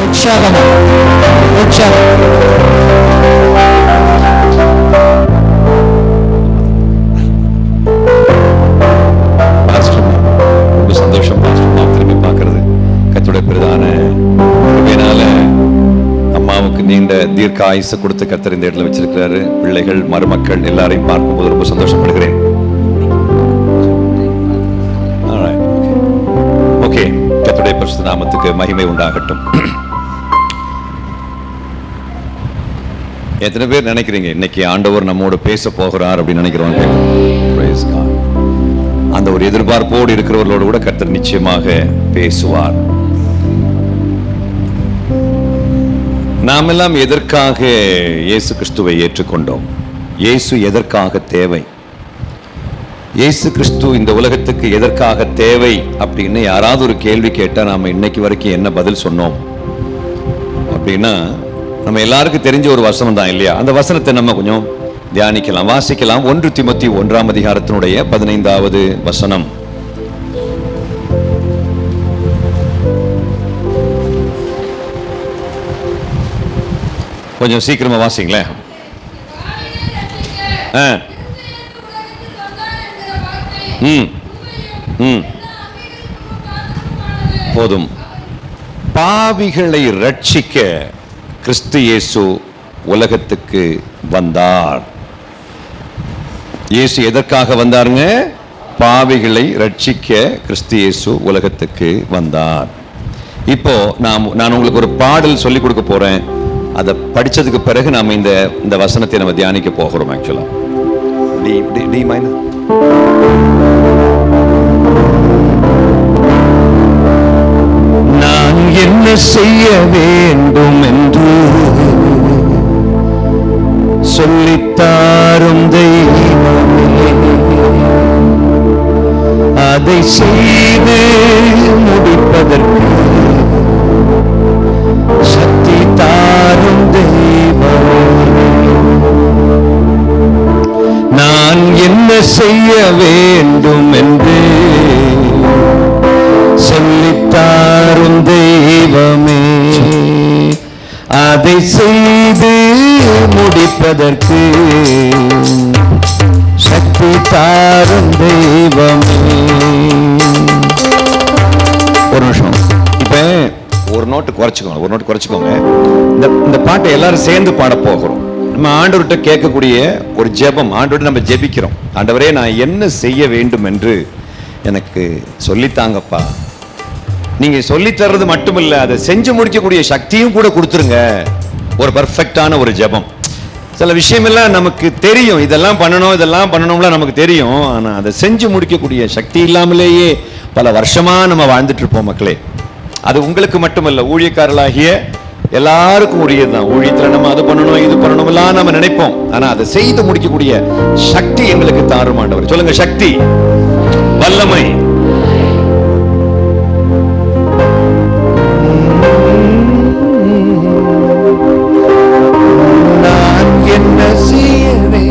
உற்சாகமா உற்சாகம். ரொம்ப சந்தோஷம் திரும்பி பார்க்கறது. கர்த்தருடைய பிரதான கிருபையினால அம்மாவுக்கு நீண்ட தீர்க்க ஆயுசு கொடுத்து கர்த்தர் இந்த இடத்துல வச்சிருக்கிறாரு. பிள்ளைகள், மருமக்கள் எல்லாரையும் பார்க்கும்போது ரொம்ப சந்தோஷப்படுகிறேன். ஓகே, கர்த்தருடைய பரிசுத்த நாமத்துக்கு மகிமை உண்டாகட்டும். எத்தனை பேர் நினைக்கிறீங்க இன்னைக்கு ஆண்டவர் நம்மோடு பேச போகிறார் அப்படின்னு நினைக்கிறவங்க? அந்த ஒரு எதிர்பார்ப்போடு இருக்கிறவர்களோடு கூட கர்த்தர் நிச்சயமாக பேசுவார். நாம் எல்லாம் எதற்காக இயேசு கிறிஸ்துவை ஏற்றுக்கொண்டோம்? இயேசு எதற்காக தேவை? இயேசு கிறிஸ்து இந்த உலகத்துக்கு எதற்காக தேவை அப்படின்னு யாராவது ஒரு கேள்வி கேட்டால் நாம் இன்னைக்கு வரைக்கும் என்ன பதில் சொன்னோம் அப்படின்னா, நம்ம எல்லாருக்கும் தெரிஞ்ச ஒரு வசனம் தான் இல்லையா? அந்த வசனத்தை நம்ம கொஞ்சம் தியானிக்கலாம், வாசிக்கலாம். 1 தீமோத்தேயு 1ஆம் அதிகாரத்தினுடைய 15வது வசனம். கொஞ்சம் சீக்கிரமா வாசிங்களேன். போதும். பாவிகளை ரட்சிக்க கிறிஸ்து இயேசு உலகத்துக்கு வந்தார். இயேசு எதற்காக வந்தாருங்க? பாவிகளை ரட்சிக்க கிறிஸ்து இயேசு உலகத்துக்கு வந்தார். இப்போ நான் உங்களுக்கு ஒரு பாடல் சொல்லிக் கொடுக்க போறேன். அதை படிச்சதுக்கு பிறகு நாம இந்த வசனத்தை நம்ம தியானிக்க போகிறோம். ஆக்சுவலா டி மைனர். நான் என்ன செய்ய வேண்டும் என்று சொல்லித்தாரும் தெய்வமே, அதை செய்து முடிப்பதற்கு சக்தி தாரும் தெய்வமே. நான் என்ன செய்ய வேண்டும் என்று சொல்லித்தாரும் தெய்வமே, அதை செய்து முடிப்பதற்கு சக்தி தாரும் தெய்வமே. ஒரு நிமிஷம், இப்ப ஒரு நோட்டு குறைச்சிக்கோங்க. இந்த பாட்டை எல்லாரும் சேர்ந்து பாட போகிறோம். நம்ம ஆண்டவர்கிட்ட கேட்கக்கூடிய ஒரு ஜெபம். ஆண்டவர்கிட்ட நம்ம ஜெபிக்கிறோம், ஆண்டவரே நான் என்ன செய்ய வேண்டும் என்று எனக்கு சொல்லித்தாங்கப்பா. நீங்க சொல்லி தர்றது மட்டுமில்ல, அதை செஞ்சு முடிக்கக்கூடிய சக்தியும் கூட கொடுத்துருங்க. ஒரு பர்ஃபெக்டான ஒரு ஜெபம். சில விஷயமெல்லாம் நமக்கு தெரியும், இதெல்லாம் பண்ணணும்ல நமக்கு தெரியும். ஆனா அதை செஞ்சு முடிக்கக்கூடிய சக்தி இல்லாமலேயே பல வருஷமா நம்ம வாழ்ந்துட்டு இருப்போம் மக்களே. அது உங்களுக்கு மட்டுமல்ல, ஊழியக்காரர்களாகிய எல்லாருக்கும் உரியதுதான். ஊழியத்துல நம்ம அது பண்ணணும் இது பண்ணணும் எல்லாம் நம்ம நினைப்போம். ஆனா அதை செய்து முடிக்கக்கூடிய சக்தி எங்களுக்கு தாரும் ஆண்டவர். சொல்லுங்க, சக்தி, வல்லமை. நான் என்ன செய்யவே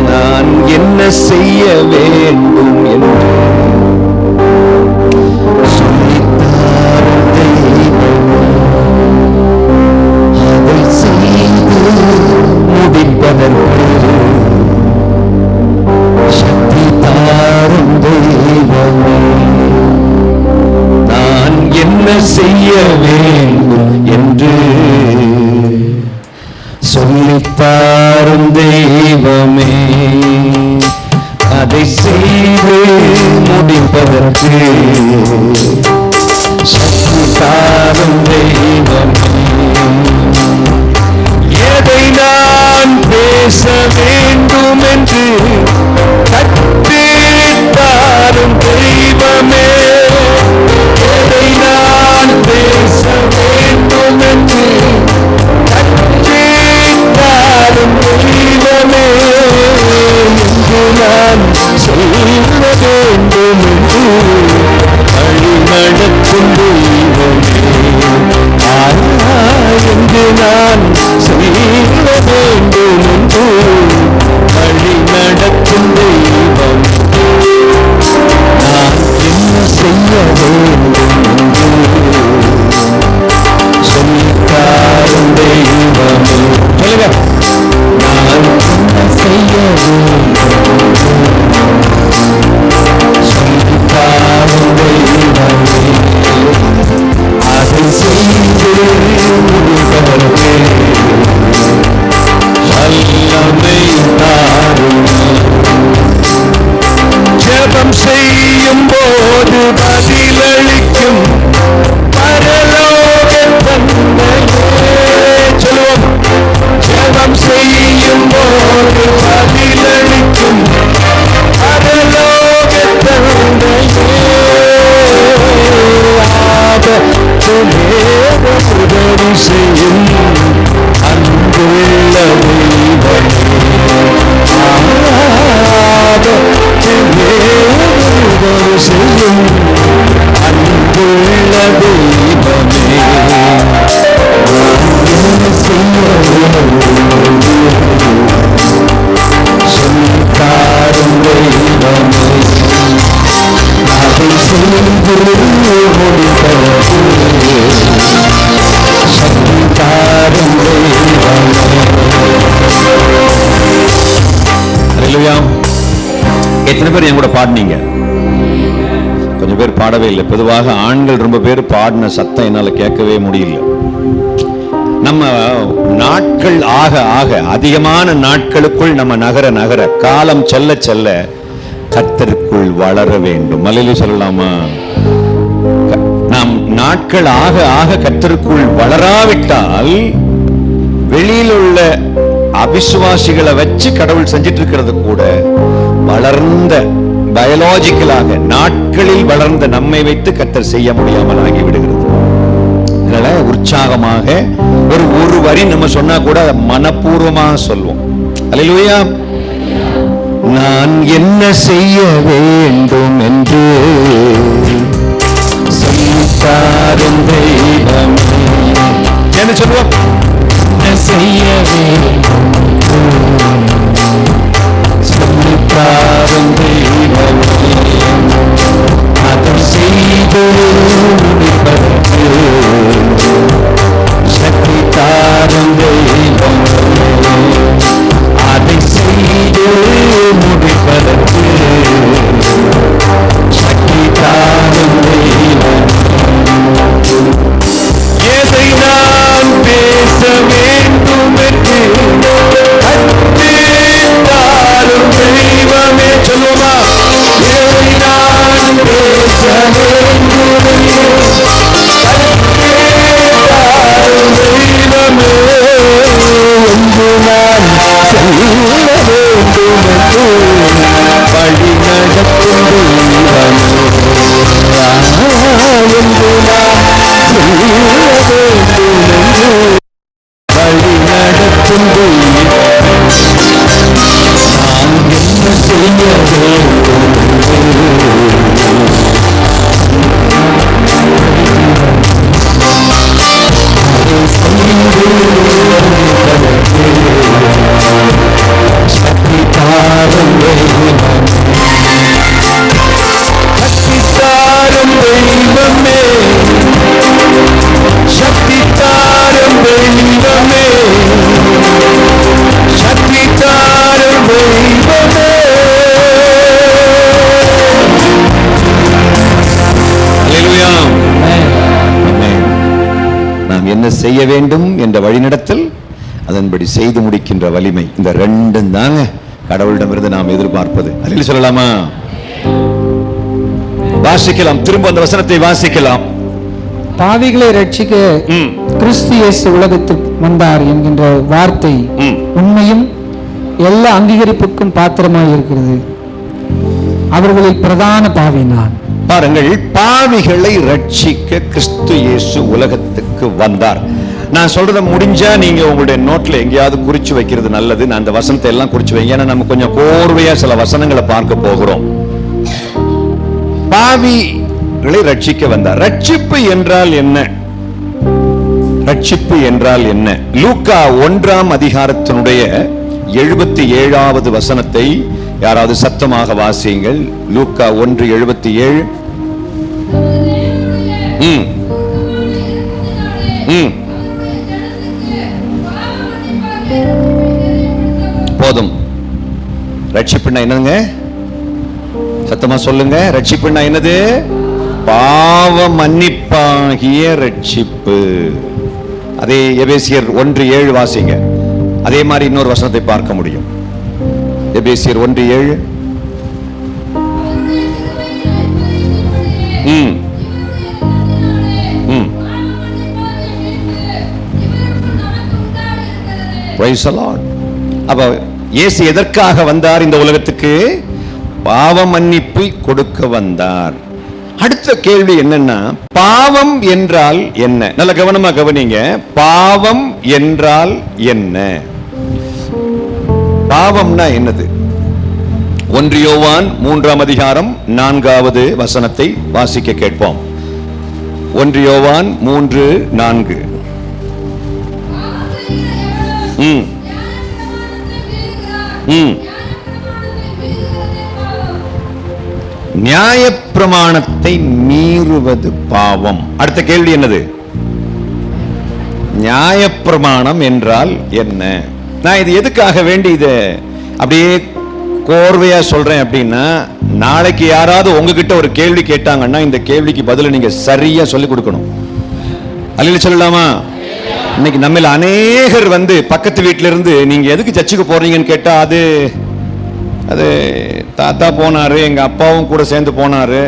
நான் என்ன செய்ய வேண்டும் என்று செய்ய வேண்டும் என்று சொல்லித்தாரும் தெய்வமே, அதை செய்து முடிப்பதற்கு சக்தி தாரும் தெய்வமே. எதை நான் பேச வேண்டும் என்று கற்றுத்தாரும் தெய்வமே, பேச வேண்டும் என்று கற்றுத்தாரும் தெய்வமே. என்று நான் சொல்ல வேண்டும் என்று வழி நடக்கும் தெய்வமே. என்று நான் சொல்ல வேண்டும் என்று வழி நடக்கும் தெய்வம். நான் என்ன செய்ய எத்தனை பேர் என் கூட பாடினீங்க? கொஞ்சம் பேர் பாடவே இல்லை. பொதுவாக ஆண்கள் ரொம்ப பேர் பாடின சத்தம் என்னால கேட்கவே முடியல. நம்ம நாட்கள் ஆக ஆக அதிகமான நாட்களுக்குள் நம்ம நகர நகர காலம் செல்ல செல்ல கர்த்தருக்குள் வளர வேண்டும். மலையில சொல்லலாமா? நாம் நாட்கள் ஆக ஆக கர்த்தருக்குள் வளராவிட்டால் வெளியில் உள்ள அவிசுவாசிகளை வச்சு கடவுள் செஞ்சிட்டு இருக்கிறது கூட வளர்ந்த பயாலஜிக்கலாக நாட்களில் வளர்ந்த நம்மை வைத்து கர்த்தர் செய்ய முடியாமல் ஆகிவிடுகிறது. அதனால உற்சாகமாக ஒரு வரி நம்ம சொன்னா கூட அதை மனப்பூர்வமாக சொல்வோம். அல்லேலூயா. நான் என்ன செய்ய வேண்டும் என்று சொல்லித்தாரும் தெய்வமே. என்ன சொல்லுவோம்? என்ன செய்ய வேண்டும் சொல்லித்தாரும் தெய்வமே, அதை செய்து முடிப்பதற்கு சக்தி தாரும் தெய்வமே, அதை செய்து முடிப்பதற்கு சக்தி தாரும் தெய்வமே. எதை நான் பேச வேண்டும் என்று கற்பித்தாரும் தெய்வமே. சொல்லுமா? எதை நான் பேச வேண்டும் என்று கற்பித்தாரும் தெய்வமே, ஒன்று நான் சொல்ல வேண்டும் என்று வழி நடத்தும் தெய்வமே. ஒன்று நான் சொல்ல வேண்டும் என்று வழி நடத்தும் தெய்வமே. நான் என்ன செய்ய வேண்டும் சக்தி தாரும் தெய்வமே, சக்தி தாரும் தெய்வமே, சக்தி தாரும் தெய்வமே. அல்லேலூயா. ஆமென். நாம் என்ன செய்ய வேண்டும் என்ற வழிநடத்தல், அதன்படி செய்து முடிக்கின்ற வலிமை, இந்த ரெண்டும் தாங்க கடவுளிடமிருந்து நாம் எதிர்பார்ப்பது. அல்லேலூயா சொல்லலாமா? வாசிக்கலாம், திரும்ப அந்த வசனத்தை வாசிக்கலாம். பாவிகளை ரட்சிக்க கிறிஸ்து இயேசு உலகத்துக்கு வந்தார் என்கின்ற வார்த்தை உண்மையும் எல்லா அங்கீகரிப்புக்கும் பாத்திரமாய் இருக்கிறது. அவர்களில் பிரதான பாவி நான். பாருங்கள், பாவிகளை ரட்சிக்க கிறிஸ்து இயேசு உலகத்துக்கு வந்தார். நான் சொல்றத முடிஞ்சா நீங்க உங்களுடைய நோட்ல எங்கேயாவது குறிச்சு வைக்கிறது நல்லது. நான் அந்த வசனத்தை எல்லாம் குறிச்சு வைங்க. ஏன்னா நம்ம கொஞ்சம் கோர்வையா சில வசனங்களை பார்க்க போகிறோம். பாவிகளை ரட்சிக்க வந்தார். ரட்சிப்பு என்றால் என்ன? ரட்சிப்பு என்றால் என்ன? லூக்கா 1ஆம் அதிகாரத்தினுடைய 77வது வசனத்தை யாராவது சத்தமாக வாசியுங்கள். லூக்கா 1:77. போதும். ரட்சிப்புன்னா என்னங்க? சத்தமா சொல்லுங்க. ரட்சிப்புன்னா என்னது? பாவ மன்னிப்பாகிய ரட்சிப்பு. அதே எபேசியர் 1:7 வாசிங்க. அதே மாதிரி இன்னொரு வசனத்தை பார்க்க முடியும். எபேசியர் 1:7. Praise the Lord. அப்ப இயேசு எதற்காக வந்தார் இந்த உலகத்துக்கு? பாவ மன்னிப்பு கொடுக்க வந்தார். அடுத்த கேள்வி என்னன்னா, பாவம் என்றால் என்ன? நல்ல கவனமா கவனிங்க. பாவம் என்றால் என்ன? பாவம்னா என்னது? 1 யோவான் 3ஆம் அதிகாரம் 4வது வசனத்தை வாசிக்க கேட்போம். 1 யோவான் 3:4. நியாயப்பிரமாணத்தை மீறுவது பாவம். அடுத்த கேள்வி என்னது? நியாயப்பிரமாணம் என்றால் என்ன? நான் இது எதுக்காக வேண்டி இதை அப்படியே கோர்வையா சொல்றேன் அப்படின்னா, நாளைக்கு யாராவது உங்ககிட்ட ஒரு கேள்வி கேட்டாங்கன்னா இந்த கேள்விக்கு பதில நீங்க சரியா சொல்லி கொடுக்கணும். அல்லேலூயா சொல்லலாமா? இன்னைக்கு நம்மள அநேகர் பக்கத்து வீட்டில இருந்து நீங்க எதுக்கு சர்ச்சுக்கு போறீங்கன்னு கேட்டா, அது தாத்தா போனாரு, எங்க அப்பாவும் கூட சேர்ந்து போனாரு,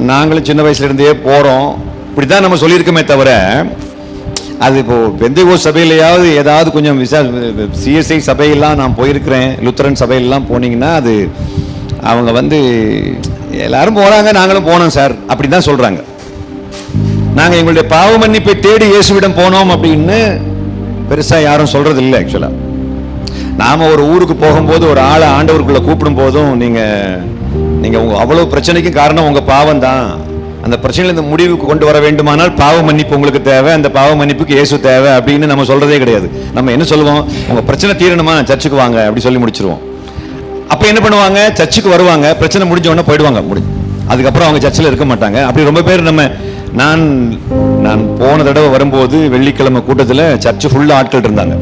நாங்களும் சின்ன வயசுல இருந்தே போறோம், இப்படிதான் நம்ம சொல்லியிருக்கோமே தவிர, அது இப்போ பெந்தேகோஸ்து சபையிலையாவது ஏதாவது கொஞ்சம் சிஎஸ்ஐ சபையெல்லாம் நான் போயிருக்கிறேன், லுத்தரன் சபையெல்லாம் போனீங்கன்னா அது அவங்க எல்லாரும் போறாங்க நாங்களும் போனோம் சார் அப்படிதான் சொல்றாங்க. நாங்க எங்களுடைய பாவ மன்னிப்பை தேடி இயேசுவிடம் போனோம் அப்படின்னு பெருசா யாரும் சொல்றது இல்லை. ஆக்சுவலா நாம ஒரு ஊருக்கு போகும்போது ஒரு ஆளை ஆண்டவருக்குள்ள கூப்பிடும் போதும் நீங்க உங்க அவ்வளவு பிரச்சனைக்கு காரணம் உங்க பாவம் தான், அந்த பிரச்சனையில இந்த முடிவுக்கு கொண்டு வர வேண்டுமானால் பாவ மன்னிப்பு உங்களுக்கு தேவை, அந்த பாவ மன்னிப்புக்கு இயேசு தேவை அப்படின்னு நம்ம சொல்றதே கிடையாது. நம்ம என்ன சொல்லுவோம், உங்க பிரச்சனை தீரணுமா சர்ச்சுக்கு வாங்க அப்படி சொல்லி முடிச்சிருவோம். அப்ப என்ன பண்ணுவாங்க, சர்ச்சுக்கு வருவாங்க, பிரச்சனை முடிஞ்ச உடனே போயிடுவாங்க, அதுக்கப்புறம் அவங்க சர்ச்சில் இருக்க மாட்டாங்க. அப்படி ரொம்ப பேர் நான் போன தடவை வரும்போது வெள்ளிக்கிழமை கூட்டத்தில் சர்ச்சு ஃபுல்லா ஆட்கள் இருந்தாங்க.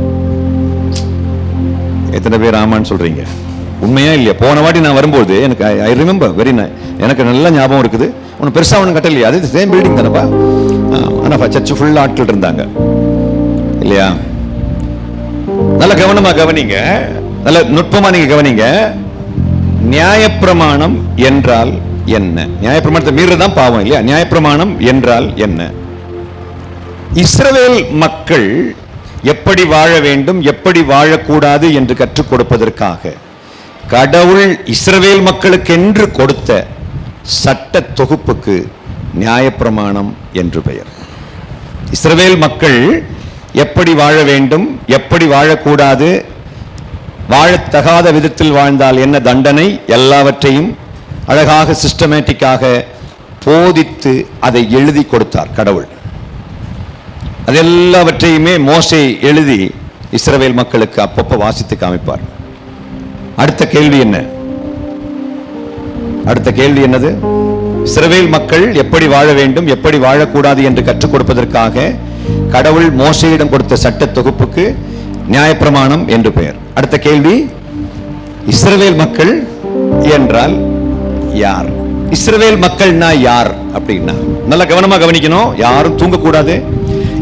எத்தனை பேர் ஆமான்னு சொல்றீங்க? உண்மையா இல்லையா? போன வாட்டி நான் வரும்போது எனக்கு ஐ ரிமெம்பர் வெரி எனக்கு நல்ல ஞாபகம் இருக்குது. ஒன்றும் பெருசாக ஒன்றும் கட்டலையா, அது சேம் பில்டிங் தானப்பா, ஆனால் சர்ச்சு ஃபுல்லாக ஆட்கள் இருந்தாங்க இல்லையா? நல்ல கவனமா கவனிங்க, நல்ல நுட்பமா நீங்க கவனிங்க. நியாயப்பிரமாணம் என்றால் என்ன? நியாயப்பிரமாணத்தை மீறதான் பாவம் இல்லையா? நியாயப்பிரமாணம் என்றால் என்ன? இஸ்ரவேல் மக்கள் எப்படி வாழ வேண்டும், எப்படி வாழக்கூடாது என்று கற்றுக் கொடுப்பதற்காக கடவுள் இஸ்ரவேல் மக்களுக்கு என்று கொடுத்த சட்ட தொகுப்புக்கு நியாயப்பிரமாணம் என்று பெயர். இஸ்ரவேல் மக்கள் எப்படி வாழ வேண்டும், எப்படி வாழக்கூடாது, வாழத்தகாத விதத்தில் வாழ்ந்தால் என்ன தண்டனை, எல்லாவற்றையும் அழகாக சிஸ்டமேட்டிக்காக போதித்து அதை எழுதி கொடுத்தார் கடவுள். அது எல்லாவற்றையுமே மோசே எழுதி இஸ்ரவேல் மக்களுக்கு அப்பப்போ வாசித்து காமிப்பார். அடுத்த கேள்வி என்ன? அடுத்த கேள்வி என்னது? இஸ்ரவேல் மக்கள் எப்படி வாழ வேண்டும், எப்படி வாழக்கூடாது என்று கற்றுக் கொடுப்பதற்காக கடவுள் மோசேயிடம் கொடுத்த சட்ட தொகுப்புக்கு நியாயப்பிரமாணம் என்று பெயர். அடுத்த கேள்வி, இஸ்ரவேல் மக்கள் என்றால் யார்? இஸ்ரவேல் மக்கள்னா யார் அப்படின்னா நல்ல கவனமா கவனிக்கணும், யாரும் தூங்கக்கூடாது.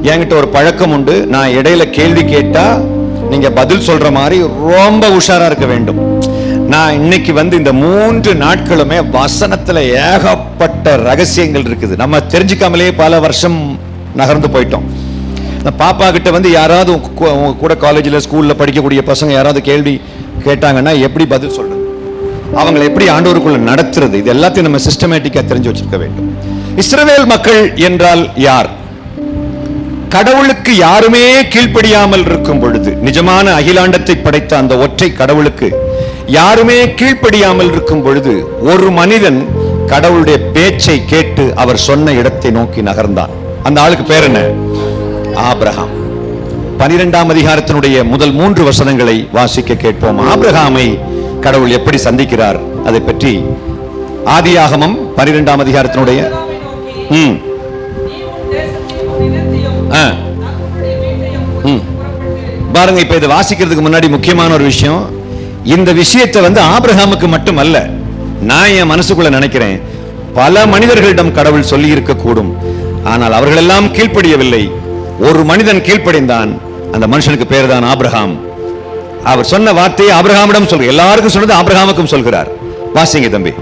என்கிட்ட ஒரு பழக்கம் உண்டு, நான் இடையில கேள்வி கேட்டா நீங்க பதில் சொல்ற மாதிரி ரொம்ப உஷாரா இருக்க வேண்டும். நான் இன்னைக்கு இந்த 3 நாட்களுமே வசனத்துல ஏகப்பட்ட ரகசியங்கள் இருக்குது, நம்ம தெரிஞ்சுக்காமலே பல வருஷம் நகர்ந்து போயிட்டோம். பாப்பா கிட்ட யாராவது கூட காலேஜில் ஸ்கூல்ல படிக்கக்கூடிய பசங்க யாராவது கேள்வி கேட்டாங்கன்னா எப்படி பதில் சொல்றது, அவங்களை எப்படி ஆண்டவருக்குள்ள நடத்துறது, இது எல்லாத்தையும் நம்ம சிஸ்டமேட்டிக்கா தெரிஞ்சு வச்சிருக்க வேண்டும். இஸ்ரவேல் மக்கள் என்றால் யார்? கடவுளுக்கு யாருமே கீழ்ப்படியாமல் இருக்கும் பொழுது, நிஜமான அகிலாண்டத்தை படைத்த அந்த ஒற்றை கடவுளுக்கு யாருமே கீழ்ப்படியாமல் இருக்கும் பொழுது, ஒரு மனிதன் கடவுளுடைய பேச்சை கேட்டு அவர் சொன்ன இடத்தை நோக்கி நகர்ந்தான். அந்த ஆளுக்கு பேர் என்ன? ஆபிரகாம். 12ஆம் அதிகாரத்தினுடைய முதல் 3 வசனங்களை வாசிக்க கேட்போம். ஆபிரகாமை கடவுள் எப்படி சந்திக்கிறார் அதை பற்றி ஆதியாகமம் 12ஆம் அதிகாரத்தினுடைய பாருங்க. இப்ப இதை வாசிக்கிறதுக்கு முன்னாடி முக்கியமான ஒரு விஷயம், இந்த விஷயத்தை ஆபிரகாமுக்கு மட்டும் அல்ல, நான் என் மனசுக்குள்ள நினைக்கிறேன் பல மனிதர்களிடம் கடவுள் சொல்லி இருக்க கூடும். ஆனால் அவர்கள் எல்லாம் கீழ்ப்படியவில்லை. ஒரு மனிதன் கீழ்ப்படிந்தான், அந்த மனுஷனுக்கு பேர் தான் ஆபிரகாம். அவர் சொன்ன வார்த்தையை ஆபிரகாமிடம் சொல்ற, எல்லாருக்கும் சொன்னது ஆபிரகாமுக்கும் சொல்கிறார். வாசிங்க தம்பி.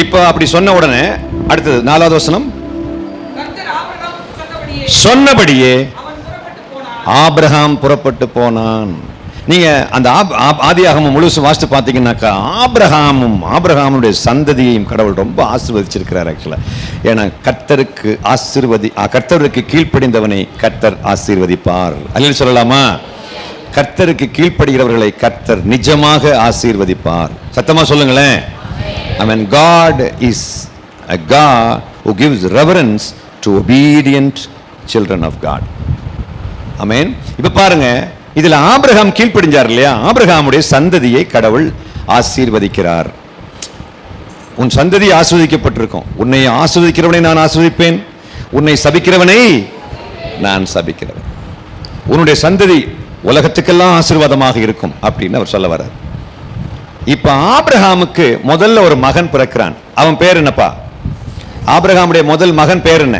இப்ப அப்படி சொன்ன உடனே அடுத்தது 4வது வசனம், சொன்னபடியே ஆபிரகாம் புறப்பட்டு போனான். நீங்க அந்த ஆதியாகமம் முழுசு வாசித்து பார்த்தீங்கன்னாக்கா ஆபிரகாமுடைய சந்ததியையும் கடவுள் ரொம்ப ஆசீர்வதிச்சிருக்கிறார். ஆக்சுவலா ஏன்னா கர்த்தருக்கு கீழ்ப்படிந்தவனை கர்த்தர் ஆசீர்வதிப்பார். அல்லேலூயா சொல்லலாமா? கர்த்தருக்கு கீழ்ப்படுகிறவர்களை கர்த்தர் நிஜமாக ஆசீர்வதிப்பார். சத்தமா சொல்லுங்களேன். I mean, God is a God who gives reverence to obedient children of God. ஆமென். இப்ப பாருங்க, இதுல ஆபிரகாம் கீழ்ப்படிஞ்சார் இல்லையா? ஆபிரகாமுடைய சந்ததியை கடவுள் ஆசீர்வதிக்கிறார். உன் சந்ததி ஆசீர்வதிக்கப்பட்டிருக்கும். உன்னை ஆசீர்வதிக்கிறவனை நான் ஆசீர்வதிப்பேன், உன்னை சபிக்கிறவனை நான் சபிக்கிறவன். உன்னுடைய சந்ததி உலகத்துக்கெல்லாம் ஆசீர்வாதமாக இருக்கும் அப்படின்னு அவர் சொல்ல வர்றார். இப்ப ஆபிரகாமுக்கு முதல்ல ஒரு மகன் பிறக்கிறான். அவன் பேர் என்னப்பா? ஆபிரகாமுடைய முதல் மகன் பேர் என்ன?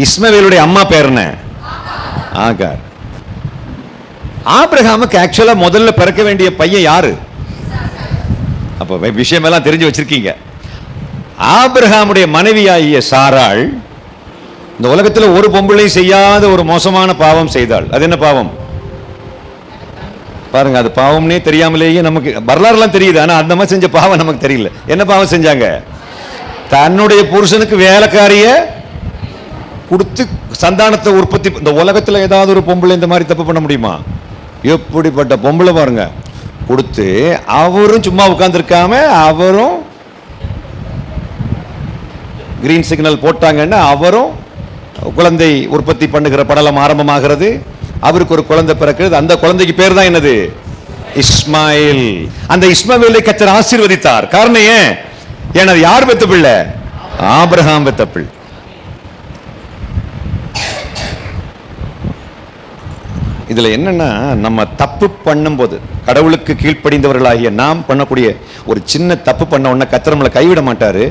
இஸ்மவேலுடைய அம்மா பேர் என்ன? ஆகார். ஆபிரகாமுக்கு ஆக்சுவலா முதல்ல பிறக்க வேண்டிய பையன் யாரு? அப்ப விஷயம் எல்லாம் தெரிஞ்சு வச்சிருக்கீங்க. ஆபிரகாமுடைய மனைவியாகிய சாராள் இந்த உலகத்துல ஒரு பொம்பளை செய்யாத ஒரு மோசமான பாவம் செய்தாள். அது என்ன பாவம் பாருங்க. அது பாவம்னே தெரியாமலேயே நமக்கு வரலாறுலாம் தெரியுது, ஆனா அந்த மாதிரி செஞ்ச பாவம் நமக்கு தெரியல. என்ன பாவம் செஞ்சாங்க? தன்னுடைய புருஷனுக்கு வேலைக்காரிய கொடுத்து சந்தானத்தை உற்பத்தி. இந்த உலகத்துல ஏதாவது ஒரு பொம்பளை இந்த மாதிரி தப்பு பண்ண முடியுமா? எப்படிப்பட்ட பொம்பளை பாருங்க. கொடுத்து அவரும் சும்மா உட்கார்ந்துருக்காம அவரும் கிரீன் சிக்னல் போட்டாங்கன்னா அவரும் குழந்தை உற்பத்தி பண்ணுகிற படலம் ஆரம்பமாகிறது. அவருக்கு ஒரு குழந்தை பிறக்கிறது. அந்த குழந்தைக்கு பேர் தான் என்னது? இஸ்மாயில். அந்த இஸ்மாயிலை கர்த்தர் ஆசீர்வதித்தார். காரணம் ஏன்? ஏன்னா யார் பெத்த பிள்ளை? ஆபிரகாம் பெத்த பிள்ளை. இதுல என்னன்னா, நம்ம தப்பு பண்ணும்போது கடவுளுக்கு கீழ்ப்படிந்தவர்களாகிய நாம் பண்ணக்கூடிய ஒரு சின்ன தப்பு பண்ண உடனே கர்த்தர் நம்மளை கைவிட மாட்டாரு.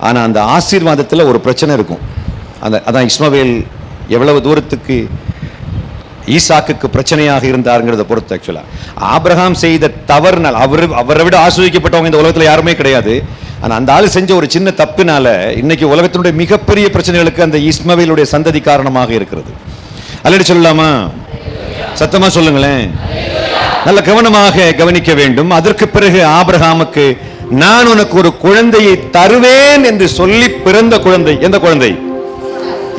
ஆனா அந்த ஆசீர்வாதத்துல ஒரு பிரச்சனை இருக்கும். அதான் இஸ்மவேல் எவ்வளவு தூரத்துக்கு ஈசாக்குக்கு பிரச்சனையாக இருந்தாருங்கிறத பொறுத்து. ஆக்சுவலா ஆபிரகாம் செய்த தவறுனால் அவரை விட ஆசீர்வதிக்கப்பட்டவங்க இந்த உலகத்துல யாருமே கிடையாது. ஆனா அந்த ஆளு செஞ்ச ஒரு சின்ன தப்புனால இன்னைக்கு உலகத்தினுடைய மிகப்பெரிய பிரச்சனைகளுக்கு அந்த இஸ்மவேலுடைய சந்ததி காரணமாக இருக்கிறது. அல்லடி சொல்லலாமா? சத்தமா சொல்லுங்களேன். நல்ல கவனமாக கவனிக்க வேண்டும். அதற்கு பிறகு ஆபிரகாமுக்கு நான் உனக்கு ஒரு குழந்தையை தருவேன் என்று சொல்லி பிறந்த குழந்தை எந்த குழந்தை?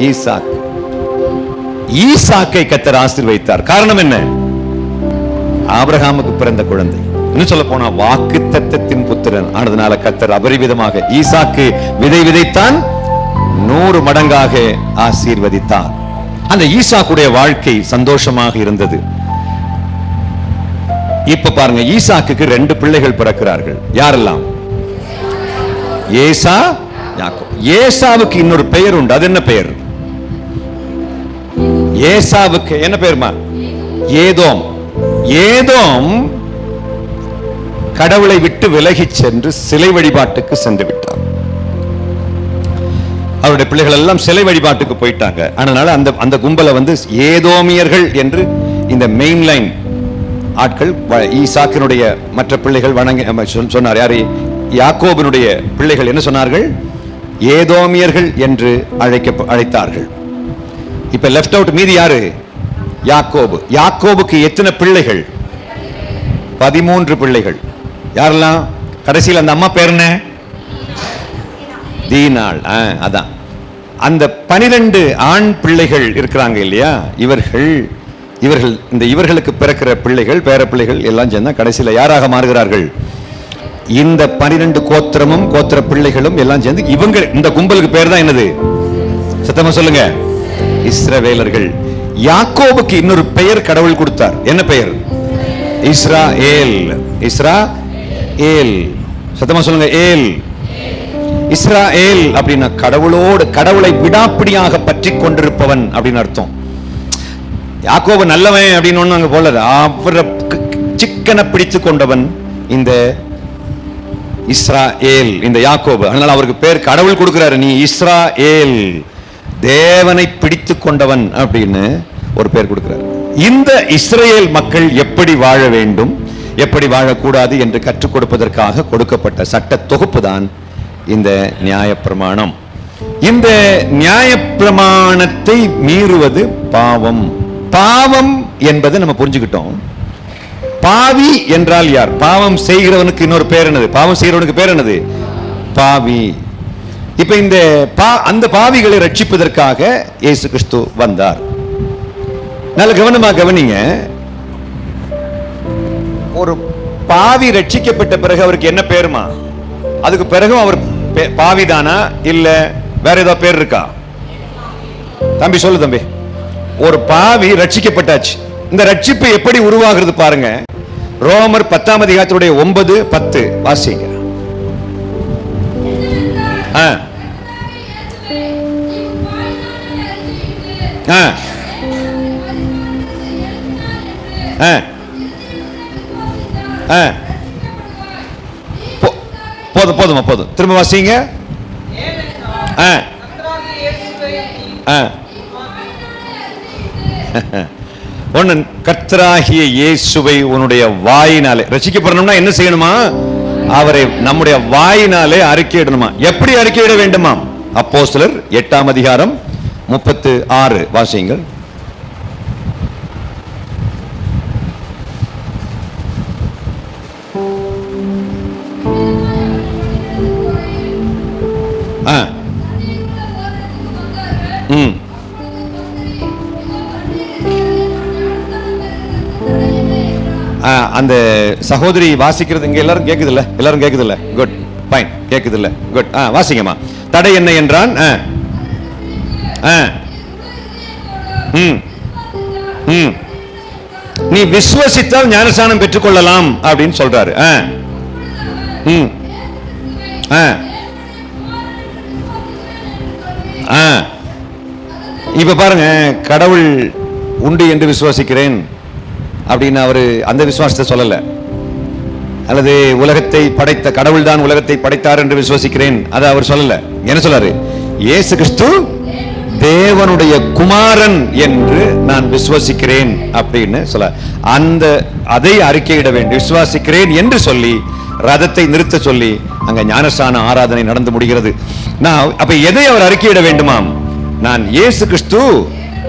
ஈசாக். ஈசாக்கை கர்த்தர் ஆசீர்வதித்தார். காரணம் என்ன? ஆபிரகாமுக்கு பிறந்த குழந்தை. இன்னும் சொல்ல போனா வாக்கு தத்தத்தின் புத்திரன் ஆனதுனால கர்த்தர் அபரிவிதமாக ஈசாக்கு விதை விதைத்தான், 100 மடங்காக ஆசீர்வதித்தார். அந்த ஈசாக்குடைய வாழ்க்கை சந்தோஷமாக இருந்தது. இப்ப பாருங்க, ஈசாக்குக்கு 2 பிள்ளைகள் பிறக்கிறார்கள். யாரெல்லாம்? ஏசா, யாக்கோபு. ஏசாவுக்கு இன்னொரு பெயர் உண்டு. அது என்ன பெயர்? ஏசாவுக்கு என்ன பெயர்மா? ஏதோம். ஏதோம் கடவுளை விட்டு விலகி சென்று சிலை வழிபாட்டுக்கு சென்று விட்டார். அவருடைய பிள்ளைகள் எல்லாம் சிலை வழிபாட்டுக்கு போயிட்டாங்க. அதனால அந்த கும்பலை ஏதோமியர்கள் என்று இந்த மெயின் லைன் ஆட்கள், ஈசாக்கினுடைய மற்ற பிள்ளைகள் வணங்கி சொன்னார். யாரு? யாக்கோபினுடைய பிள்ளைகள் என்ன சொன்னார்கள்? ஏதோமியர்கள் என்று அழைத்தார்கள். இப்ப லெஃப்ட் அவுட் மீதி யாரு? யாக்கோபு. யாக்கோபுக்கு எத்தனை பிள்ளைகள்? 13 பிள்ளைகள். யாரெல்லாம்? கடைசியில் அந்த அம்மா பேர் என்ன? தீனாள். அதான் அந்த 12 ஆண் பிள்ளைகள் இருக்கிறாங்க இல்லையா? இவர்களுக்கு பிறக்கிற பிள்ளைகள், பேர பிள்ளைகள் எல்லாம் சேர்ந்தா கடைசியில் யாராக மாறுகிறார்கள்? இந்த 12 கோத்திரமும் கோத்திர பிள்ளைகளும் எல்லாம் சேர்ந்து இவங்க இந்த கும்பலுக்கு பேர் தான் என்னது? சத்தமா சொல்லுங்க, இஸ்ரவேலர்கள். யாக்கோபுக்கு இன்னொரு பெயர் கடவுள் கொடுத்தார். என்ன பெயர்? இஸ்ராயேல். இஸ்ராயேல். சத்தமா சொல்லுங்க, ஏல். இஸ்ராயேல் அப்படின்னா கடவுளை விடாப்பிடியாக பற்றி கொண்டிருப்பவன் அப்படின்னு அர்த்தம். யாக்கோபு நல்லவன் அப்படின்னு ஒண்ணு அங்க போல, அவரை சிக்கன பிடித்து கொண்டவன் இந்த இஸ்ராயேல், இந்த யாக்கோபு. அதனால அவருக்கு பேர் கடவுள் கொடுக்கிறாரு, நீ இஸ்ராயேல், தேவனை பிடித்து கொண்டவன் அப்படின்னு ஒரு பேர் கொடுக்கிறார். இந்த இஸ்ரேல் மக்கள் எப்படி வாழ வேண்டும், எப்படி வாழக்கூடாது என்று கற்றுக் கொடுப்பதற்காக கொடுக்கப்பட்ட சட்ட தொகுப்பு தான் இந்த நியாயப்பிரமாணம். இந்த நியாயப்பிரமாணத்தை மீறுவது பாவம். பாவம் என்பதை நம்ம புரிஞ்சுக்கிட்டோம். பாவி என்றால் யார்? பாவம் செய்கிறவனுக்கு இன்னொரு பேர் என்னது? பாவம் செய்கிறவனுக்கு பேர் என்னது? பாவி. இப்ப இந்த அந்த பாவிகளை ரட்சிப்பதற்காக இயேசு கிறிஸ்து வந்தார். நல்ல கவனமா கவனிங்க. ஒரு பாவி ரட்சிக்கப்பட்ட பிறகு அவருக்கு என்ன பேருமா? அதுக்கு பிறகு அவர் பாவிதானா இல்ல வேற ஏதாவது பேர் இருக்கா? தம்பி சொல்லு தம்பி. ஒரு பாவி ரட்சிக்கப்பட்டாச்சு. இந்த ரட்சிப்பு எப்படி உருவாகிறது பாருங்க. ரோமர் 10ஆம் அதிகாரத்துடைய 9, 10 வாசிங்க. போதும் போதும், திரும்ப வாசிங்க. ஒன்னு, கர்த்தராகிய இயேசுவை உன்னுடைய வாயினாலே ரட்சிக்கப்படணும்னா என்ன செய்யணுமா? அவரை நம்முடைய வாயினாலே அறிக்கையிடணுமா? எப்படி அறிக்கையிட வேண்டுமா? அப்போஸ்தலர் 8ஆம் அதிகாரம் 36 வாசியுங்கள். அந்த சகோதரி வாசிக்கிறது இங்க எல்லாரும் கேக்குதுல்ல? எல்லாரும் கேக்குதுல்ல? குட், ஃபைன், கேக்குதுல்ல? குட். வாசிங்கம்மா. தடை என்ன என்றான்? நீ விசுவசித்தால் ஞானஸ்நானம் பெற்றுக்கொள்ளலாம் அப்படின்னு சொல்றாரு. இப்ப பாருங்க, கடவுள் உண்டு என்று விசுவாசிக்கிறேன் அப்படின்னு அவரு அந்த விசுவாசத்தை சொல்லல. அல்லது உலகத்தை படைத்த கடவுள் தான் உலகத்தை படைத்தார் என்று விசுவாசிக்கிறேன் அதை அவர் சொல்லல. என்ன சொல்றாரு? இயேசு கிறிஸ்து தேவனுடைய குமாரன் என்று நான் விசுவாசிக்கிறேன் அப்படின்னு சொல்ல, அந்த அதை அறிக்கையிட வேண்டும். விசுவாசிக்கிறேன் என்று சொல்லி ரதத்தை நிறுத்த சொல்லி அங்க ஞானஸ்நான ஆராதனை நடந்து முடிகிறது. நான் அப்ப எதை அவர் அறிக்கையிட வேண்டுமாம்? நான் இயேசு கிறிஸ்து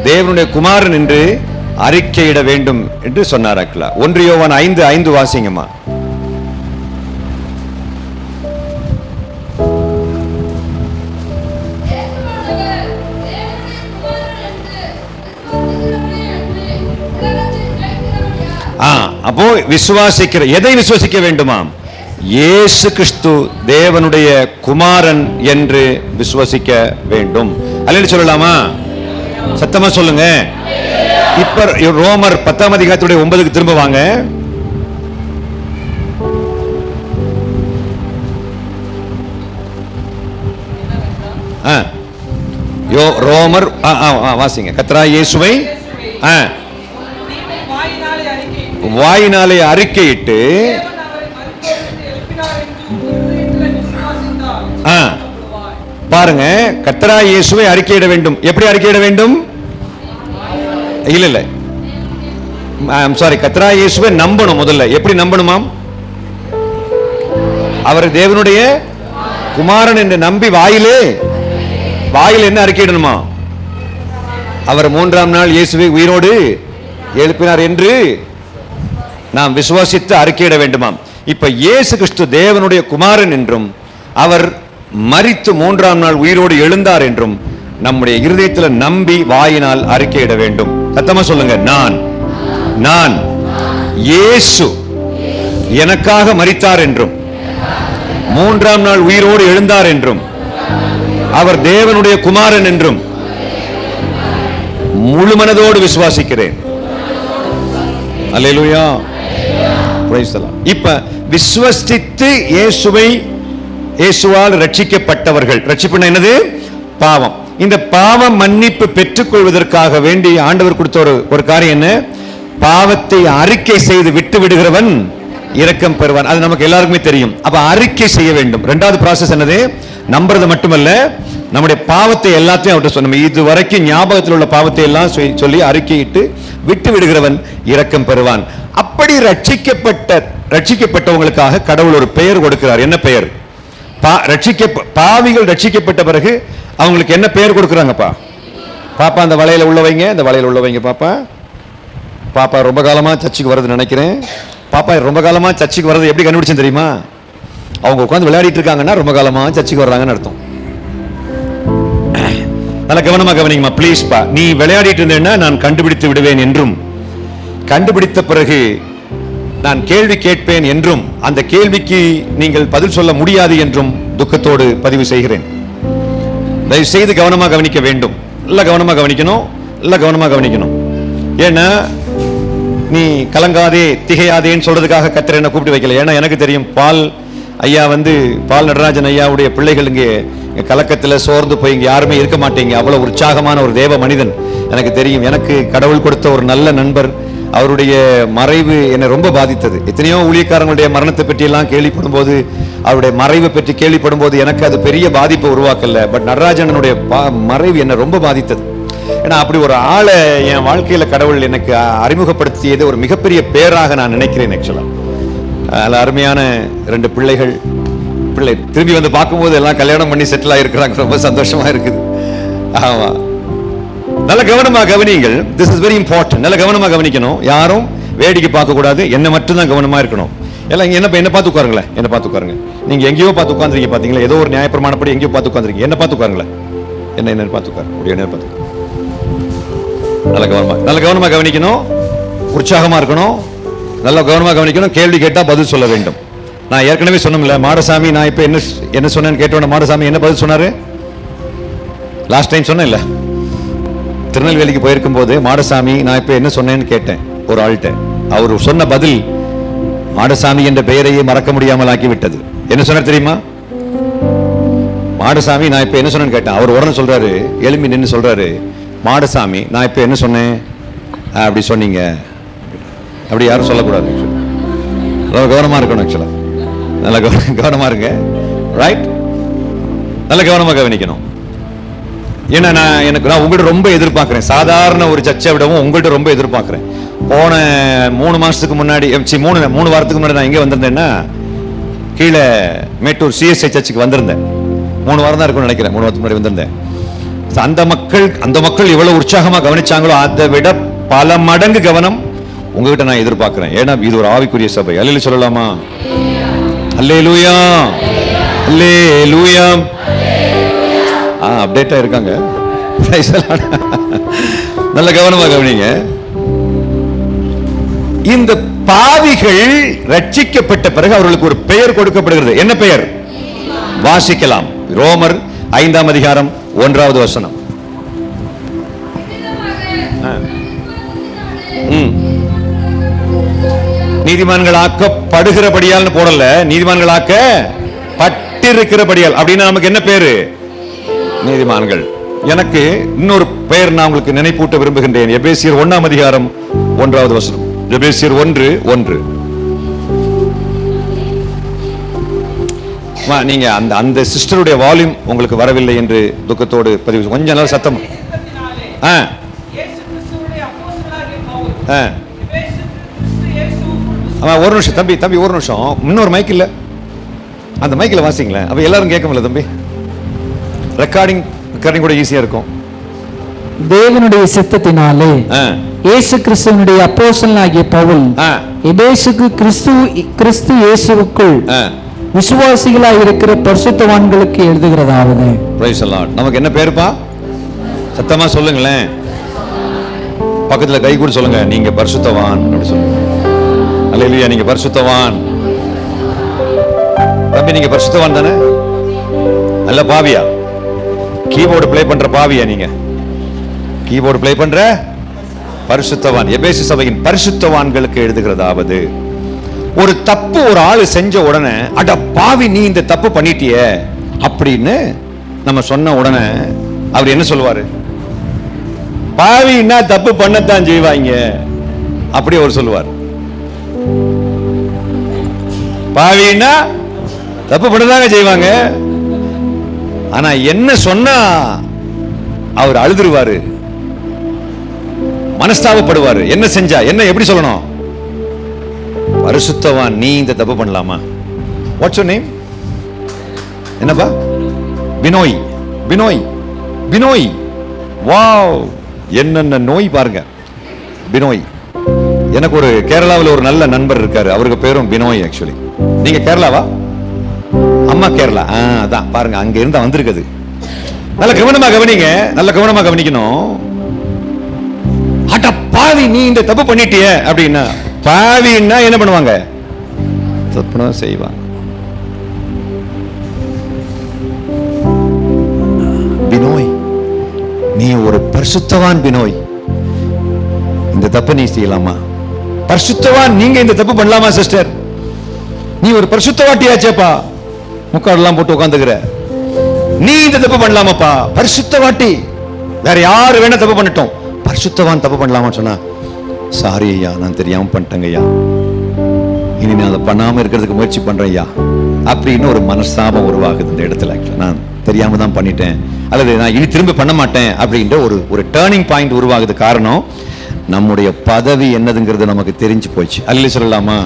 தேவனுடைய குமாரன் என்று அறிக்கையிட வேண்டும் என்று சொன்னார். 1 யோவான் 5:5 வாசிங்கம்மா. அப்போ விசுவாசிக்கிற எதை விசுவாசிக்க வேண்டுமாம்? இயேசு கிறிஸ்து தேவனுடைய குமாரன் என்று விசுவாசிக்க வேண்டும். அல்லேலூயா சொல்லலாமா? சத்தமா சொல்லுங்க. இப்ப ரோமர் 10ஆம் அதிகாரத்துடைய 9க்கு திரும்ப வாங்க. ரோமர் வாசிங்க. கர்த்தராகிய இயேசுவை வாயினாலே அறிக்கையிட்டு பாருங்க, கர்த்தராகிய இயேசுவை அறிக்கையிட வேண்டும். எப்படி அறிக்கையிட வேண்டும்? இல்ல சாரி, கர்த்தராகிய இயேசுவை நம்பணும். முதல்ல எப்படி நம்பணுமாம்? அவர் தேவனுடைய குமாரன் என்று நம்பி வாயில என்ன அறிக்கையிடணுமா? அவர் 3ஆம் நாள் இயேசுவை உயிரோடு எழுப்பினார் என்று நாம் விசுவாசித்து அறிக்கையிட வேண்டுமாம். இப்ப இயேசு கிறிஸ்து தேவனுடைய குமாரன் என்றும் அவர் மரித்து 3ஆம் நாள் உயிரோடு எழுந்தார் என்றும் நம்முடைய இருதயத்தில் நம்பி வாயினால் அறிக்கையிட வேண்டும். சத்தமா சொல்லுங்க. நான் இயேசு எனக்காக மரித்தார் என்றும் 3ஆம் நாள் உயிரோடு எழுந்தார் என்றும் அவர் தேவனுடைய குமாரன் என்றும் முழு மனதோடு விசுவாசிக்கிறேன். அல்லேலூயா, பிரைஸ் தி லார்ட். இப்ப விசுவசித்து இயேசுவால் ரட்சிக்கப்பட்டவர்கள். ரட்சிப்புன்னா என்னது? பாவம். இந்த பாவ மன்னிப்பு பெற்றுக் கொள்வதற்காக வேண்டி ஆண்டவர் கொடுத்த ஒரு காரியம் என்ன? பாவத்தை அறிக்கை செய்து விட்டு விடுகிறவன் இரக்கம் பெறுவான். அது நமக்கு எல்லாருக்குமே தெரியும். அப்ப அறிக்கை செய்ய வேண்டும். 2வது ப்ராசஸ் என்னது? நம்புறது மட்டுமல்ல, நம்முடைய பாவத்தை எல்லாத்தையும் அவர்கிட்ட சொன்னோம். இதுவரைக்கும் ஞாபகத்தில் உள்ள பாவத்தை எல்லாம் சொல்லி அறிக்கையிட்டு விட்டு விடுகிறவன் இரக்கம் பெறுவான். அப்படி ரட்சிக்கப்பட்டவங்களுக்காக கடவுள் ஒரு பெயர் கொடுக்கிறார். என்ன பெயர்? பாவிகள் ரட்சிக்கப்பட்ட பிறகு அவங்களுக்கு என்ன பெயர் கொடுக்குறாங்கப்பா? பாப்பா அந்த வலையில உள்ள வைங்க, இந்த வலையில உள்ள வைங்க. பாப்பா ரொம்ப காலமா சர்ச்சுக்கு வர்றது நினைக்கிறேன். பாப்பா ரொம்ப காலமா சர்ச்சுக்கு வர்றது எப்படி கண்டுபிடிச்சேன் தெரியுமா? அவங்க உட்காந்து விளையாடிட்டு இருக்காங்கன்னா ரொம்ப காலமா சர்ச்சுக்கு வர்றாங்கன்னு அர்த்தம். நல்ல கவனமா கவனிங்கம்மா ப்ளீஸ். நீ விளையாடிட்டு இருந்தேன்னா நான் கண்டுபிடித்து விடுவேன் என்றும், கண்டுபிடித்த பிறகு நான் கேள்வி கேட்பேன் என்றும், அந்த கேள்விக்கு நீங்கள் பதில் சொல்ல முடியாது என்றும் துக்கத்தோடு பதிவு செய்கிறேன். தயவு செய்து கவனமா கவனிக்க வேண்டும். இல்ல கவனமா கவனிக்கணும், இல்ல கவனமா கவனிக்கணும். ஏன்னா நீ கலங்காதே திகையாதேன்னு சொல்றதுக்காக கர்த்தர் என்ன கூப்பிட்டு வைக்கல. ஏன்னா எனக்கு தெரியும், பால் ஐயா பால் நடராஜன் ஐயாவுடைய பிள்ளைகள் இங்கே கலக்கத்துல சோர்ந்து போய் இங்க யாருமே இருக்க மாட்டீங்க. அவ்வளவு உற்சாகமான ஒரு தேவ மனிதன் எனக்கு தெரியும். எனக்கு கடவுள் கொடுத்த ஒரு நல்ல நண்பர். அவருடைய மறைவு என்னை ரொம்ப பாதித்தது. எத்தனையோ ஊழியக்காரங்களுடைய மரணத்தை பற்றி எல்லாம் கேள்விப்படும் போது, அவருடைய மறைவை பற்றி கேள்விப்படும் போது எனக்கு அது பெரிய பாதிப்பை உருவாக்கல. பட் நடராஜனுடைய மறைவு என்னை ரொம்ப பாதித்தது. ஏன்னா அப்படி ஒரு ஆளை என் வாழ்க்கையில கடவுள் எனக்கு அறிமுகப்படுத்தியது ஒரு மிகப்பெரிய பேராக நான் நினைக்கிறேன். ஆக்சுவலா அதில் அருமையான 2 பிள்ளை திரும்பி வந்து பார்க்கும்போது எல்லாம் கல்யாணம் பண்ணி செட்டில் ஆகிருக்கிறாங்க. ரொம்ப சந்தோஷமா இருக்குது. ஆமா, நல்ல கவனமா கவனிங்கள். This is very important. நல்ல கவனமா கவனிக்கணும். யாரும் வேடிக்கை பார்க்க கூடாது. என்ன மட்டும் தான் கவனமா இருக்கணும். எல்லாம் இங்க என்ன பார்த்து உட்காருங்களேன். என்ன பார்த்து உட்காருங்க. நீங்க எங்கேயோ பார்த்து உட்காந்துருக்கீங்க பாத்தீங்களா? ஏதோ ஒரு நியாயப்பிரமாணப்படி எங்கேயோ பார்த்து உட்காந்துருக்கீங்க. என்ன பார்த்து உட்காருங்களேன். என்ன பார்த்து உட்காரு. என்ன பார்த்து நல்ல கவனமா கவனிக்கணும். உற்சாகமா இருக்கணும். நல்ல கவனமா கவனிக்கணும். கேள்வி கேட்டா பதில் சொல்ல வேண்டும். நான் ஏற்கனவே சொன்னோம்ல, மாடசாமி நான் இப்ப என்ன சொன்னேன்னு கேட்டோம். மாடசாமி என்ன பதில் சொன்னாரு? லாஸ்ட் டைம் சொன்னேன் இல்ல, திருநெல்வேலிக்கு போயிருக்கும் போது மாடசாமி நான் இப்ப என்ன சொன்னேன்னு கேட்டேன் ஒரு ஆள்கிட்ட. அவர் சொன்ன பதில் மாடசாமி என்ற பெயரையே மறக்க முடியாமல் ஆக்கி விட்டது. என்ன சொன்னார் தெரியுமா? மாடசாமி நான் இப்ப என்ன சொன்னேன்னு கேட்டேன். அவர் உடனே சொல்றாரு, எழும்பி நின்று சொல்றாரு, மாடசாமி நான் இப்ப என்ன சொன்னேன் அப்படி சொன்னீங்க. அப்படி யாரும் சொல்லக்கூடாது. நல்ல கவனமா இருக்கணும். ஆக்சுவலா நல்ல கவனமா இருங்க. ரைட், நல்ல கவனமா கவனிக்கணும். ஏன்னா நான் உங்கள்கிட்ட ரொம்ப எதிர்பார்க்கிறேன். சாதாரண ஒரு சர்ச்சை விடவும் உங்கள்கிட்ட ரொம்ப எதிர்பார்க்கிறேன். போன 3 மாசத்துக்கு முன்னாடி 3 வாரத்துக்கு முன்னாடி நான் எங்கே வந்திருந்தேன்னா, கீழே மேட்டூர் CSI சர்ச்சுக்கு வந்திருந்தேன். 3 வாரம் தான் இருக்கும்னு நினைக்கிறேன். 3 வாரத்துக்கு முன்னாடி வந்திருந்தேன். அந்த மக்கள் எவ்வளவு உற்சாகமா கவனிச்சாங்களோ அதை விட பல மடங்கு கவனம் உங்ககிட்ட நான் எதிர்பார்க்கிறேன். ஏன்னா இது ஒரு ஆவிக்குரிய சபை. அல்லேலூயா சொல்லலாமா? அல்லேலூயா, அல்லேலூயா. அப்டேட்டா இருக்காங்க. நல்ல கவனமா கவனிங்க. இந்த பாவிகள் ரட்சிக்கப்பட்ட பிறகு அவர்களுக்கு ஒரு பெயர் கொடுக்கப்படுகிறது. என்ன பெயர்? வாசிக்கலாம். ரோமர் 5ஆம் அதிகாரம் 1வது வசனம். நீதிமான்களாக்கப்படுகிறபடியால் போடல, நீதிமான்களாக்க பட்டிருக்கிறபடியால். அப்படின்னா நமக்கு என்ன பேரு? நீதிமான்கள். எனக்கு இன்னொரு பெயர் நான் உங்களுக்கு நினைப்பூட்ட விரும்புகின்றேன். எபேசியர் 1ஆம் அதிகாரம் 1வது வசனம். எபேசியர் 1:1. நீங்க அந்த சிஸ்டருடைய வால்யூம் உங்களுக்கு வரவில்லை என்று துக்கத்தோடு பதிவு. கொஞ்சம் நல்லா சத்தம். ஒரு நிமிஷம் தம்பி ஒரு நிமிஷம். இன்னொரு மைக் இல்ல, அந்த மைக்கில் வாசிங்களேன். அப்ப எல்லாரும் கேட்க முடியல தம்பி. ரெக்கார்டிங் கூட ஈஸியா இருக்கும். தேவனுடைய சித்தத்தினாலே இயேசு கிறிஸ்துவினுடைய அப்போஸ்தலனாகிய பவுல் எபேசுக்கு கிறிஸ்து இயேசுவுக்குள் விசுவாசிகளாய் இருக்கிற பரிசுத்தவான்களுக்கு எழுதுகிறதாவது. Price the Lord. நமக்கு என்ன பேருப்பா? சத்தமா சொல்லுங்களேன். பக்கத்துல கை கூட சொல்லுங்க, நீங்க பரிசுத்தவான் அப்படி சொல்லுங்க. அல்லேலூயா, நீங்க பரிசுத்தவான். தம்பி நீங்க பரிசுத்தவான் தானே? நல்ல பாவியா? கீபோர்டு ப்ளே பண்ற பாவியா? நீங்க கீபோர்டு ப்ளே பண்ற பரிசுத்தவான். எபேசு சபையின் பரிசுத்தவான்களுக்கு எழுதுகிறதாவது, ஒரு தப்பு ஒரு ஆளு செஞ்ச உடனே, அட பாவி நீ இந்த தப்பு பண்ணிட்டிய அப்படின்னு நம்ம சொன்ன உடனே அவர் என்ன சொல்லுவாரு? பாவின்னா தப்பு பண்ணத்தான் செய்வாங்க அப்படி அவர் சொல்லுவார். பாவின்னா தப்பு பண்ணதாங்க செய்வாங்க. ஆனா என்ன சொன்னா அவர் அழுதுருவாரு, மனஸ்தாபப்படுவாரு. என்ன செஞ்சா என்ன எப்படி சொல்லணும்? பரிசுத்தவான் நீ இந்த தப்பு பண்ணலாமா? What's your name? என்னப்பா? பினோய். பினோய் பினோய். வாவ், என்னென்ன நோய் பாருங்க. பினோய். எனக்கு ஒரு கேரளாவில் ஒரு நல்ல நண்பர் இருக்காரு, அவருக்கு பேரும் பினோய். ஆக்சுவலி நீங்க கேரளாவா? அம்மா கேரளா. அதான் பாருங்க, அங்க இருந்தா வந்திருக்குது. நல்ல கவனமா கவனிங்க, நல்ல கவனமா கவனிக்கணும். அட பாவி நீ இந்த தப்பு பண்ணிட்டிய அப்படின்னா, பாவின்னா என்ன பண்ணுவாங்க? தப்புனா செய்வாங்க. நீ ஒரு பரிசுத்தவான் பினோய், இந்த தப்பை நீ செய்யலாமா? பரிசுத்தவான் நீங்க இந்த தப்பு பண்ணலாமா சிஸ்டர்? நீ ஒரு பரிசுத்தவாட்டியாச்சேப்பா, முக்காடெல்லாம் போட்டு உட்காந்துக்கிற, நீ இந்த தப்பு பண்ணலாமாப்பா? பரிசுத்தவாட்டி வேற யாரு வேணா தப்பு பண்ணட்டும், பரிசுத்தவான் தப்பு பண்ணலாமா சொன்னா, சாரி ஐயா நான் தெரியாம பண்ணிட்டேங்க ஐயா, இனி நான் அதை பண்ணாம இருக்கிறதுக்கு முயற்சி பண்றேன் ஐயா அப்படின்னு ஒரு மனஸ்தாபம் உருவாகுது இந்த இடத்துல. நான் தெரியாம தான் பண்ணிட்டேன், அல்லது நான் இனி திரும்ப பண்ண மாட்டேன் அப்படின்ற ஒரு டேர்னிங் பாயிண்ட் உருவாகுது. காரணம், நம்முடைய பதவி என்னதுங்கிறது நமக்கு தெரிஞ்சு போச்சு. அல்ல சொல்லலாமா?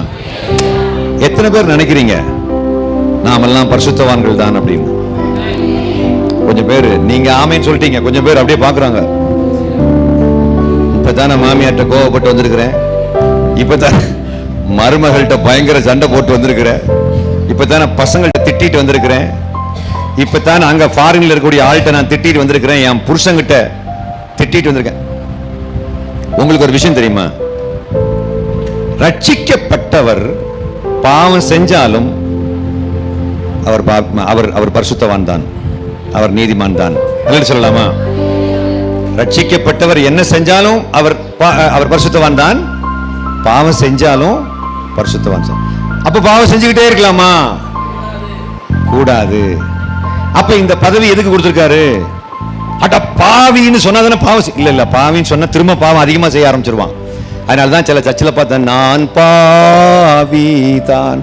எத்தனை பேர் நினைக்கிறீங்க நாமெல்லாம் பரிசுத்தவான்கள் தான் அப்படின்னு? கொஞ்சம் பேர் நீங்க ஆமைன்னு சொல்லிட்டீங்க, கொஞ்சம் பேர் அப்படியே பாக்குறாங்க. இப்பதான மாமியார்ட்ட கோவப்பட்டு வந்திருக்கிறேன், இப்பதான் மருமகள்கிட்ட பயங்கர சண்டை போட்டு வந்திருக்கிறேன், இப்பதான பசங்கள்ட்ட திட்டிட்டு வந்திருக்கிறேன், இப்பதான் அங்க ஃபாரின்ல இருக்கக்கூடிய ஆள்கிட்ட நான் திட்டிட்டு வந்திருக்கிறேன், என் புருஷங்கிட்ட திட்டிட்டு வந்திருக்கேன். உங்களுக்கு ஒரு விஷயம் தெரியுமா? ரட்சிக்கப்பட்டவர் பாவம் செஞ்சாலும் அவர் பரிசுத்தவான் தான், அவர் நீதிமான் தான். சொல்லலாமா? ரட்சிக்கப்பட்டவர் என்ன செஞ்சாலும் அவர் பரிசுத்தவான் தான், பாவம் செஞ்சாலும் பரிசுத்தவான் தான். அப்ப பாவம் செஞ்சுக்கிட்டே இருக்கலாமா? கூடாது. அப்ப இந்த பதவி எதுக்கு கொடுத்திருக்காரு? அட பாவின்னு சொன்னாதானே பாவம் இல்ல பாவின்னு சொன்னா திரும்ப பாவம் அதிகமா செய்ய ஆரம்பிச்சிருவான். அதனாலதான் சில சர்ச்சில் பார்த்தேன், நான் பாவிதான்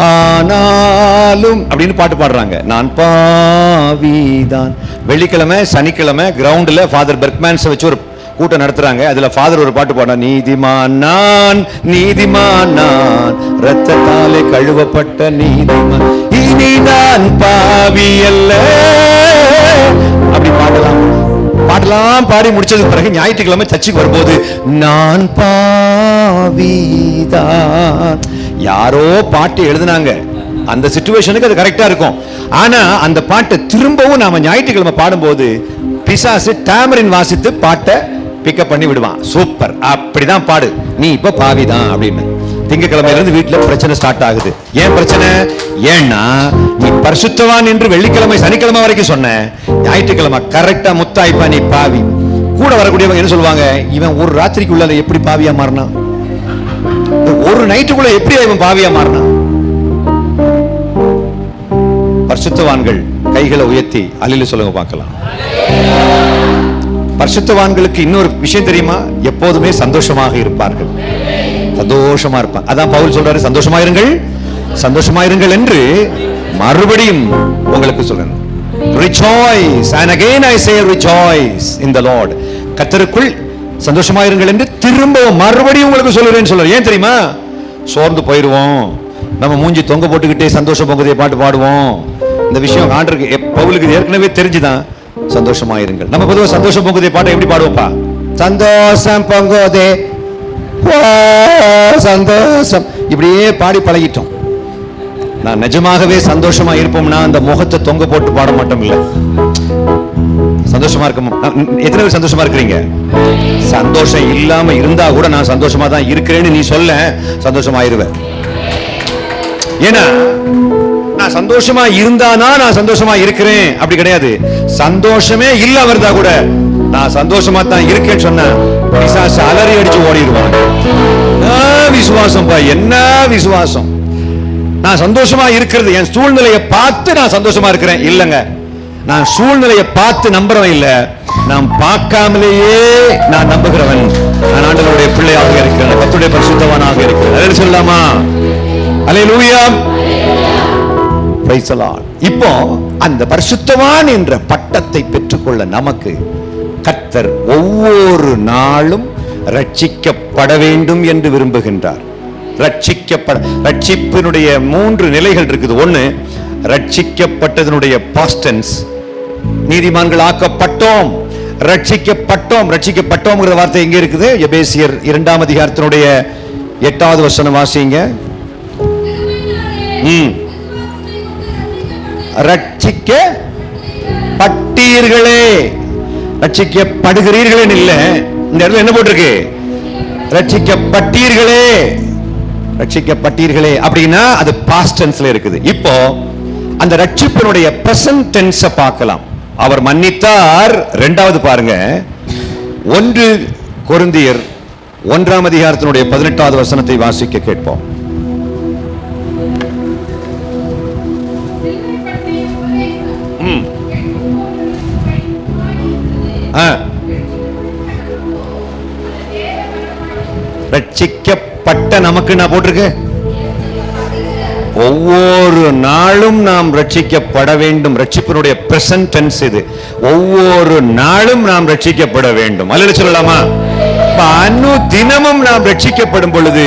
ஆனாலும் அப்படின்னு பாட்டு பாடுறாங்க. நான் பாவிதான். வெள்ளிக்கிழமை சனிக்கிழமை கிரவுண்ட்ல ஃபாதர் பெர்க்மேன்ஸ் வச்சு ஒரு கூட்டம் நடத்துறாங்க. அதுல ஃபாதர் ஒரு பாட்டு பாடுறான், நீதிமான் நான், நீதிமான் நான், ரத்தத்தாலே கழுவப்பட்ட நீதிமான், இனி நான் பாவி அல்ல. அப்படி பாடலாம் பாடி முடிச்சதுக்கு பிறகு ஞாயிற்றுக்கிழமை சர்ச்சுக்கு வரும்போது, நான் பாவிதான். யாரோ பாட்டு எழுதுனாங்க, அந்த சிச்சுவேஷனுக்கு அது கரெக்டா இருக்கும். ஆனா அந்த பாட்டை திரும்பவும் நாம ஞாயிற்றுக்கிழமை பாடும்போது பிசாசு டாமரின் வாசித்து பாட்டை பிக்கப் பண்ணி விடுவான். சூப்பர், அப்படிதான் பாடு, நீ இப்ப பாவிதான் அப்படின்னு. திங்கக்கிழமையில இருந்து வீட்டுல பிரச்சனை ஸ்டார்ட் ஆகுது. ஏன் பிரச்சனை? ஏன்னா நீ பரிசுத்தவான் என்று வெள்ளிக்கிழமை சனிக்கிழமை வரைக்கும் சொன்ன, ஞாயிற்றுக்கிழமை கரெக்டா முத்தாய்ப்பா நீ பாவி. கூட வரக்கூடியவங்க என்ன சொல்லுவாங்க, இவன் ஒரு ராத்திரிக்குள்ள எப்படி பாவியா மாறினா, ஒரு நைட்டுக்குள்ள எப்படி இவன் பாவியா மாறினா? பரிசுத்தவான்கள் கைகளை உயர்த்தி அல்லேலூயா சொல்லுங்க பார்க்கலாம். பரிசுத்தவான்களுக்கு இன்னொரு விஷயம் தெரியுமா? எப்போதுமே சந்தோஷமாக இருப்பார்கள், சந்தோஷமா இருப்பாங்க. அதான் பவுல் சொல்றாரு, சந்தோஷமாயிருங்கள் சந்தோஷமாயிருங்கள் என்று மறுபடியும் உங்களுக்கு சொல்றேன். Rejoice, and again I say rejoice in the Lord. கர்த்தருக்குள் சந்தோஷமாயிருங்கள் என்று திரும்பவும் மறுபடியும் உங்களுக்கு சொல்லுறேன்னு சொல்றாரு. ஏன் தெரியுமா? சோர்ந்து போயிடுவோம், நம்ம மூஞ்சி தொங்க போட்டுக்கிட்டே சந்தோஷம் பொங்குதே பாட்டு பாடுவோம். இந்த விஷயம் ஆண்டருக்கு பவுலுக்கு ஏற்கனவே தெரிஞ்சுதான் சந்தோஷமாயிருங்கள். நம்ம பொதுவாக சந்தோஷம் பொங்குதே பாட்டை எப்படி பாடுவோப்பா? சந்தோஷம் பொங்குதே சந்தோஷம், இப்படியே பாடி பழகிட்டோம். நான் நிஜமாகவே சந்தோஷமா இருப்போம்னா அந்த முகத்தை தொங்க போட்டு பாட மாட்டோம். இல்ல, சந்தோஷமா இருக்கும். எத்தனை பேர் சந்தோஷமா இருக்கிறீங்க? சந்தோஷம் இல்லாம இருந்தா கூட நான் சந்தோஷமா தான் இருக்கிறேன்னு நீ சொல்ல, சந்தோஷமாயிருவேன். ஏன்னா நான் சந்தோஷமா இருந்தானா நான் சந்தோஷமா இருக்கிறேன் அப்படி கிடையாது. சந்தோஷமே இல்ல வருதா கூட நான் சந்தோஷமா தான் இருக்கேன்னு சொன்ன பிசாசு அலறி அடிச்சு ஓடிடுவாங்க. விசுவாசம் பா, என்ன விசுவாசம்! நான் சந்தோஷமா இருக்கிறது என் சூழ்நிலையை பார்த்து நான் சந்தோஷமா இருக்கிறேன் இல்லங்க, நான் சூழ்நிலையை பார்த்து நம்புறவன் இல்ல, நான் பார்க்காமலேயே நான் நம்புகிறவன். நான் ஆண்டவருடைய பிள்ளையாக இருக்கிறேன், கர்த்தருடைய பரிசுத்தவானாக இருக்கிறேன். அதை சொல்லலாமா? அல்லேலூயா, பிரைஸ் தி லார்ட். இப்போ அந்த பரிசுத்தவான் என்ற பட்டத்தை பெற்றுக்கொள்ள நமக்கு கர்த்தர் ஒவ்வொரு நாளும் ரட்சிக்கப்பட வேண்டும் என்று விரும்புகின்றார். ரட்சிப்பினுடைய 3 நிலைகள் இருக்குது. ஒன்னு, ரட்சிக்கப்பட்டதனுடைய பாஸ்ட் டென்ஸ், நீதிமான்கள் ஆக்கப்பட்டோம், ரட்சிக்கப்பட்டோம். ரட்சிக்கப்பட்டோம்ங்கிற வார்த்தை எங்க இருக்குது? எபேசியர் 2ஆம் அதிகாரத்தினுடைய 8வது வசனம் வாசிங்க. ரட்சிக்கப்பட்டீர்களே, ரட்சிக்கப்படுகிறீர்களே இல்ல, இந்த இடத்துல என்ன போட்டிருக்கு? ரட்சிக்கப்பட்டீர்களே, ரட்சிக்கப்பட்டீர்களே அப்படின்னா அது பாஸ்ட் டென்ஸ்ல இருக்குது. இப்போ அந்த ரட்சிப்பினுடைய பிரசன்ட் டென்ஸை பார்க்கலாம். அவர் மன்னித்தார். இரண்டாவது பாருங்க, 1 கொரிந்தியர் 1ஆம் அதிகாரத்தினுடைய 18வது வசனத்தை வாசிக்க கேட்போம். ரட்சிக்கப்பட்ட நமக்கு நான் போட்டிருக்கு, ஒவ்வொரு நாளும் நாம் ரட்சிக்கப்பட வேண்டும். ரட்சிப்பினுடைய பிரசன்ட் டென்ஸ் இது. ஒவ்வொரு நாளும் நாம் ரட்சிக்கப்பட வேண்டும். அல்லது சொல்லலாமா? தினமும் நாம் ரட்சிக்கப்படும் பொழுது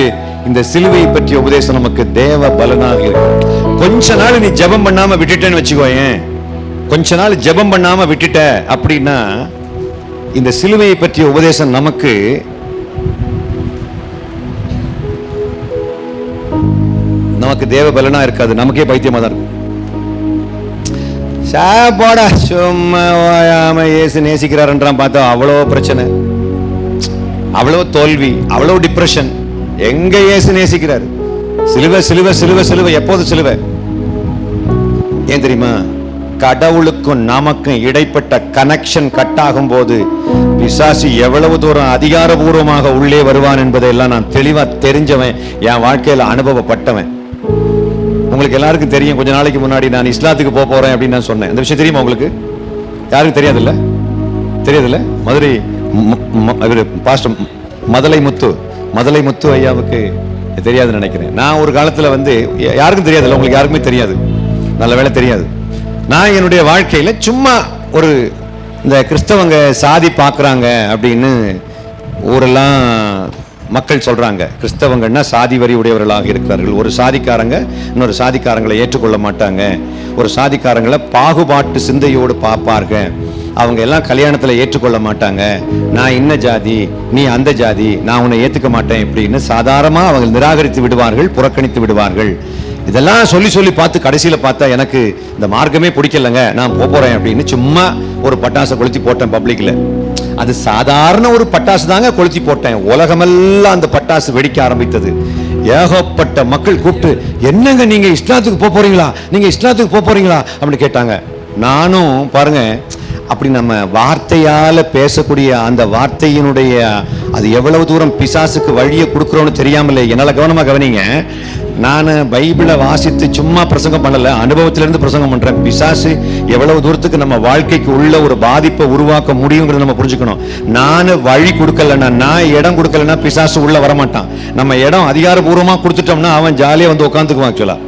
இந்த சிலுவை பற்றிய உபதேசம் நமக்கு தேவ பலனாக இருக்கும். கொஞ்ச நாள் நீ ஜெபம் பண்ணாம விட்டுட்டேன்னு வச்சுக்கோயேன், கொஞ்ச நாள் ஜெபம் பண்ணாம விட்டுட்ட அப்படின்னா இந்த சிலுவையை பற்றிய உபதேசம் நமக்கு தேவ பலனா இருக்காது, நமக்கே பைத்தியமா தான் இருக்கும். சாப்பாடா சும்மா ஓயாம இயேசு நேசிக்கிறாருன்றான் பார்த்தா அவ்வளோ பிரச்சனை, அவ்வளோ தோல்வி, அவ்வளோ டிப்ரெஷன். எங்க இயேசு நேசிக்கிறார்? சிலுவை சிலுவை சிலுவை சிலுவை. எப்போது சிலுவை? ஏன் தெரியுமா? கடவுளுக்கும் நமக்கும் இடைப்பட்ட கனெக்ஷன் கட் ஆகும் போது பிசாசு எவ்வளவு தூரம் அதிகாரபூர்வமாக உள்ளே வருவான் என்பதையெல்லாம் நான் தெளிவா தெரிஞ்சவன், என் வாழ்க்கையில அனுபவப்பட்டவன். உங்களுக்கு எல்லாருக்கும் தெரியும், கொஞ்ச நாளைக்கு முன்னாடி நான் இஸ்லாத்துக்கு போறேன் அப்படின்னு நான் சொன்னேன். அந்த விஷயம் தெரியுமா உங்களுக்கு? யாருக்கும் தெரியாதுல்ல? தெரியாதுல்ல? மதுரை பாஸ்டர் மதலை முத்து ஐயாவுக்கு தெரியாதுன்னு நினைக்கிறேன். நான் ஒரு காலத்துல யாருக்கும் தெரியாதுல்ல, உங்களுக்கு யாருக்குமே தெரியாது, நல்ல வேளை தெரியாது. நான் என்னுடைய வாழ்க்கையில சும்மா ஒரு இந்த கிறிஸ்தவங்க சாதி பார்க்குறாங்க அப்படின்னு ஊரெல்லாம் மக்கள் சொல்றாங்க. கிறிஸ்தவங்கன்னா சாதி வரி உடையவர்களாக இருக்கிறார்கள். ஒரு சாதிக்காரங்க இன்னொரு சாதிக்காரங்களை ஏற்றுக்கொள்ள மாட்டாங்க, ஒரு சாதிக்காரங்களை பாகுபாட்டு சிந்தையோடு பார்ப்பாங்க, அவங்க எல்லாம் கல்யாணத்தில் ஏற்றுக்கொள்ள மாட்டாங்க. நான் இன்ன ஜாதி, நீ அந்த ஜாதி, நான் உன்னை ஏற்றுக்க மாட்டேன் இப்படின்னு சாதாரணமாக அவங்க நிராகரித்து விடுவார்கள், புறக்கணித்து விடுவார்கள். இதெல்லாம் சொல்லி சொல்லி பார்த்து கடைசியில் பார்த்தா எனக்கு இந்த மார்க்கமே பிடிக்கலங்க, நான் போறேன் அப்படின்னு சும்மா ஒரு பட்டாசை கொளுத்தி போட்டேன் பப்ளிக்ல. அது சாதாரண ஒரு பட்டாசு தாங்க கொளுத்தி போட்டேன். உலகமெல்லாம் அந்த பட்டாசு வெடிக்க ஆரம்பித்தது. ஏகப்பட்ட மக்கள் கூப்பிட்டு, என்னங்க நீங்க இஸ்லாத்துக்கு போறீங்களா, நீங்க இஸ்லாத்துக்கு போறீங்களா அப்படின்னு கேட்டாங்க. நானும் பாருங்க, அப்படி நம்ம வார்த்தையால பேசக்கூடிய அந்த வார்த்தையினுடைய அது எவ்வளவு தூரம் பிசாசுக்கு வழியை கொடுக்குறோன்னு தெரியாமலே. என்னால கவனமா கவனிங்க, நான் பைபிளை வாசித்து சும்மா பிரசங்கம் பண்ணல, அனுபவத்திலிருந்து பிரசங்கம் பண்றேன். பிசாசு எவ்வளவு தூரத்துக்கு நம்ம வாழ்க்கைக்கு உள்ள ஒரு பாதிப்பை உருவாக்க முடியுங்கிறத நம்ம புரிஞ்சுக்கணும். நான் வழி கொடுக்கலன்னா, நான் இடம் கொடுக்கலன்னா பிசாசு உள்ள வரமாட்டான். நம்ம இடம் அதிகாரபூர்வமா கொடுத்துட்டோம்னா அவன் ஜாலியா வந்து உட்காந்துக்குவான். ஆக்சுவலா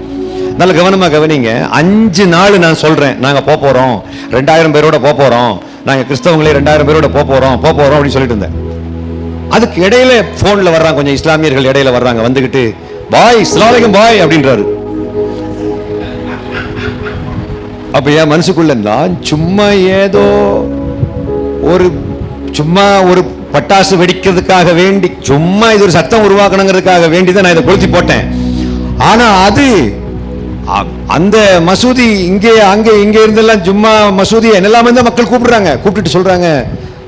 நல்ல கவனமா கவனிங்க. 5 நாள் நான் சொல்றேன், நாங்க போறோம் 2000 பேரோட போறோம், நாங்க கிறிஸ்தவங்களே 2000 பேரோட போறோம் அப்படின்னு சொல்லிட்டு இருந்தேன். அதுக்கு இடையில போன்ல வர்றாங்க கொஞ்சம் இஸ்லாமியர்கள், இடையில வர்றாங்க, வந்துகிட்டு பாய் அஸ்ஸலாமு அலைக்கும் பாய் அப்படின்றாரு. அப்ப என் மனசுக்குள்ள நான் சும்மா ஏதோ ஒரு பட்டாசு வெடிக்கிறதுக்காக வேண்டி, சும்மா இது ஒரு சத்தம் உருவாக்கணுங்கிறதுக்காக வேண்டிதான் நான் இதை கொளுத்தி போட்டேன். ஆனா அது அந்த மசூதி இங்கே அங்கே இங்க இருந்தெல்லாம் சும்மா மசூதி என்னெல்லாமே தான் மக்கள் கூப்பிடுறாங்க. கூப்பிட்டு சொல்றாங்க,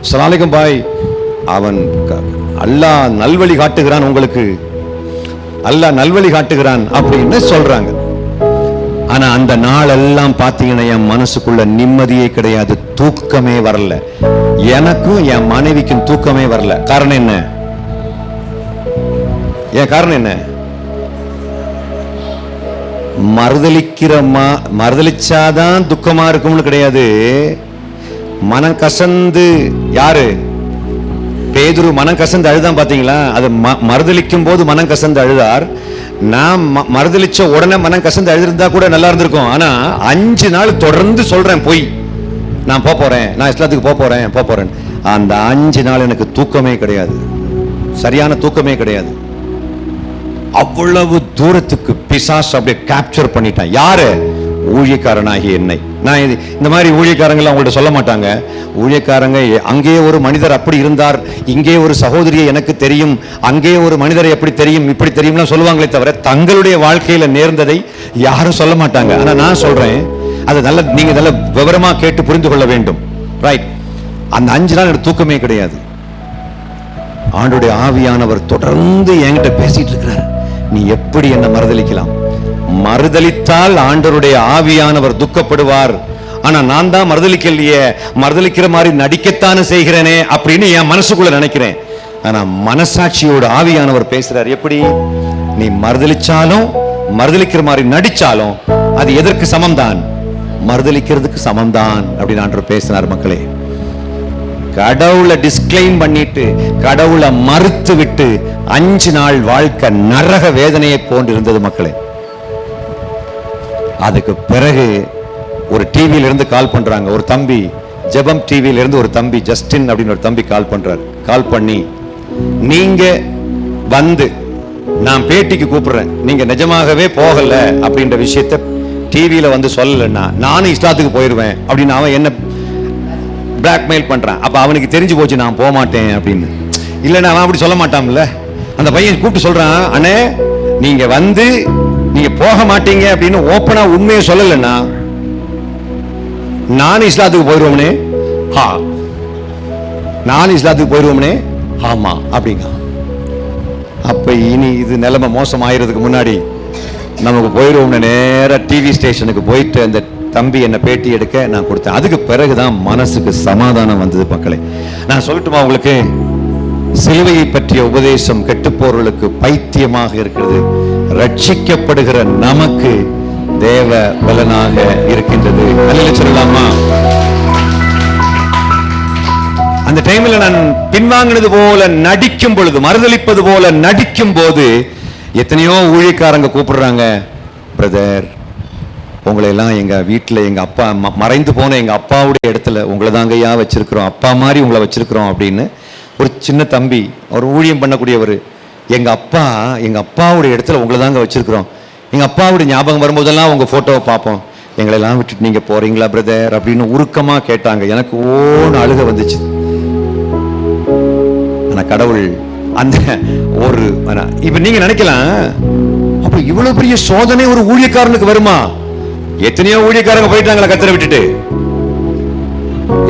அஸ்ஸலாமு அலைக்கும் பாய், அவன் அல்லாஹ் நல்வழி காட்டுகிறான், உங்களுக்கு அல்லாஹ் நல்வழி காட்டுகிறான் அப்படின்னு சொல்றாங்க. ஆனா அந்த நாளெல்லாம் பாத்தீங்கன்னா என் மனசுக்குள்ள நிம்மதியே கிடையாது, தூக்கமே வரல. எனக்கும் என் மனைவிக்கும் தூக்கமே வரல. காரணம் என்ன? காரணம் என்ன? மறுதலிச்சாதான் துக்கமா இருக்கும்னு கிடையாது. மனம் கசந்து, யாரு? பேதுரு மனம் கசந்து அழுதான் பாத்தீங்களா? அது மறுதலிக்கும் போது மனம் கசந்து அழுதார். நான் மறுதலிச்ச உடனே மனம் கசந்து அழுதிருந்தா கூட நல்லா இருந்திருக்கும். ஆனா 5 நாள் தொடர்ந்து சொல்றேன் போய், நான் போறேன், நான் இஸ்லாத்துக்கு போறேன். அந்த 5 நாள் எனக்கு தூக்கமே கிடையாது, சரியான தூக்கமே கிடையாது. அவ்வளவு தூரத்துக்கு பிசாசு அப்படியே கேப்சர் பண்ணிட்டான். யாரு? ஊழியக்காரனாகிய என்னை. நான் இந்த மாதிரி ஊழியக்காரங்க அவங்கள்ட்ட சொல்ல மாட்டாங்க. ஊழியக்காரங்க அங்கே ஒரு மனிதர் அப்படி இருந்தார், இங்கே ஒரு சகோதரியை எனக்கு தெரியும், அங்கே ஒரு மனிதரை எப்படி தெரியும், இப்படி தெரியும்லாம் சொல்லுவாங்களே தவிர தங்களுடைய வாழ்க்கையில நேர்ந்ததை யாரும் சொல்ல மாட்டாங்க. ஆனா நான் சொல்றேன், அது நீங்க நல்ல விவரமா கேட்டு புரிந்து கொள்ள வேண்டும். ரைட்? அந்த 5 நாள் எனக்கு தூக்கமே கிடையாது. ஆண்டவருடைய ஆவியானவர் தொடர்ந்து என்கிட்ட பேசிட்டு இருக்கிறார், நீ எப்படி என்ன மறுதலிக்கலாம்? மறுதலித்தால் ஆண்டவருடைய ஆவியானவர் துக்கப்படுவார். ஆனா நான் தான் மறுதலிக்கலையே, மறுதலிக்கிற மாதிரி நடிக்கத்தானே செய்கிறேனே அப்படின்னு என் மனசுக்குள்ள நினைக்கிறேன். ஆனா மனசாட்சியோட ஆவியானவர் பேசுறார், எப்படி? நீ மறுதலிச்சாலும் மறுதலிக்கிற மாதிரி நடிச்சாலும் அது எதற்கு சமம்தான்? மறுதலிக்கிறதுக்கு சமம்தான் அப்படின்னு ஆண்டவர் பேசினார். மக்களே, கடவுளை டிஸ்க்ளைம் பண்ணிட்டு கடவுளை மறுத்து விட்டு 5 நாள் வாழ்க்கை நரக வேதனையை போன்று இருந்தது மக்களே. அதுக்கு பிறகு ஒரு டிவியில இருந்து கால் பண்றாங்க, ஒரு தம்பி, ஜெபம் டிவியில இருந்து ஒரு தம்பி, ஜஸ்டின் அப்படின்னு ஒரு தம்பி கால் பண்றாரு. கால் பண்ணி, நீங்க வந்து நான் பேட்டிக்கு கூப்பிடுறேன், நீங்க நிஜமாகவே போகல அப்படின்ற விஷயத்த டிவியில வந்து சொல்லலைன்னா நானும் இஸ்லாத்துக்கு போயிடுவேன் அப்படின்னு அவன் என்ன பிளாக்மெயில் பண்றான். அப்ப அவனுக்கு தெரிஞ்சு போச்சு நான் போக மாட்டேன் அப்படின்னு. இல்லைன்னா அவன் அப்படி சொல்ல மாட்டான்ல. அந்த பையன் கூப்பிட்டு சொல்றான், அண்ணே நீங்க வந்து நீங்க போக மாட்டீங்க அப்படின்னு ஓப்பனா உண்மையை சொல்லலைன்னா நானும் இஸ்லாத்துக்கு போயிடுவோம்னே. ஹா, நானும் இஸ்லாத்துக்கு போயிடுவோம்னே. ஆமா அப்படிங்க. அப்ப இனி இது நிலைமை மோசம் ஆயிரதுக்கு முன்னாடி நமக்கு போயிடுவோம்னு நேரா டிவி ஸ்டேஷனுக்கு போயிட்டு அந்த தம்பி என்ன பேட்டி எடுக்க நான் கொடுத்தேன். அதுக்கு பிறகுதான் மனசுக்கு சமாதானம் வந்தது. மக்களே, நான் சொல்லட்டுமா உங்களுக்கு, சிலுவையை பற்றிய உபதேசம் கெட்டுப்போர்களுக்கு பைத்தியமாக இருக்கிறது, ரட்சிக்கப்படுகிற நமக்கு தேவ பலனாக இருக்கின்றது. அல்லேலூயா சொல்லலாமா? அந்த டைம்ல நான் பின்வாங்கினது போல நடிக்கும் பொழுது, மறுதலிப்பது போல நடிக்கும் போது எத்தனையோ ஊழியக்காரங்க கூப்பிடுறாங்க, பிரதர் உங்களை எல்லாம் எங்க வீட்டுல எங்க அப்பா மறைந்து போன எங்க அப்பாவுடைய இடத்துல உங்களை தாங்க ஐயா வச்சிருக்கிறோம், அப்பா மாதிரி உங்களை வச்சிருக்கிறோம் அப்படின்னு. ஒரு சின்ன தம்பி, ஒரு ஊழியம் பண்ணக்கூடியவர், எங்க அப்பாவுடைய இடத்துல உங்களை தாங்க வச்சிருக்கிறோம், எங்க அப்பாவுடைய ஞாபகம் வரும்போதெல்லாம் உங்க போட்டோவை பார்ப்போம், எங்களை எல்லாம் விட்டுட்டு நீங்க போறீங்களா பிரதர் அப்படின்னு உருக்கமா கேட்டாங்க. எனக்கு ஓன்னு அழுக வந்துச்சு. ஆனா கடவுள் அந்த ஒரு, இப்ப நீங்க நினைக்கலாம், அப்ப இவ்வளவு பெரிய சோதனை ஒரு ஊழியக்காரனுக்கு வருமா? எத்தனையோ ஊழியக்காரங்க போயிட்டாங்களா கத்தரை விட்டுட்டு,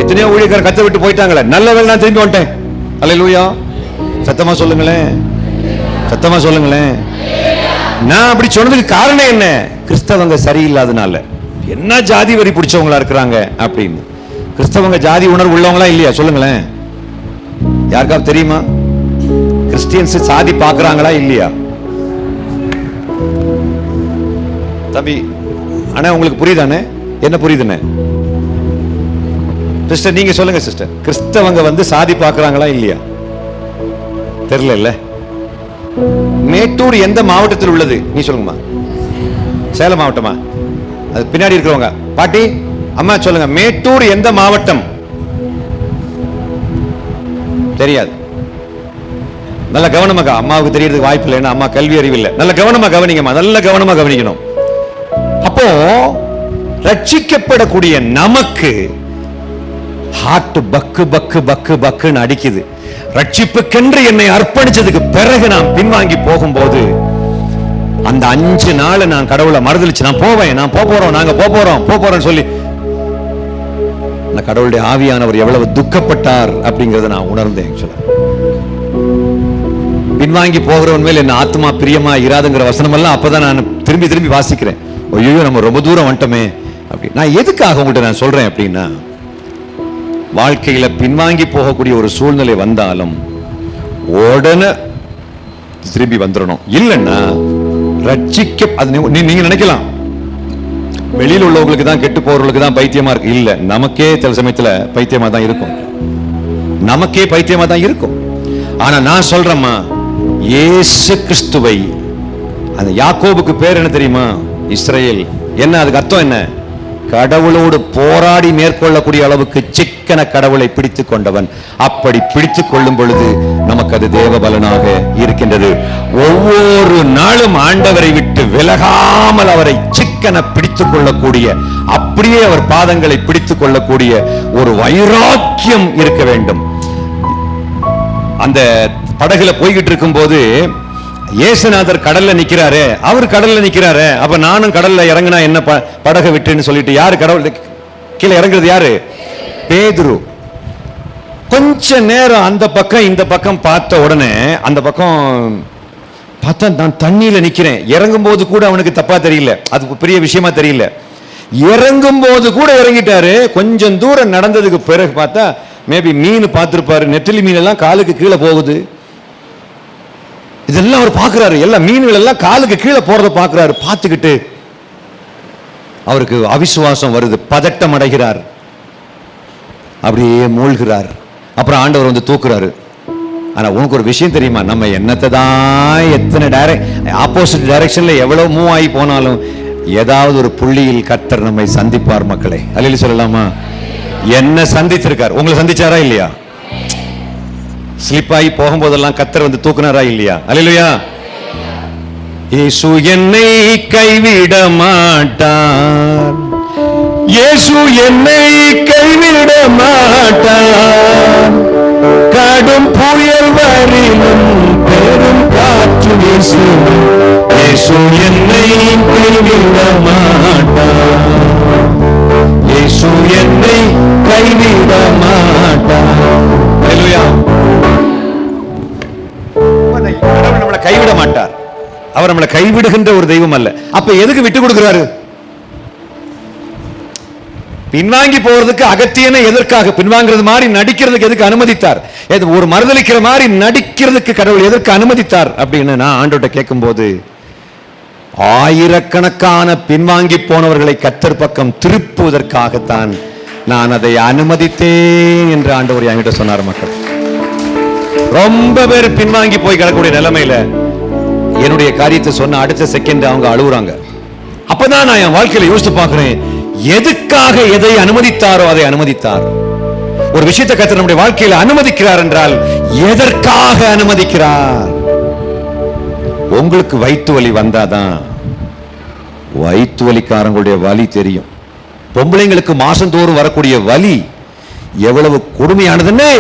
எத்தனையோ ஊழியக்காரங்க கத்தரை விட்டு போயிட்டாங்களே. நல்ல வேளை நான் திரும்பி வந்துட்டேன். அல்லேலூயா, சத்தமா சொல்லுங்களேன், சத்தமா சொல்லுங்களேன். நான் அப்படி சொன்னதுக்கு காரணம் என்ன? கிறிஸ்தவங்க சரியில்லாதனால. என்ன ஜாதி வரி பிடிச்சவங்களா இருக்கிறாங்க அப்படின்னு. கிறிஸ்தவங்க ஜாதி உணர்வு உள்ளவங்களா இல்லையா சொல்லுங்களேன்? யாருக்காவது தெரியுமா? கிறிஸ்டியன்ஸ் சாதி பார்க்கறாங்களா இல்லையா? தம்பி அண்ணா, உங்களுக்கு புரியுதானே? என்ன புரியுதுன்னு சிஸ்டர் நீங்க சொல்லுங்க சிஸ்டர். கிறிஸ்தவங்க வந்து சாதி பார்க்கறாங்களா இல்லையா? தெரியல இல்ல. மேட்டூர் எந்த மாவட்டத்தில் உள்ளது? நீ சொல்லுங்கம்மா. சேலம் மாவட்டமா? அது பின்னாடி இருக்கிறவங்க பாட்டி அம்மா சொல்லுங்க, மேட்டூர் எந்த மாவட்டம்? தெரியாது. நல்ல கவனமாக, அம்மாவுக்கு தெரியறதுக்கு வாய்ப்பு இல்லை, அம்மா கல்வி அறிவு இல்லை. நல்ல கவனமா கவனிங்கம்மா, நல்ல கவனமா கவனிக்கணும். அப்போ ரட்சிக்கப்படக்கூடிய நமக்கு ஹார்ட் பக்கு பக்கு பக்கு பக்குன்னு அடிக்குது. ரட்சிப்புக்கென்று என்னை அர்ப்பணிச்சதுக்கு பிறகு நான் பின்வாங்கி போகும்போது அந்த 5 நாள் நான் கடவுளை மறுதலிச்சு நான் போவேன், நான் போறோம், நாங்க போறோம் சொல்லி கடவுளுடைய ஆவியானவர் எவ்வளவு துக்கப்பட்டார் அப்படிங்கறத நான் உணர்ந்தேன். பின்வாங்கி போகிறவன் மேல் என்ன ஆத்மா பிரியமா இராதுங்கிற வசனம் எல்லாம் அப்பதான் நான் திரும்பி திரும்பி வாசிக்கிறேன். ஐயோ நம்ம ரொம்ப தூரம் வந்துட்டோமே அப்படி. நான் எதுக்காக உங்கள்கிட்ட நான் சொல்றேன் அப்படின்னா, வாழ்க்கையில பின்வாங்கி போகக்கூடிய ஒரு சூழ்நிலை வந்தாலும் உடனே திரும்பி வந்துடணும். இல்லைன்னா ரட்சிக்க, அது நீங்க நினைக்கலாம் வெளியில் உள்ளவங்களுக்கு தான், கெட்டு போறவங்களுக்கு தான் பைத்தியமா இருக்கு. இல்ல, நமக்கே சில சமயத்துல பைத்தியமா தான் இருக்கும், நமக்கே பைத்தியமா தான் இருக்கும். ஆனா நான் சொல்றேம்மா, இயேசு கிறிஸ்துவை, அந்த யாக்கோபுக்கு பேர் என்ன தெரியுமா? இஸ்ரவேல். என்ன அதுக்கு அர்த்தம்? என்ன? கடவுளோடு போராடி மேற்கொள்ளக்கூடிய அளவுக்கு சிக்கன கடவுளை பிடித்துக் கொண்டவன். அப்படி பிடித்துக் கொள்ளும் பொழுது நமக்கு அது தேவ பலனாக இருக்கின்றது. ஒவ்வொரு நாளும் ஆண்டவரை விட்டு விலகாமல் அவரை சிக்கன பிடித்துக் கொள்ளக்கூடிய, அப்படியே அவர் பாதங்களை பிடித்துக் கொள்ளக்கூடிய ஒரு வைராக்கியம் இருக்க வேண்டும். அந்த படகுல போய்கிட்டு இருக்கும் போது இயேசுநாதர் கடல்ல நிக்கிறாரு, அவர் கடல்ல நிக்கிறாரு. அப்ப நானும் கடல்ல இறங்கினா என்ன, படகை விட்டுன்னு சொல்லிட்டு யாரு கடவுள் கீழே இறங்குறது? யாரு? பேதுரு. கொஞ்ச நேரம் அந்த பக்கம் இந்த பக்கம் பார்த்த உடனே, அந்த பக்கம் பார்த்தா நான் தண்ணியில நிக்கிறேன். இறங்கும் போது கூட அவனுக்கு தப்பா தெரியல, அது பெரிய விஷயமா தெரியல. இறங்கும் போது கூட இறங்கிட்டாரு. கொஞ்சம் தூரம் நடந்ததுக்கு பிறகு பார்த்தா மேபி மீன் பார்த்திருப்பாரு, நெத்திலி மீன் எல்லாம் காலுக்கு கீழே போகுது. இதெல்லாம் அவர் பார்க்கிறாரு, எல்லாம் மீன்கள் எல்லாம் காலுக்கு கீழே போறத பார்க்கிறாரு. பார்த்துக்கிட்டு அவருக்கு அவிசுவாசம் வருது, பதட்டம் அடைகிறார், அப்படியே மூழ்கிறார். அப்புறம் ஆண்டவர் வந்து தூக்குறாரு. ஆனா உனக்கு ஒரு விஷயம் தெரியுமா, நம்ம என்னத்தை தான் எத்தனை ஆப்போசிட் டைரக்ஷன்ல எவ்வளவு மூவ் ஆகி போனாலும் ஏதாவது ஒரு புள்ளியில் கர்த்தர் நம்மை சந்திப்பார். மக்களே அல்லேலூயா சொல்லலாமா? என்ன சந்தித்திருக்கார், உங்களை சந்திச்சாரா இல்லையா? ஸ்லிப் ஆகி போகும்போதெல்லாம் கர்த்தர் வந்து தூக்குனாரா இல்லையா? அல்லேலூயா. இயேசு என்னை கைவிட மாட்டார், இயேசு என்னை கைவிட மாட்டார், கடும் புயல் வரிலும் பெரும் காற்று வீசும் இயேசு என்னை கைவிட மாட்டார், இயேசு என்னை கைவிட மாட்டார். அல்லேலூயா. அவர் நம்மளை கைவிட மாட்டார், அவர் நம்மளை கைவிடுகின்ற ஒரு தெய்வம் அல்ல. அப்ப எதுக்கு விட்டு கொடுக்கிறாரு? பின்வாங்கி போறதுக்கு அகத்தியனை எதற்காக பின்வாங்கிறது மாதிரி நடிக்கிறதுக்கு எதுக்கு அனுமதித்தார்? ஒரு மறுதலிக்கிற மாதிரி நடிக்கிறதுக்கு கடவுள் எதற்கு அனுமதித்தார் அப்படின்னு நான் ஆண்டவர்கிட்ட கேட்கும்போது, ஆயிரக்கணக்கான பின்வாங்கி போனவர்களை கர்த்தர் பக்கம் திருப்புவதற்காகத்தான் நான் அதை அனுமதித்தேன் என்று ஆண்டவர் என்கிட்ட சொன்னார். மக்கள் ரொம்ப பேர் பின்வாங்கி போய் கிடக்கூடிய நிலைமையில என்னுடைய காரியத்தை சொன்ன அடுத்த செகண்ட் அவங்க அழுகுறாங்க. அப்பதான் நான் என் வாழ்க்கையில யோசித்து பார்க்கிறேன், எதுக்காக எதை அனுமதித்தாரோ அதை அனுமதித்தார். ஒரு விஷயத்தை கர்த்தர் நம்முடைய வாழ்க்கையில அனுமதிக்கிறார் என்றால் எதற்காக அனுமதிக்கிறார்? உங்களுக்கு வயிற்று வலி வந்தாதான் வயிற்று வலிக்காரங்களுடைய வலி தெரியும். பொம்பளைங்களுக்கு மாசந்தோறும் வரக்கூடிய வலி எவ்வளவு கொடுமையானதுன்னு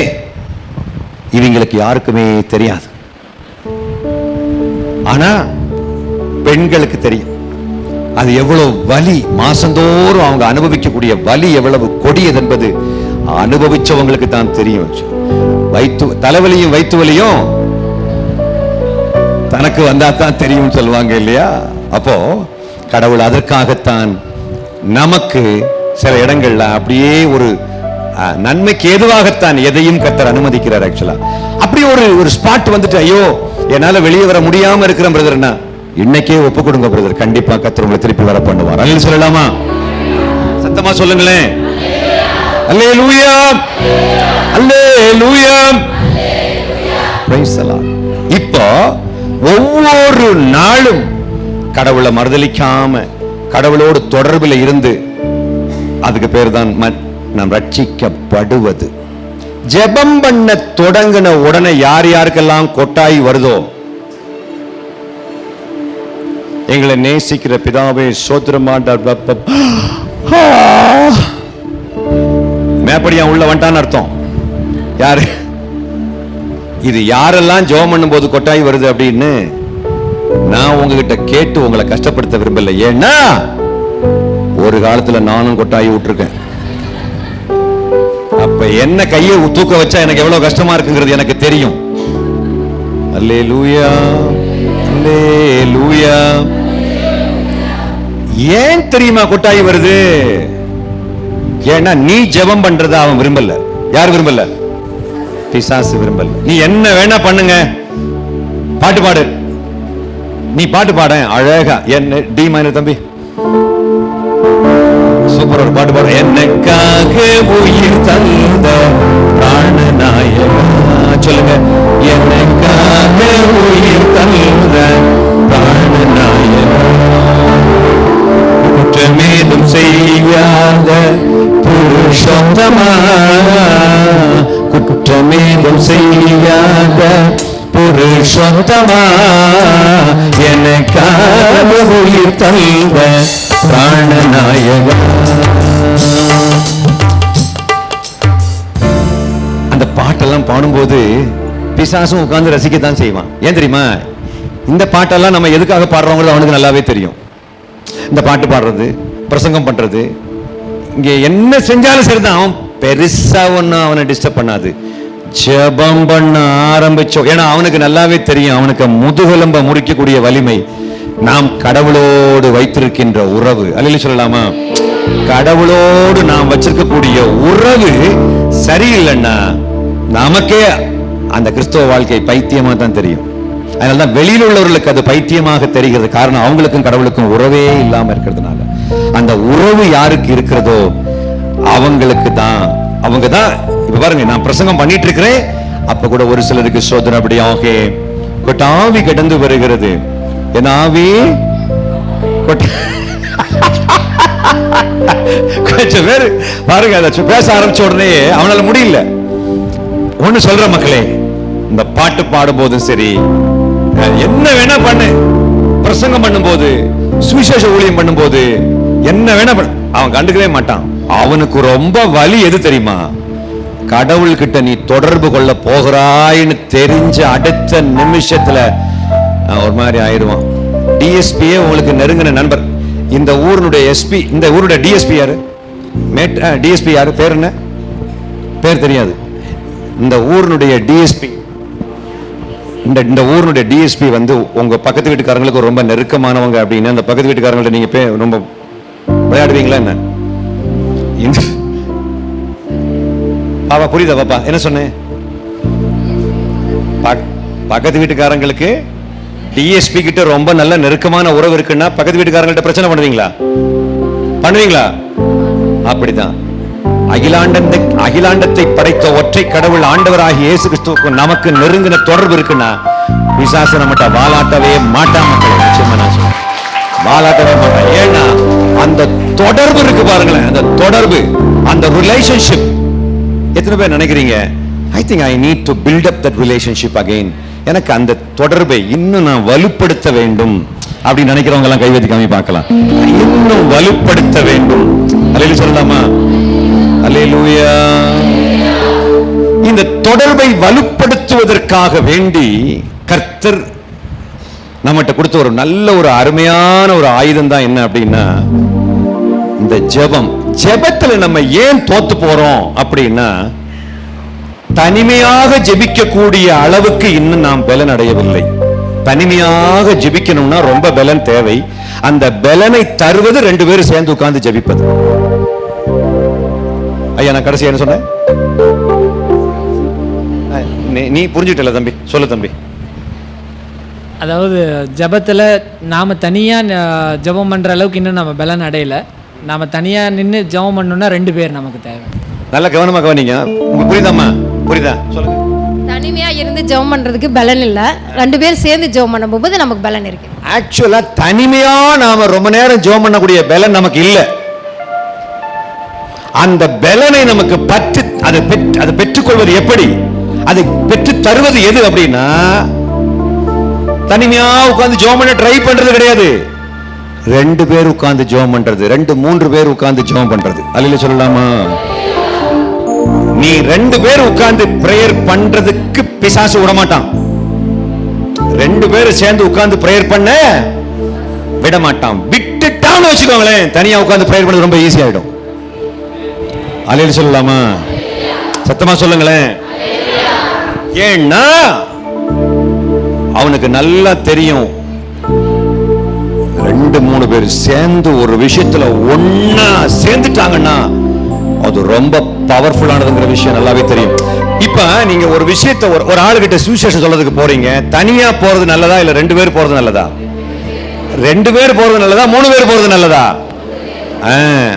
இவங்களுக்கு யாருக்குமே தெரியாது. ஆனா பெண்களுக்கு தெரியும் அது எவ்வளவு வலி, மாசந்தோறும் அவங்க அனுபவிக்கக்கூடிய வலி எவ்வளவு கொடியது என்பது அனுபவிச்சவங்களுக்கு தான் தெரியும். தலைவலியும் வயிற்று வலியும் தனக்கு வந்தா தான் தெரியும் சொல்லுவாங்க இல்லையா? அப்போ கடவுள் அதற்காகத்தான் நமக்கு சில இடங்கள்ல அப்படியே ஒரு நன்மைக்கு ஏதுவாகத்தான் எதையும் கர்த்தர் அனுமதிக்கிறார். ஆக்சுவலா அப்படி ஒரு ஸ்பாட் வந்துட்டு ஐயோ என்னால வெளியே வர முடியாம இருக்கிற பிரதர்னா இன்னைக்கே ஒப்பு கொடுங்க பிரதர், கண்டிப்பா கர்த்தர் உங்களை திருப்பி வர பண்ணுவார். அல்லேலூயா சொல்லலாமா? சத்தமா சொல்லுங்களேன். அல்லேலூயா, அல்லேலூயா, பிரைஸ் தி லார்ட். இப்போ ஒவ்வொரு நாளும் கடவுளை மறுதலிக்காம கடவுளோடு தொடர்பில் இருந்து, அதுக்கு பேர் தான் நாம் ரட்சிக்கப்படுவது. ஜெபம் பண்ண தொடங்கின உடனே யார் யாருக்கெல்லாம் கொட்டாய் வருதோ, எங்களை நேசிக்கிற பிதாவே சோத்திரமாட்டார் மேப்படியா உள்ள வந்துட்டான்னு அர்த்தம். யாரு இது? யாரெல்லாம் ஜெபம் பண்ணும் போது கொட்டாய் வருது அப்படின்னு நான் உங்ககிட்ட கேட்டு உங்களை கஷ்டப்படுத்த விரும்பல. ஏன்னா ஒரு காலத்துல நானும் கொட்டாயி விட்டுருக்கேன். அப்ப என்ன கையை தூக்க வச்சா எனக்கு எவ்வளவு கஷ்டமா இருக்குங்கிறது எனக்கு தெரியும். அல்லேலூயா, அல்லேலூயா. ஏன் தெரியுமா கொட்டாயி வருது? ஏன்னா நீ ஜெபம் பண்றத அவன் விரும்பல. யார் விரும்பல? பிசாசு விரும்பல. நீ என்ன வேணா பண்ணுங்க, பாட்டு பாடு, நீ பாட்டு பாட அழகா. என்ன டி மைனர் தம்பி, சூப்பர் ஒரு பாட்டு பாடு. எனக்காக உயிர் தந்த பிராணநாயகா, சொல்லுங்க. எனக்காக உயிர் தந்த பிராணநாயகா, குற்றமேதும் செய்யாத புருஷோத்தமா, குற்றமேதும் செய்யாத புருஷோத்தமா, எனக்காக உயிர் தந்த பிராணநாயகா. அந்த பாட்டெல்லாம் பாடும்போது பிசாசும் உட்கார்ந்து ரசிக்கத்தான் செய்வான். ஏன் தெரியுமா? இந்த பாட்டெல்லாம் நம்ம எதுக்காக பாடுறோங்கிறது அவனுக்கு நல்லாவே தெரியும். இந்த பாட்டு பாடுறது, பிரசங்கம் பண்றது, இங்க என்ன செஞ்சாலும் சரிதான், அவன் பெருசா ஒன்னும் அவனை டிஸ்டர்ப் பண்ணாது. ஜெபம் பண்ண ஆரம்பிச்சோம், ஏன்னா அவனுக்கு நல்லாவே தெரியும், அவனுக்கு முதுகெலும்ப முறிக்கக்கூடிய வலிமை நாம் கடவுளோடு வைத்திருக்கின்ற உறவு. அல்லேலூயா சொல்லலாமா? கடவுளோடு நாம் வச்சிருக்கக்கூடிய உறவு சரியில்லைன்னா நமக்கே அந்த கிறிஸ்தவ வாழ்க்கை பைத்தியமா தான் தெரியும். அதனாலதான் வெளியில் உள்ளவர்களுக்கு அது பைத்தியமாக தெரிகிறது. காரணம், அவங்களுக்கும் கடவுளுக்கும் உறவே இல்லாம இருக்கிறதுனால. அந்த உறவு யாருக்கு இருக்கிறதோ அவங்களுக்கு தான், அவங்க தான். இப்ப பாருங்க, நான் பிரசங்கம் பண்ணிட்டு இருக்கிறேன், அப்ப கூட ஒரு சிலருக்கு சோதனை அப்படியாக கொட்டாவி கிடந்து வருகிறது. என் ஆவி கொஞ்சம் பேர் பாருங்க, அதை பேச ஆரம்பிச்ச உடனே அவனால முடியல. ஒண்ணு சொல்ற மக்களே, இந்த பாட்டு பாடும் போதும் சரி, என்ன வேணா பண்ணு, பிரசங்கம் பண்ணும் போது, சுவிசேஷ ஊழியம் பண்ணும் போது, என்ன வேணா பண்ண, அவன் கண்டுக்கவே மாட்டான். அவனுக்கு ரொம்ப வலி எது தெரியுமா? கடவுள் கிட்ட நீ தொடர்பு கொள்ள போகிறாய்னு தெரிஞ்ச அடுத்த நிமிஷத்துல ஒரு மாதிரி ஆயிடுவான். டிஎஸ்பியே உங்களுக்கு நெருங்கின நண்பர். இந்த ஊருடைய எஸ்பி, இந்த ஊருடைய டிஎஸ்பி யாரு? டிஎஸ்பி யாரு? பேர் என்ன? பேர் தெரியாது. இந்த ஊருடைய டிஎஸ்பி, இந்த ஊருடைய டிஎஸ்பி வந்து உங்க பக்கத்து வீட்டுக்காரங்களுக்கு ரொம்ப நெருக்கமானவங்க அப்படின்னு அந்த பக்கத்து வீட்டுக்காரங்கள்ட்ட நீங்க ரொம்ப விளையாடுவீங்களா என்ன? பாப்பா புரியுதா? பாப்பா என்ன சொன்னேன்? பக்கத்து வீட்டுக்காரங்களுக்கு டிஎஸ்பி கிட்ட ரொம்ப நல்ல நெருக்கமான உறவு இருக்குன்னா பக்கத்து வீட்டுக்காரங்கள்ட்ட பிரச்சனை பண்ணுவீங்களா? அப்படிதான். அகிலாண்டத்தை படைத்த ஒற்றை கடவுள் ஆண்டவராகிய இயேசு கிறிஸ்துவுக்கு நமக்கு நெருங்கின தொடர்பு இருக்குன்னா பிசாசு நம்மகிட்ட வாலாட்டவே மாட்டான். வாலாட்டவே மாட்டான். ஏன்னா அந்த தொடர்பு இருக்கு பாருங்களேன். அந்த தொடர்பு, அந்த ரிலேஷன்ஷிப். எத்தனை பேர் நினைக்கிறீங்க, I think I need to build up that relationship again, எனக்கு அந்த தொடர்பை இன்னும் நான் வலுப்படுத்த வேண்டும் அப்படின்னு நினைக்கிறவங்க எல்லாம் கைவதி காமி பார்க்கலாம். இன்னும் வலுப்படுத்த வேண்டும். அல்லேலூயா சொல்லலாமா? அல்லேலூயா. இந்த தொடர்பை வலுப்படுத்துவதற்காக வேண்டி கர்த்தர் நம்மகிட்ட கொடுத்த ஒரு நல்ல ஒரு அருமையான ஒரு ஆயுதம் தான் என்ன அப்படின்னா இந்த ஜெபம். ஜெபத்துல நம்ம ஏன் தோத்து போறோம் அப்படின்னா, தனிமையாக ஜெபிக்கக்கூடிய அளவுக்கு இன்னும் நாம் பலன் அடையவில்லை. தனிமையாக ஜெபிக்கணும்னா ரொம்ப பலன் தேவை. அந்த பலனை தருவது ரெண்டு பேரும் சேர்ந்து உட்கார்ந்து ஜெபிப்பது. ஐயா, நான் கடைசி என்ன சொன்னேன்? நீ புரிஞ்சுட்டல தம்பி? சொல்லு தம்பி. அதாவது ஜெபத்துல நாம தனியா ஜெபம் பண்ற அளவுக்கு இன்னும் நம்ம பலன் அடையல. நாம தனியா நின்று ஜெபம் பண்ணணும்னா ரெண்டு பேர் நமக்கு தேவை. நல்ல கவனமா கவனிங்க. உங்களுக்கு புரியுதாம்மா? புரியுதா? சொல்லுங்க. தனிமையா இருந்து ஜெபம் பண்றதுக்கு பலன் இல்ல, ரெண்டு பேர் சேர்ந்து ஜெபம் பண்ணும்போது நமக்கு பலன் இருக்கு. ஆக்சுவலா தனிமையா நாம ரொம்ப நேரம் ஜெபம் பண்ணக்கூடிய பலன் நமக்கு இல்ல. அந்த பலனை நமக்கு அதை பெற்றுக்கொள்வது எப்படி, அதை பெற்று தருவது எது அப்படின்னா, தனிமையா உட்கார்ந்து ஜெபம் பண்ண ட்ரை பண்றது கிடையாது. ரெண்டு பேர் உட்கார்ந்து ஜெபம் பண்றது, 2-3 பேர் உட்கார்ந்து ஜெபம் பண்றது. அல்லேலூயா சொல்லலாமா? நீ 2 பேர் உட்கார்ந்து பிரேயர் பண்றதுக்கு பிசாசு விட மாட்டான். 2 பேர் சேர்ந்து உட்கார்ந்து பிரேயர் பண்ண விட மாட்டான். விட்டுட்டான்னு வச்சுக்கோங்களேன், தனியா உட்கார்ந்து பிரேயர் பண்ணது ரொம்ப ஈஸி ஆயிடும். அல்லேலூயா சொல்லலாமா? சத்தமா சொல்லுங்களேன். ஏன்னா அவனுக்கு நல்லா தெரியும், 2-3 பேர் சேர்ந்து ஒரு விஷயத்துல ஒன்னா சேர்ந்துட்டாங்கன்னா அது ரொம்ப பவர்ஃபுல்லானதுங்கிற விஷயம் நல்லாவே தெரியும். இப்ப நீங்க ஒரு விஷயத்தை ஒரு ஆளுகிட்ட சுவிசேஷம் சொல்றதுக்கு போறீங்க, தனியா போறது நல்லதா இல்ல 2 பேர் போறது நல்லதா? 2 பேர் போறது நல்லதா 3 பேர் போறது நல்லதா?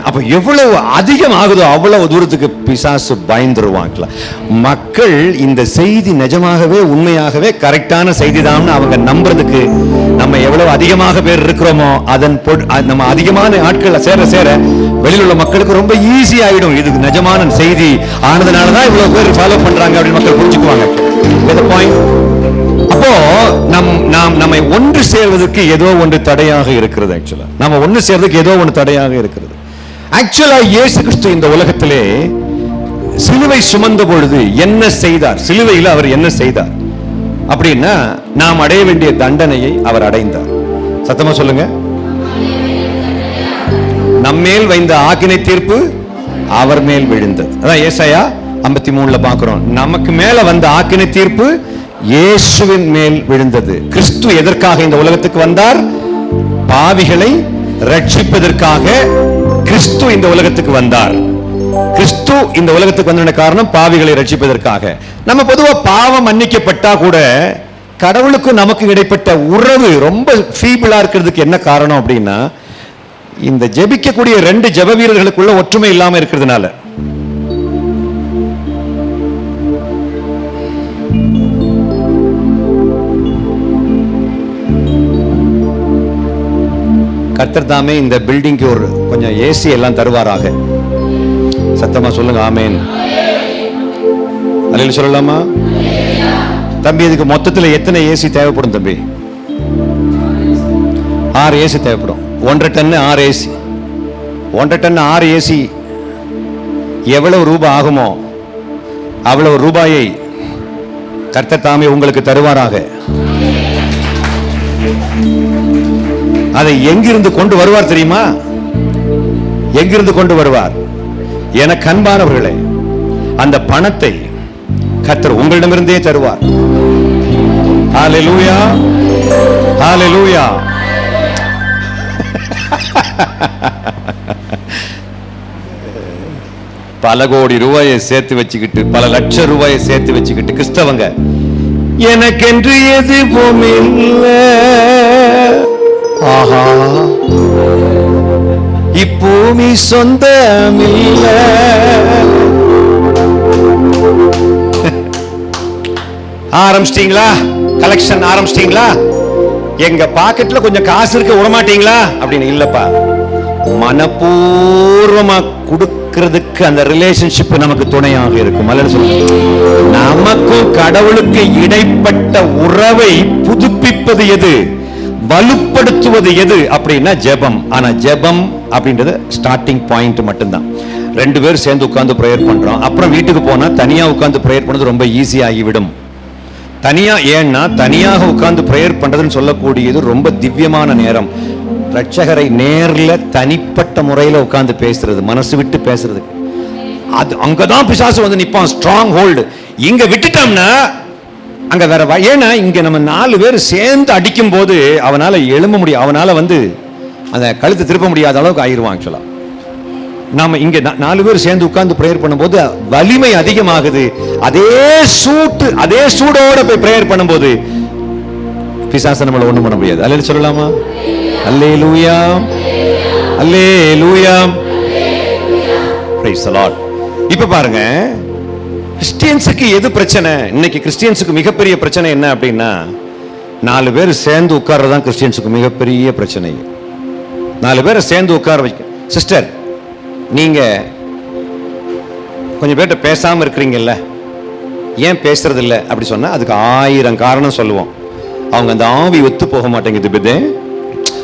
அப்ப எவ்வளவு அதிகம் ஆகுதோ அவ்வளவு தூரத்துக்கு பிசாசு பயந்துருவாங்க. மக்கள் இந்த செய்தி நிஜமாகவே உண்மையாகவே கரெக்டான செய்தி தான் அவங்க நம்புறதுக்கு நம்ம எவ்வளவு அதிகமாக பேர் இருக்கிறோமோ நம்ம அதிகமான ஆட்கள் சேர சேர வெளியில் உள்ள மக்களுக்கு ரொம்ப ஈஸி ஆயிடும். இது நிஜமான செய்தி ஆனதுனாலதான் இவ்வளவு பேர் ஃபாலோ பண்றாங்க அப்படின்னு மக்கள் புரிஞ்சுக்குவாங்க. அப்போ நம்மை ஒன்று சேர்வதற்கு ஏதோ ஒன்று தடையாக இருக்கிறது. ஆக்சுவலா நம்ம ஒன்று சேர்வதற்கு ஏதோ ஒன்று தடையாக இருக்கிறது. ஆக்சுவலா இயேசு கிறிஸ்து இந்த உலகத்திலே சிலுவை சுமந்த பொழுது என்ன செய்தார்? சிலுவையில் அவர் என்ன செய்தார் அப்படின்னா, நாம் அடைய வேண்டிய தண்டனையை அவர் அடைந்தார். சத்தமா சொல்லுங்க. நம்மேல் வைந்த ஆக்கினை தீர்ப்பு அவர் மேல் விழுந்தது. அதான் ஏசாயா 53 பார்க்கிறோம். நமக்கு மேல வந்த ஆக்கினை தீர்ப்பு இயேசுவின் மேல் விழுந்தது. கிறிஸ்து எதற்காக இந்த உலகத்துக்கு வந்தார்? பாவிகளை ரட்சிப்பதற்காக கிறிஸ்து இந்த உலகத்துக்கு வந்தார். கிறிஸ்து இந்த உலகத்துக்கு வந்த காரணம் பாவிகளை ரட்சிப்பதற்காக. நம்ம பொதுவா பாவம் மன்னிக்கப்பட்டா கூட கடவுளுக்கும் நமக்கு இடைப்பட்ட உறவு ரொம்ப ஃபீபிளா இருக்கிறதுக்கு என்ன காரணம் அப்படின்னா, இந்த ஜெபிக்கக்கூடிய 2 ஜெப வீரர்களுக்குள்ள ஒற்றுமை இல்லாம இருக்கிறதுனால. கர்த்தர் தாமே இந்த பில்டிங்க்கு ஒரு கொஞ்சம் ஏசி எல்லாம் தருவாராக. சத்தமா சொல்லுங்க ஆமென். அல்லேலூயா சொல்லலாமா? தம்பி இதுக்கு மொத்தத்தில் எத்தனை ஏசி தேவைப்படும் தம்பி? 6 ஏசி தேவைப்படும். 1.5 டன் 6 ஏசி. 1.5 டன் 6 ஏசி எவ்வளவு ரூபாய் ஆகுமோ அவ்வளவு ரூபாயை கர்த்தர் தாமே உங்களுக்கு தருவாராக. அதை எங்கிருந்து கொண்டு வருவார் தெரியுமா? எங்கிருந்து கொண்டு வருவார்? எனக்கு அன்பானவர்களே, அந்த பணத்தை கர்த்தர் உங்களிடமிருந்தே தருவார். ஹல்லேலூயா, ஹல்லேலூயா. பல கோடி ரூபாயை சேர்த்து வச்சுக்கிட்டு, பல லட்சம் ரூபாயை சேர்த்து வச்சுக்கிட்டு கிறிஸ்தவங்க எனக்கென்று எதுவும் இல்லை, ஆஹா இப்பூமி சொந்தமில்ல, ஆரம்பிச்சிட்டீங்களா? கலெக்ஷன் ஆரம்பிச்சிட்டீங்களா? எங்க பாக்கெட்ல கொஞ்சம் காசு இருக்க விடமாட்டீங்களா அப்படின்னு. இல்லப்பா, மனப்பூர்வமா கொடுக்கிறதுக்கு அந்த ரிலேஷன்ஷிப் நமக்கு துணையாக இருக்கும். நமக்கும் கடவுளுக்கு இடைப்பட்ட உறவை புதுப்பிப்பது எது, வலுப்படுத்துவது எது அப்படின்னா ஜெபம். ஆனா ஜெபம் அப்படின்றது ஸ்டார்டிங் பாயிண்ட் மட்டும்தான். 2 பேர் சேர்ந்து உட்கார்ந்து பிரேயர் பண்றோம். அப்புறம் வீட்டுக்கு போனா தனியா உட்கார்ந்து பிரேயர் பண்ணது ரொம்ப ஈஸி ஆகிவிடும். தனியா, ஏன்னா தனியாக உட்கார்ந்து பிரேயர் பண்றதுன்னு சொல்லக்கூடியது ரொம்ப திவ்யமான நேரம். ரட்சகரை நேர்ல தனிப்பட்ட முறையில உட்கார்ந்து பேசுறது, மனசு விட்டு பேசுறது. அது அங்கதான் பிசாசு வந்து நிப்பான், ஸ்ட்ராங் ஹோல்டு. இங்க விட்டுட்டோம்னா அங்க வேற. ஏன்னா இங்க நம்ம 4 பேர் சேர்ந்து அடிக்கும் போது அவனால எழும்ப முடியும், அவனால வந்து அந்த கழுத்தை திருப்ப முடியாத அளவுக்கு ஆயிடுவான். ஆக்சுவலா நாம இங்க 4 பேர் சேர்ந்து உட்கார்ந்து பிரேயர் பண்ணும்போது வலிமை அதிகமாகுது. அதே சூடோட போய் பிரேயர் பண்ணும்போது பிசாசு நம்மள ஒண்ணும் பண்ண முடியாது. அல்லேலூயா சொல்லலாமா? அல்லேலூயா, அல்லேலூயா, பிரைஸ் தி லார்ட். இப்ப பாருங்க, கிறிஸ்டியன்ஸுக்கு எது பிரச்சனை? இன்னைக்கு கிறிஸ்டியன்ஸுக்கு மிகப்பெரிய பிரச்சனை என்ன அப்படின்னா, 4 பேர் சேர்ந்து உட்கார்றதுதான் கிறிஸ்டியன்ஸுக்கு மிகப்பெரிய பிரச்சனை. 4 பேரை சேர்ந்து உட்கார வைக்க. சிஸ்டர், நீங்க கொஞ்சம் பேர்கிட்ட பேசாம இருக்கிறீங்கல்ல, ஏன் பேசுறது இல்லை அப்படி சொன்னா அதுக்கு 1000 காரணம் சொல்லுவோம். அவங்க அந்த ஆவி ஒத்து போக மாட்டேங்குது.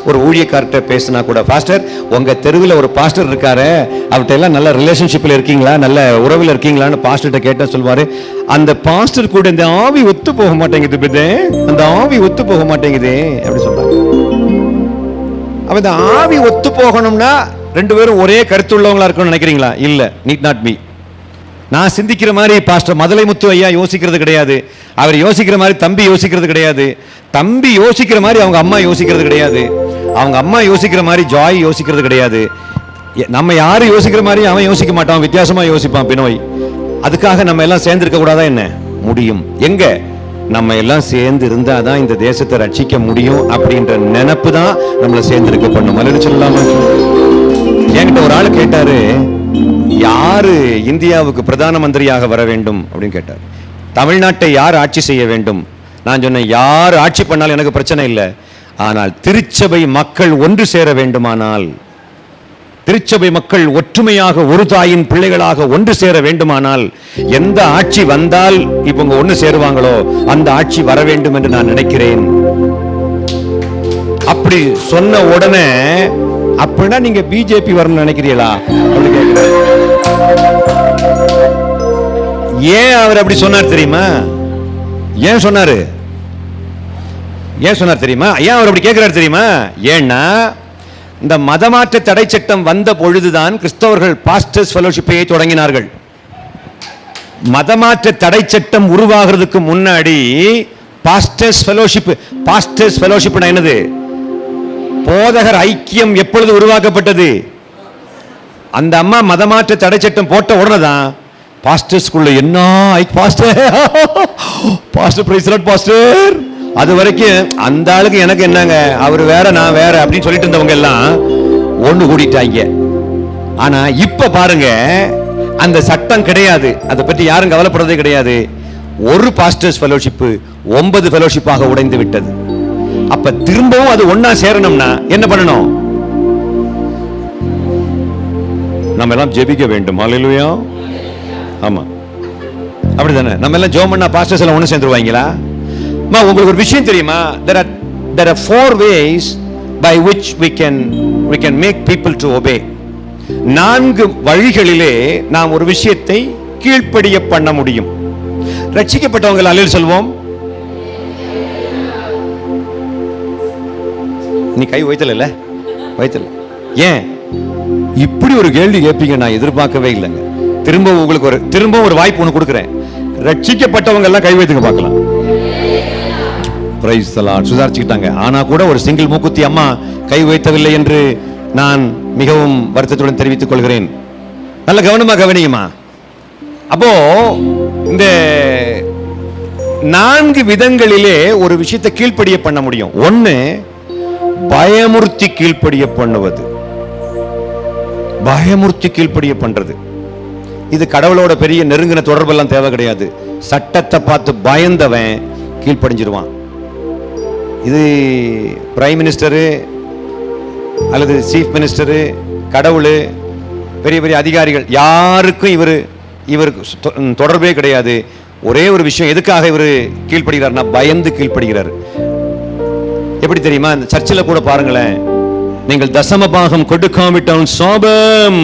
ஒரு ஊழியக்கார்ட்ட பேசினா கூட, பாஸ்டர் உங்க தெருவில் ஒரு பாஸ்டர் இருக்காரு, அவர்கிட்ட எல்லாம் நல்ல ரிலேஷன்ஷிப்ல இருக்கீங்களா, நல்ல உறவில் இருக்கீங்களான்னு பாஸ்டர்கிட்ட கேட்டா சொல்வாரு, அந்த பாஸ்டர் கூட இந்த ஆவி ஒத்து போக மாட்டேங்குது, அந்த ஆவி ஒத்து போக மாட்டேங்குது அப்படி சொல்றாங்க. அப்ப இந்த ஆவி ஒத்து போகணும்னா 2 பேரும் ஒரே கருத்துள்ளவங்களா இருக்கணும்னு நினைக்கிறீங்களா? இல்ல, நீட் நாட் மீ. நான் சிந்திக்கிற மாதிரி பாஸ்டர் மதுரைமுத்து ஐயா யோசிக்கிறது கிடையாது, அவர் யோசிக்கிற மாதிரி தம்பி யோசிக்கிறது கிடையாது, தம்பி யோசிக்கிற மாதிரி அவங்க அம்மா யோசிக்கிறது கிடையாது, அவங்க அம்மா யோசிக்கிற மாதிரி ஜாய் யோசிக்கிறது கிடையாது. நம்ம யாரு யோசிக்கிற மாதிரி அவன் யோசிக்க மாட்டான், வித்தியாசமா யோசிப்பான் பினோய். அதுக்காக நம்ம எல்லாம் சேர்ந்து இருக்க கூடாதா என்ன? முடியும். எங்க நம்ம எல்லாம் சேர்ந்து இருந்தாதான் இந்த தேசத்தை ரட்சிக்க முடியும் அப்படின்ற நினைப்பு தான் நம்மளை சேர்ந்து இருக்க பண்ணும். அல்லேலூயா சொல்லலாமா? என்கிட்ட ஒரு ஆள் கேட்டாரு, யாரு இந்தியாவுக்கு பிரதான மந்திரியாக வர வேண்டும் அப்படின்னு கேட்டார். தமிழ்நாட்டை யார் ஆட்சி செய்ய வேண்டும்? நான் சொன்னேன், யார் ஆட்சி பண்ணாலும் எனக்கு பிரச்சனை இல்லை, ஆனால் திருச்சபை மக்கள் ஒன்று சேர வேண்டுமானால், திருச்சபை மக்கள் ஒற்றுமையாக ஒரு தாயின் பிள்ளைகளாக ஒன்று சேர வேண்டுமானால், எந்த ஆட்சி வந்தால் இவங்க ஒன்று சேருவாங்களோ அந்த ஆட்சி வர வேண்டும் என்று நான் நினைக்கிறேன். அப்படி சொன்ன உடனே, அப்படின்னா நீங்க பிஜேபி வரணும்னு நினைக்கிறீங்களா அப்படின்னு கேட்கிறேன். ஏன் அவர் அப்படி சொன்னார் தெரியுமா? ஏன் சொன்னாரு? ஏன் சொன்னார் தெரியுமா? ஏன் அவர் அப்படி கேட்கிறார் தெரியுமா? ஏன்னா இந்த மதமாற்ற தடை சட்டம் வந்த பொழுதுதான் கிறிஸ்தவர்கள் பாஸ்டர்ஸ் ஃபெலோஷிப்பை தொடங்கினார்கள். மதமாற்ற தடை சட்டம் உருவாகிறதுக்கு முன்னாடி பாஸ்டர்ஸ் ஃபெலோஷிப் என்னது? போதகர் ஐக்கியம் எப்பொழுது உருவாக்கப்பட்டது? அந்த அம்மா மதமாற்ற தடை சட்டம் போட்ட உடனே தான் பாஸ்டர் ஸ்கூல்ல என்ன pastor pastor price Lord pastor. அது வரைக்கும் அந்த ஆளுக்கு எனக்கு என்னங்க, அவர் வேற நான் வேற அப்படின்னு சொல்லிட்டு இருந்தவங்க எல்லாம் ஒண்ணு கூடிட்டாங்க. ஆனா இப்ப பாருங்க, அந்த சட்டம் கிடையாது, அதை பற்றி யாரும் கவலைப்படுறதே கிடையாது. ஒரு பாஸ்டர்ஸ் ஃபெலோஷிப் 9 ஃபெலோஷிப்பாக உடைந்து விட்டது. அப்ப திரும்பவும் அது ஒன்னா சேரணும்னா என்ன பண்ணணும்? நம்ம எல்லாம் ஜெபிக்க வேண்டும். ஹல்லேலூயா. ஆமா, அப்படிதானே? நம்ம எல்லாம் ஜெபம் பண்ணா பாஸ்டர்ஸ் எல்லாம் ஒண்ணு சேர்ந்துருவாங்களா? உங்களுக்கு ஒரு விஷயம் தெரியுமா? there are 4 ways by which we can make people to obey. 4 வழிகளிலே நாம் ஒரு விஷயத்தை கீழ்ப்படிய பண்ண முடியும். ரட்சிக்கப்பட்டவங்க அல்லேலூயா சொல்வோம். நீ கை வைத்தல வைத்தல. ஏன் இப்படி ஒரு கேள்வி கேட்பீங்க நான் எதிர்பார்க்கவே இல்லைங்க. திரும்ப ஒரு வாய்ப்பு ஒன்று கொடுக்குறேன். ரட்சிக்கப்பட்டவங்க எல்லாம் கை வைத்துங்க பார்க்கலாம். Praise the Lord. சுதாரிச்சுக்கிட்டாங்க. ஆனா கூட ஒரு சிங்கிள் மூக்குத்தி அம்மா கை வைத்தவில்லை என்று நான் மிகவும் வருத்தத்துடன் தெரிவித்துக் கொள்கிறேன். நல்ல கவனமா கவனியுமா. அப்போ இந்த 4 விதங்களிலே ஒரு விஷயத்தை கீழ்ப்படிய பண்ண முடியும். 1, பயமுறுத்தி கீழ்ப்படிய பண்ணுவது. பயமுறுத்தி கீழ்ப்படிய பண்றது. இது கடவுளோட பெரிய நெருங்கின தொடர்பெல்லாம் தேவை கிடையாது. சட்டத்தை பார்த்து பயந்தவன் கீழ்ப்படிஞ்சிருவான். இது பிரைம் மினிஸ்டரு அல்லது சீஃப் மினிஸ்டரு, கடவுள், பெரிய பெரிய அதிகாரிகள் யாருக்கும் இவருக்கு தொடர்பே கிடையாது. ஒரே ஒரு விஷயம், எதுக்காக இவர் கீழ்ப்படுகிறார்னா பயந்து கீழ்ப்படுகிறார். எப்படி தெரியுமா? இந்த சர்ச்சில் கூட பாருங்களேன், நீங்கள் தசம பாகம் கொடுக்காவிட்டால் சாபம்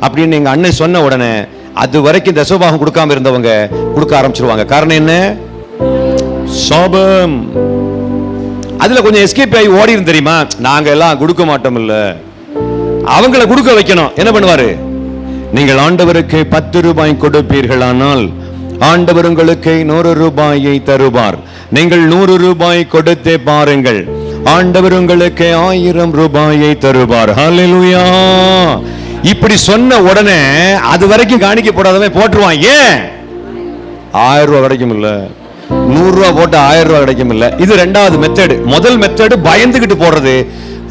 அப்படின்னு எங்க அண்ணன் சொன்ன உடனே அது வரைக்கும் தசமபாகம் கொடுக்காம இருந்தவங்க கொடுக்க ஆரம்பிச்சிருவாங்க. காரணம் என்ன? சாபம். அதுல கொஞ்சம் எஸ்கேப் ஆகி ஓடி இருந்து தெரியுமா? நாங்க எல்லாம் கொடுக்க மாட்டோம் இல்ல, அவங்கள கொடுக்க வைக்கணும். என்ன பண்ணுவாரு? நீங்கள் ஆண்டவருக்கு 10 ரூபாய் கொடுப்பீர்களானால் ஆண்டவர் உங்களுக்கு 100 ரூபாயை தருவார். நீங்கள் 100 ரூபாய் கொடுத்தே பாருங்கள், ஆண்டவர் உங்களுக்கு 1000 ரூபாயை தருவார். ஹல்லேலூயா. இப்படி சொன்ன உடனே அது வரைக்கும் காணிக்க போடாதவன் போட்டுருவான். ஏன்? 1000 ரூபாய் கிடைக்கும் இல்ல, 100 ரூபாய் போட்டு 1000 ரூபாய் கிடைக்கும் இல்ல. இது 2வது மெத்தடு. முதல் மெத்தடு பயந்துகிட்டு போடுறது.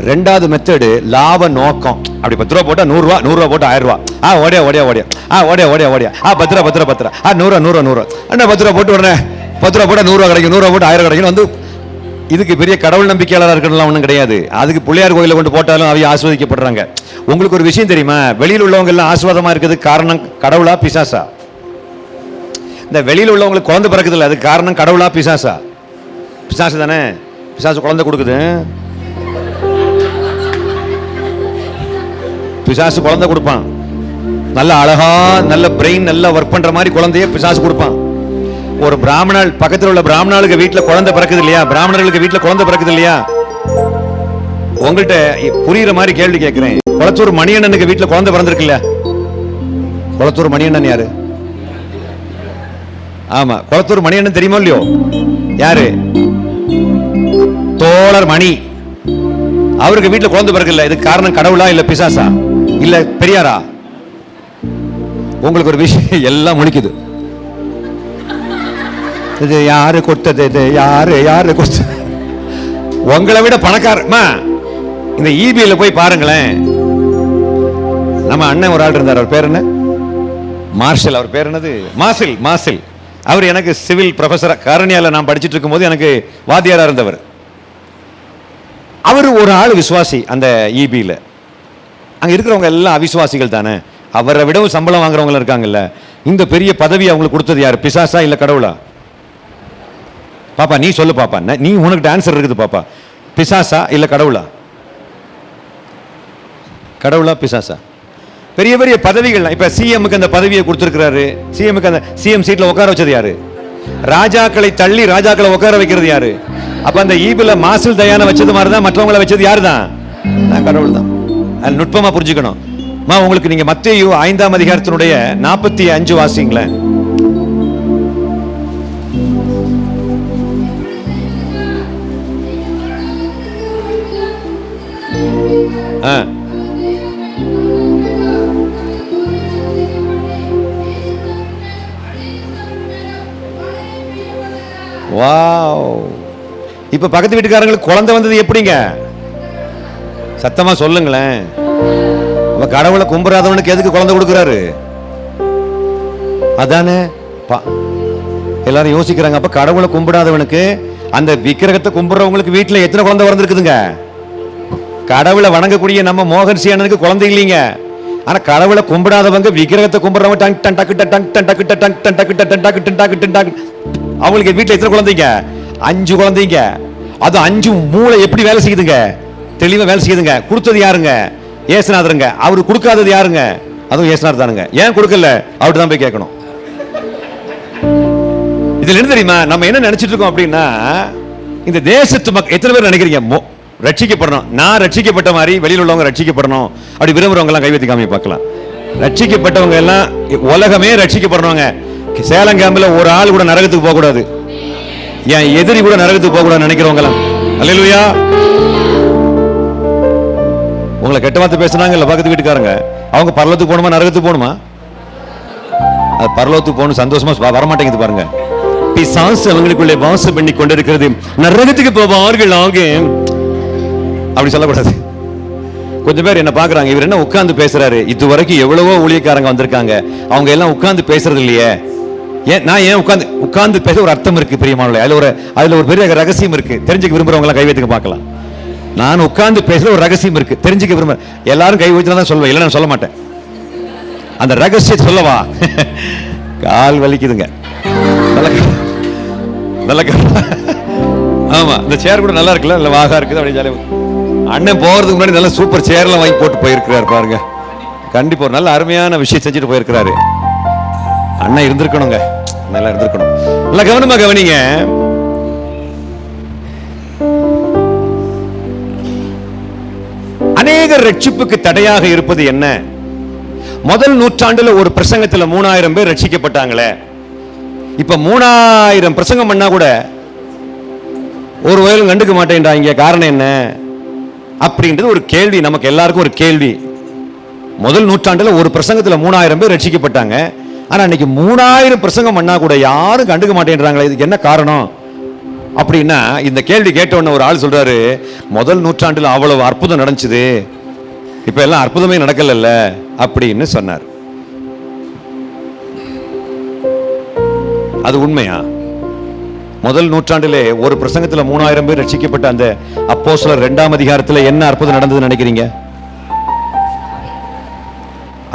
2வது மெத்தடு லாப நோக்கம். அப்படி 10 ரூபாய் போட்டா 100 ரூபாய், 100 ரூபாய் போட்டா 1000 ரூபாய். ஓடியா ஓடியா ஓடியா, ஓடியா ஓடியா ஓடியா, 10 ரூபாய் 10 ரூபாய் 10 ரூபாய், 100 100 அண்ணா 10 ரூபாய் போட்டு உடனே 10 ரூபாய் போட்டா 100 ரூபாய் கிடைக்கும், 100 ரூபாய் போட்டு 1000 கிடைக்கும். வந்து இதுக்கு பெரிய கடவுள் நம்பிக்கையாளராக இருக்கணும்லாம் ஒன்றும் கிடையாது. அதுக்கு பிள்ளையார் கோயில கொண்டு போட்டாலும் அவைய ஆஸ்வதிக்கப்படுறாங்க. உங்களுக்கு ஒரு விஷயம் தெரியுமா? வெளியில் உள்ளவங்க எல்லாம் ஆஸ்வாதமா இருக்கிறதுக்கு காரணம் கடவுளா பிசாசா? இந்த வெளியில் உள்ளவங்களுக்கு குழந்தை பிறக்குது இல்லை, அதுக்கு காரணம் கடவுளா பிசாசா? பிசாசு தானே. பிசாசு குழந்தை கொடுக்குது. பிசாசு குழந்தை கொடுப்பான். நல்ல அழகா நல்ல பிரெயின் நல்லா ஒர்க் பண்ற மாதிரி குழந்தைய பிசாசு கொடுப்பான். ஒரு பிராமணர் பக்கத்தில் உள்ள பிராமணர்களுக்கு வீட்டில் குழந்தை பிறக்குது இல்லையா? பிராமணர்களுக்கு வீட்டில் குழந்தை பிறக்குது இல்லையா? உங்கள்கிட்ட புரியுற மாதிரி கேள்வி கேட்கிறேன். குளத்தூர் மணியண்ணனுக்கு வீட்டில் குழந்தை பிறந்திருக்கு இல்ல? குளத்தூர் மணியண்ணன் யாரு? ஆமா, குளத்தூர் மணியண்ணன் தெரியுமா இல்லையோ? யாரு? தோழர் மணி. அவருக்கு வீட்டில் குழந்தை பிறக்கல. இதுக்கு காரணம் கடவுளா இல்ல பிசாசா இல்ல பெரியாரா? உங்களுக்கு ஒரு விஷயம் எல்லாம் முழிக்குது. இது யாரு கொடுத்தது? இது யாரு கொடுத்தது? உங்களை விட பணக்காரமா இந்த ஈபியில போய் பாருங்களேன். நம்ம அண்ணன் ஒரு ஆள் இருந்தார். அவர் பேர் என்ன? மார்ஷல். அவர் பேர் என்னது? மாசில். அவர் எனக்கு சிவில் ப்ரொஃபஸர் காரணியால நான் படிச்சுட்டு இருக்கும் போது எனக்கு வாத்தியாரா இருந்தவர். அவர் ஒரு ஆள் விசுவாசி. அந்த ஈபியில அங்க இருக்கிறவங்க எல்லாம் அவிசுவாசிகள் தானே. அவரை விடவும் சம்பளம் வாங்குறவங்க இருக்காங்கல்ல. இந்த பெரிய பதவி அவங்களுக்கு கொடுத்தது யாரு? பிசாசா இல்ல கடவுளா? பாப்பா நீ சொல்லு பாப்பா. நீ உனக்கு ஆன்சர் இருக்குது பாப்பா. பிசாசா இல்ல கடவுளா? கடவுளா பிசாசா? பெரிய பெரிய பதவிகள். இப்ப சிஎம்க்கு அந்த பதவியை கொடுத்திருக்கிறாரு. சிஎம்க்கு அந்த சிஎம் சீட்ல உட்கார வச்சது யாரு? ராஜாக்களை தள்ளி ராஜாக்களை உட்கார வைக்கிறது யாரு? அப்ப அந்த ஈபில மாசில் தயான வச்சது மாதிரிதான் மற்றவங்களை வச்சது யாரு தான்? கடவுள் தான். அது நுட்பமா புரிஞ்சுக்கணும். உங்களுக்கு நீங்க மத்தேயு 5ஆம் அதிகாரத்தினுடைய 45 வாசிங்களேன். வாவ். இப்ப பக்கத்து வீட்டுக்காரங்களுக்கு குழந்தை வந்தது எப்படிங்க? சத்தமா சொல்லுங்களேன். கடவுளை கும்பிடாதவனுக்கு எதுக்கு குழந்தை கொடுக்கிறாரு? அதானே எல்லாரும் யோசிக்கிறாங்க. அப்ப கடவுளை கும்பிடாதவனுக்கு, அந்த விக்கிரகத்தை கும்பிடுறவங்களுக்கு வீட்டுல எத்தனை குழந்தை வந்திருக்குதுங்க? கடவுளை வணங்கக்கூடிய நம்ம மோகன் சியானனுக்கு குழந்தை இல்லைங்க. ஆனா கடவுளை கும்பிடாதவங்க, விக்கிரகத்தை கும்பிடுறவங்க அவங்களுக்கு வீட்டுல எத்தனை குழந்தைங்க? 5 குழந்தைங்க. அது 5 மூளை எப்படி வேலை செய்யுதுங்க? தெளிவா வேலை செய்யுதுங்க. கொடுத்தது யாருங்க? ஏசுநாதருங்க. அவரு கொடுக்காதது யாருங்க? அதுவும் ஏசுநாதர் தானுங்க. ஏன் கொடுக்கல? அவர்கிட்ட தான் போய் கேட்கணும். இதுல என்ன தெரியுமா, நம்ம என்ன நினைச்சிட்டு இருக்கோம் அப்படின்னா, இந்த தேசத்து மக்கள் எத்தனை பேர் நினைக்கிறீங்க ரட்சிக்கப்படணும்? நான் ரட்சிக்கப்பட்ட மாதிரி வெளியில் உள்ளவங்க ரட்சிக்கப்படணும் அப்படி விரும்புறவங்க எல்லாம் கைவத்தி காமி பார்க்கலாம். ரட்சிக்கப்பட்டவங்க எல்லாம் உலகமே ரட்சிக்கப்படணுங்க. சேலம் கேம்ப்ல ஒரு ஆள் கூட நரகத்துக்கு போக கூடாது. என் எதிரி கூட நரகத்துக்கு போக கூடாது நினைக்கிறவங்க எல்லாம். அல்லேலூயா. உங்களை கெட்ட வார்த்தை பேசுனாங்க இல்ல பக்கத்து வீட்டுக்காரங்க, அவங்க பரலோகத்துக்கு போகணுமா நரகத்துக்கு போகணுமா? அது பரலோகத்துக்கு போகணும் சந்தோஷமா வரமாட்டேங்குது பாருங்க. பிசாசு அவங்களுக்குள்ளே வாசம் பண்ணி கொண்டிருக்கிறது. நரகத்துக்கு போவார்கள் ஆக அப்படி சொல்லக்கூடாது. கொஞ்சம் பேர் என்ன பாக்குறாங்க, இவர் என்ன உட்கார்ந்து பேசுறாரு? இதுவரைக்கும் எவ்வளவோ ஊழியக்காரங்க வந்திருக்காங்க, அவங்க எல்லாம் உட்கார்ந்து பேசுறது இல்லையே. நான் ஏன் உட்கார்ந்து பேச ஒரு அர்த்தம் இருக்கு பிரியமானவர்களே. அதுல ஒரு பெரிய ரகசியம் இருக்கு. தெரிஞ்சுக்க விரும்புறவங்க எல்லாம் கை வைத்துக்க பார்க்கலாம். நான் உட்கார்ந்து பேசுற ஒரு ரகசியம் இருக்கு, தெரிஞ்சுக்க விரும்ப. எல்லாரும் கை வைத்து தான் சொல்லுவேன், இல்லை நான் சொல்ல மாட்டேன். அந்த ரகசியத்தை சொல்லவா? கால் வலிக்குதுங்க. ஆமா, இந்த சேர் கூட நல்லா இருக்குல்ல, இல்ல வாகா இருக்குது. அப்படி ஜாலியா அண்ணன் போறதுக்கு முன்னாடி நல்ல சூப்பர் சேர்லாம் வாங்கி போட்டு போயிருக்கிறாரு பாருங்க. கண்டிப்பா ஒரு நல்ல அருமையான விஷயம் செஞ்சுட்டு போயிருக்கிறாரு. அண்ணன் இருந்திருக்கணுங்க, நல்லா இருந்திருக்கணும். நல்லா கவனமா கவனிங்க. அநேக ரட்சிப்புக்கு தடையாக இருப்பது என்ன? முதல் நூற்றாண்டுல ஒரு பிரசங்கத்துல 3000 பேர் ரட்சிக்கப்பட்டாங்களே. இப்ப 3000 பிரசங்கம் பண்ணா கூட ஒரு வயலும் கண்டுக்க மாட்டேன்றாங்க. காரணம் என்ன அப்படின்றது ஒரு கேள்வி. நமக்கு எல்லாருக்கும் ஒரு கேள்வி. முதல் நூற்றாண்டுல ஒரு பிரசங்கத்துல 3000 பேர் ரட்சிக்கப்பட்டாங்க. ஆனா இன்னைக்கு 3000 பிரசங்கம் பண்ணா கூட யாரும் கண்டுக்க மாட்டேன்றாங்களே. இதுக்கு என்ன காரணம் அப்படின்னா, இந்த கேள்வி கேட்ட உடனே ஒரு ஆள் சொல்றாரு, முதல் நூற்றாண்டுல அவ்வளவு அற்புதம் நடந்துச்சு, இப்ப எல்லாம் அற்புதமே நடக்கல அப்படின்னு சொன்னார். அது உண்மையா? முதல் நூற்றாண்டிலே ஒரு பிரசங்கத்துல 3000 பேர் ரட்சிக்கப்பட்ட அந்த அப்போஸ்தலர் 2ஆம் அதிகாரத்துல என்ன அற்புதம் நடந்ததுன்னு நினைக்கிறீங்க?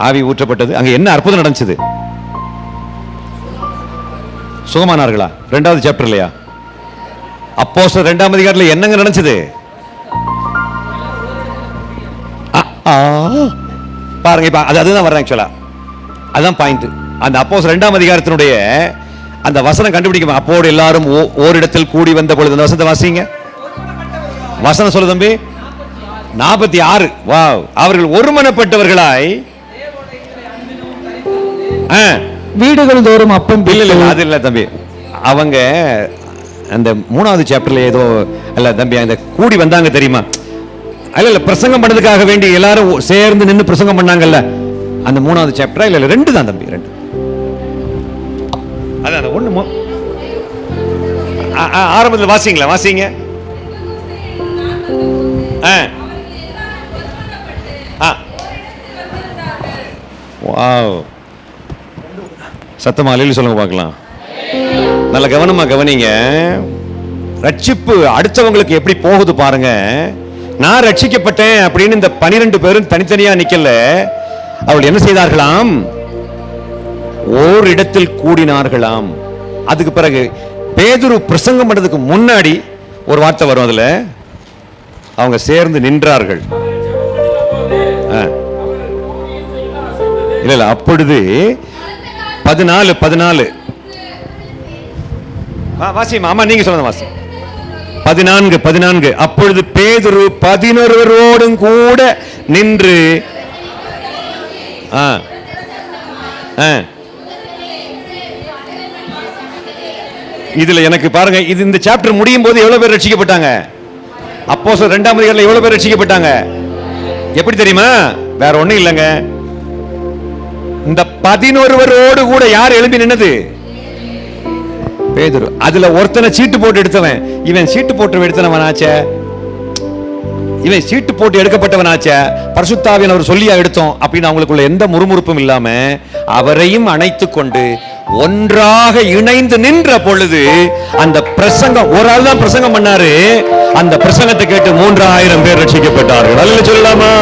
ஆவி ஊற்றப்பட்டது. அங்க என்ன அற்புதம் நடந்துச்சு? சுகமானார்களா? 2வது சாப்டர் இல்லையா? அப்போஸ்தலர் 2ஆம் அதிகாரத்துல என்னங்க நடந்துச்சு? பாருங்க, இப்ப அதுதான் வர்றேன். ஆக்சுவலா அதுதான் பாயிண்ட். அந்த அப்போஸ்தலர் 2ஆம் அதிகாரத்தினுடைய அந்த வசனம் கண்டுபிடிக்க, அப்போது எல்லாரும் ஓரிடத்தில் கூடி வந்த பொழுது, அந்த வசனத்தை வாசிங்க. வசனம் சொல்லு தம்பி. 46. வாவ். அவர்கள் ஒருமனப்பட்டவர்களாய் வீடுகள் தோறும் அப்பம். இல்ல அது இல்ல தம்பி, அவங்க அந்த 3வது சாப்டர்ல ஏதோ இல்ல தம்பி, அந்த கூடி வந்தாங்க தெரியுமா? இல்ல பிரசங்கம் பண்ணதுக்காக வேண்டி எல்லாரும் சேர்ந்து நின்று பிரசங்கம் பண்ணாங்கல்ல, அந்த 3வது சாப்டர். இல்ல 2 தான் தம்பி, 2. அதான் ஒண்ணு ஆரம்பத்தில் வாசிங்களா? வாசிங்க. சத்தமா அல்லேலூயா சொல்லுங்க பார்க்கலாம். நல்ல கவனமா கவனிங்க. ரட்சிப்பு அடுத்தவங்களுக்கு எப்படி போகுது பாருங்க. நான் ரட்சிக்கப்பட்டேன் அப்படின்னு இந்த 12 பேரும் தனித்தனியா நிக்கல. அவள் என்ன செய்தார்களாம்? ஓரிடத்தில் கூடினார்களாம். அதுக்கு பிறகு பேதுரு பிரசங்கம் பண்ணதுக்கு முன்னாடி ஒரு வார்த்தை வரும். அதுல அவங்க சேர்ந்து நின்றார்கள். இல்ல அப்பொழுது 14 வாசி. ஆமா, நீங்க சொல்லுங்க. வாசி 14. அப்பொழுது பேதுரு 11 கூட நின்று இதுல எனக்கு பாருங்க, இது இந்த சாப்டர் முடியும் போது எவ்வளவு பேர் ரட்சிக்கப்பட்டாங்க? அப்போஸ்தலர் 2ஆம் அதிகாரத்துல எவ்வளவு பேர் ரட்சிக்கப்பட்டாங்க? எப்படி தெரியுமா? வேற ஒண்ணும் இல்லைங்க, இந்த 11 கூட யார் எழும்பி நின்னது? பேதுரு. அதுல ஒருத்தனை சீட்டு போட்டு எடுத்தவன், இவன் சீட்டு போட்டு எடுத்தவனாச்சே, இவன் சீட்டு போட்டு எடுக்கப்பட்டவனாச்சே, பரிசுத்தாவின் அவர் சொல்லியா எடுத்தோம் அப்படின்னு அவங்களுக்குள்ள எந்த முறுமுறுப்பும் இல்லாம அவரையும் அணைத்து கொண்டு ஒன்றாக இணைந்து நின்ற பொழுது அந்த பிரசங்கம், ஒரு ஆள் தான் பிரசங்கம் பண்ணாரு, அந்த பிரசங்கத்தை கேட்டு 3000 பேர் ரட்சிக்கப்பட்டார்கள். அல்ல சொல்லலாமா?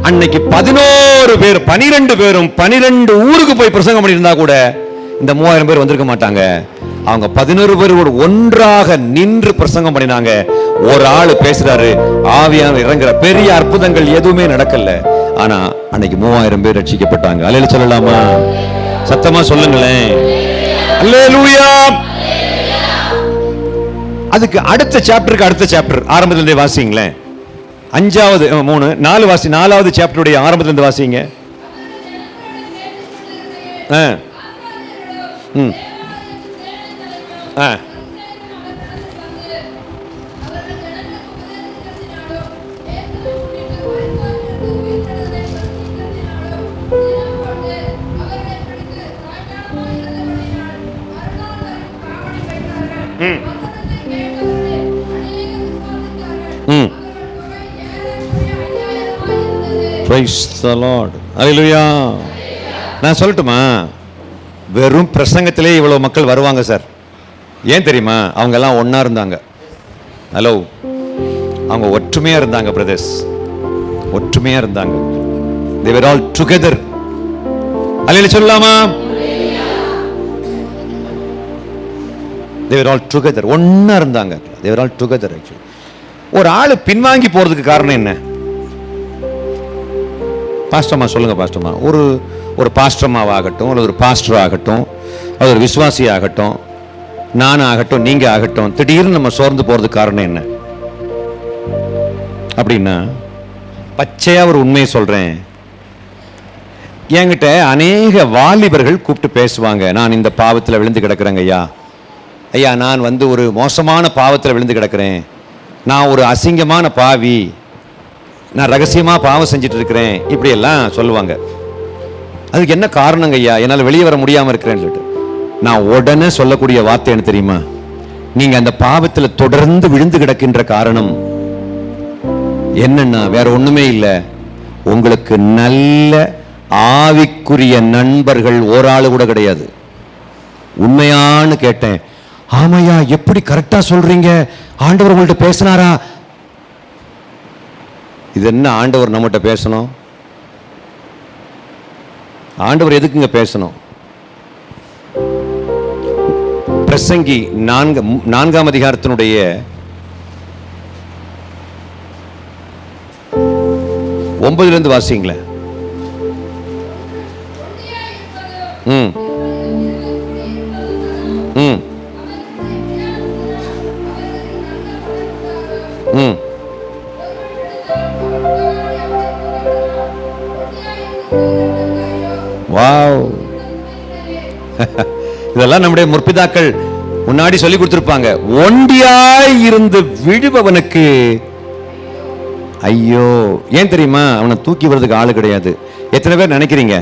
அன்னைக்கு 11 பேர் 12 பேரும் 12 ஊருக்கு போய் பிரசங்கம் பண்ணியிருந்தா கூட இந்த 3000 பேர் வந்திருக்க மாட்டாங்க. அவங்க 11 பேரோடு ஒன்றாக நின்று பிரசங்கம் பண்ணினாங்க. ஒரு ஆளு பேசுறாரு, ஆவியானவர் இறங்குற, பெரிய அற்புதங்கள் எதுவுமே நடக்கல, ஆனா அன்னைக்கு 3000 பேர் ரட்சிக்கப்பட்டாங்க. அல்லேலூயா சொல்லலாமா? சத்தமா சொல்லுங்களேன். அல்லேலூயா. அதுக்கு அடுத்த சாப்டருக்கு அடுத்த சாப்டர் ஆரம்பத்திலிருந்தே வாசிங்களேன். 5வது 3 4 வாசி, 4வது சாப்டருடைய ஆரம்பத்திலிருந்து வாசிங்க. Praise the Lord. Hallelujah. நான் சொல்லட்டுமா, வெறும் பிரசங்கத்திலே இவ்வளவு மக்கள் வருவாங்க சார். ஏன் தெரியுமா? அவங்க எல்லாம் ஒன்னா இருந்தாங்க. ஹலோ, அவங்க ஒற்றுமையா இருந்தாங்க பிரதர்ஸ், ஒற்றுமையா இருந்தாங்க. They were all together. அல்லேலூயா சொல்லலாமா? They were all together. ஒன்னா இருந்தாங்க. They were all together actually. ஒரு ஆளு பின்வாங்கி போறதுக்கு காரணம் என்ன? பாஸ்டர்மா சொல்லுங்க பாஸ்டர்மா. ஒரு பாஸ்டர்மாவாகட்டும், அல்லது ஒரு பாஸ்டர் ஆகட்டும், அது ஒரு விசுவாசி ஆகட்டும், நானும் ஆகட்டும், நீங்க ஆகட்டும், திடீர்னு நம்ம சோர்ந்து போறதுக்கு காரணம் என்ன அப்படின்னா, பச்சையா ஒரு உண்மையை சொல்றேன். என்கிட்ட அநேக வாலிபர்கள் கூப்பிட்டு பேசுவாங்க, நான் இந்த பாவத்தில் விழுந்து கிடக்கிறேங்க ஐயா, ஐயா நான் ஒரு மோசமான பாவத்தில் விழுந்து கிடக்கிறேன், நான் ஒரு அசிங்கமான பாவி, நான் ரகசியமாக பாவம் செஞ்சுட்டு இருக்கிறேன், இப்படி எல்லாம் சொல்லுவாங்க. அதுக்கு என்ன காரணங்க ஐயா, என்னால் வெளியே வர முடியாமல் இருக்கிறேன்னு சொல்லிட்டு நான் உடனே சொல்லக்கூடிய வார்த்தை என்ன தெரியுமா? நீங்க அந்த பாவத்தில் தொடர்ந்து விழுந்து கிடக்கின்ற காரணம் என்னன்னா வேற ஒண்ணுமே இல்லை, உங்களுக்கு நல்ல ஆவிக்குரிய நண்பர்கள் ஒரு ஆளு கூட கிடையாது. உண்மையான்னு கேட்டேன். ஆமையா, எப்படி கரெக்டா சொல்றீங்க, ஆண்டவர் உங்கள்கிட்ட பேசினாரா? இது என்ன ஆண்டவர் நம்மகிட்ட பேசணும்? ஆண்டவர் எதுக்குங்க பேசணும்? பிரசங்கி 4ஆம் அதிகாரத்தினுடைய 9 வாசிங்களேன். வாவ், இதெல்லாம் நம்முடைய முற்பிதாக்கள் முன்னாடி சொல்லி கொடுத்திருப்பாங்க. ஒண்டியாய் இருந்து விழுபவனுக்கு ஐயோ. ஏன் தெரியுமா? அவனை தூக்கி வர்றதுக்கு ஆளு கிடையாது. எத்தனை பேர் நினைக்கிறீங்க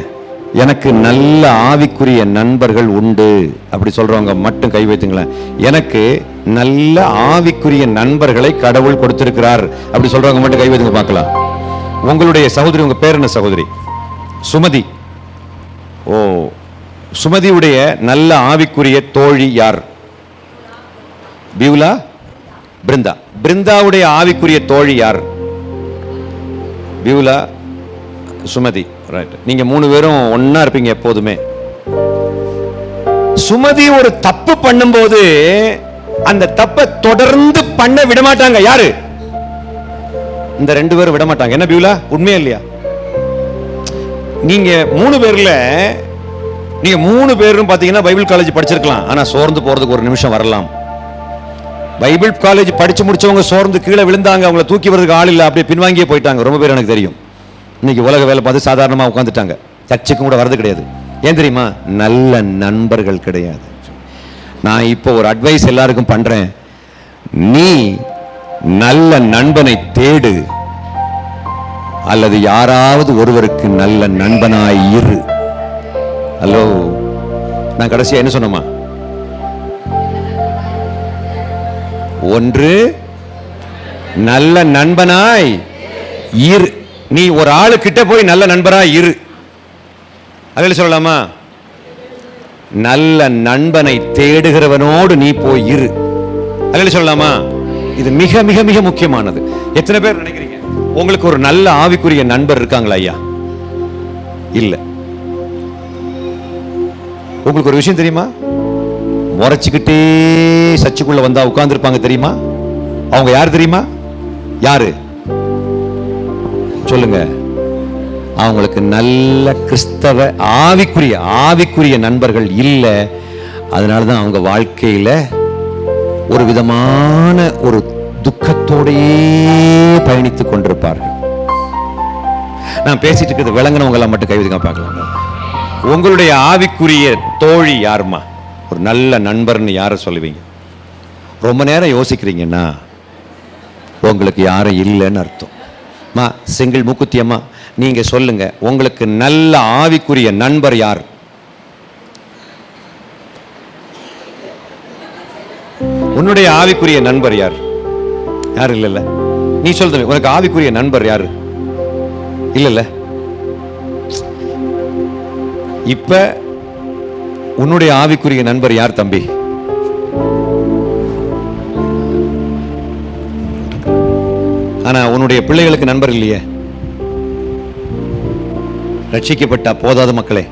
எனக்கு நல்ல ஆவிக்குரிய நண்பர்கள் உண்டு? அப்படி சொல்றவங்க மட்டும் கை வைத்துங்களேன். எனக்கு நல்ல ஆவிக்குரிய நண்பர்களை கடவுள் கொடுத்திருக்கிறார் அப்படி சொல்றவங்க மட்டும் கை வைத்துங்க பார்க்கலாம். உங்களுடைய சகோதரி, உங்க பேர் என்ன சகோதரி? சுமதி. ஓ, சுமதியுடைய நல்ல ஆவிக்குரிய தோழி யார்? பியூலா, பிருந்தா. பிருந்தாவுடைய ஆவிக்குரிய தோழி யார்? பியூலா, சுமதி. ரைட். நீங்க 3 பேரும் ஒன்னா இருப்பீங்க எப்போதுமே. சுமதி ஒரு தப்பு பண்ணும்போது அந்த தப்பை தொடர்ந்து பண்ண விட மாட்டாங்க. யாரு? இந்த 2 பேரும் விட மாட்டாங்க. என்ன பியூலா, உண்மையா இல்லையா? நீங்க 3 பேர்ல நீங்க 3 பேரும் பாத்தீங்கன்னா பைபிள் காலேஜ் படிச்சிருக்கலாம், ஆனா சோர்ந்து போறதுக்கு ஒரு நிமிஷம் வரலாம். பைபிள் காலேஜ் படிச்சு முடிச்சவங்க சோர்ந்து கீழே விழுந்தாங்க, அவங்களை தூக்கி வரதுக்கு ஆள் இல்லை, அப்படியே பின்வாங்கியே போயிட்டாங்க. ரொம்ப பேர் எனக்கு தெரியும். இன்னைக்கு உலக வேலை பார்த்து சாதாரணமாக உட்காந்துட்டாங்க, சர்ச்சுக்கும் கூட வரது கிடையாது. ஏன் தெரியுமா? நல்ல நண்பர்கள் கிடையாது. நான் இப்போ ஒரு அட்வைஸ் எல்லாருக்கும் பண்றேன், நீ நல்ல நண்பனை தேடு, அல்லது யாராவது ஒருவருக்கு நல்ல நண்பனாய் இரு. ஹலோ, நான் கடைசியா என்ன சொன்னமா? ஒன்று, நல்ல நண்பனாய் இரு. நீ ஒரு ஆளு கிட்ட போய் நல்ல நண்பராய் இரு. அதில் சொல்லலாமா? நல்ல நண்பனை தேடுகிறவனோடு நீ போய் இரு. அதில் சொல்லலாமா? இது மிக மிக மிக முக்கியமானது. எத்தனை பேர் நினைக்கிறீங்க உங்களுக்கு ஒரு நல்ல ஆவிக்குரிய நண்பர் இருக்காங்களா ஐயா? இல்ல. உங்களுக்கு ஒரு விஷயம் தெரியுமா? முறைச்சுக்கிட்டே சர்ச்சுக்குள்ள வந்தா உட்கார்ந்து இருப்பாங்க தெரியுமா? அவங்க யார் தெரியுமா? யாரு சொல்லுங்க? அவங்களுக்கு நல்ல கிறிஸ்தவ ஆவிக்குரிய நண்பர்கள் இல்ல. அதனாலதான் அவங்க வாழ்க்கையில ஒரு விதமான ஒரு துக்கத்தோடையே பயணித்துக் கொண்டிருப்பார்கள். நான் பேசிட்டு இருக்கிறது விளங்கினவங்க எல்லாம் மட்டும் கைவிடுங்க பார்க்கலாம். உங்களுடைய ஆவிக்குரிய தோழி யாருமா? ஒரு நல்ல நண்பர்னு யாரை சொல்லுவீங்க? ரொம்ப நேரம் யோசிக்கிறீங்கன்னா உங்களுக்கு யாரும் இல்லைன்னு அர்த்தம். மா சிங்கிள் மூக்குத்தி அம்மா, நீங்க சொல்லுங்க, உங்களுக்கு நல்ல ஆவிக்குரிய நண்பர் யார்? உன்னுடைய ஆவிக்குரிய நண்பர் யார்? யார்? இல்ல நீ சொல்லுங்க, உனக்கு ஆவிக்குரிய நண்பர் யாரு? இல்ல இப்ப உன்னுடைய ஆவிக்குரிய நண்பர் யார் தம்பி? ஆனா உன்னுடைய பிள்ளைகளுக்கு நண்பர் இல்லையே. ரட்சிக்கப்பட்ட போதாத மக்களே,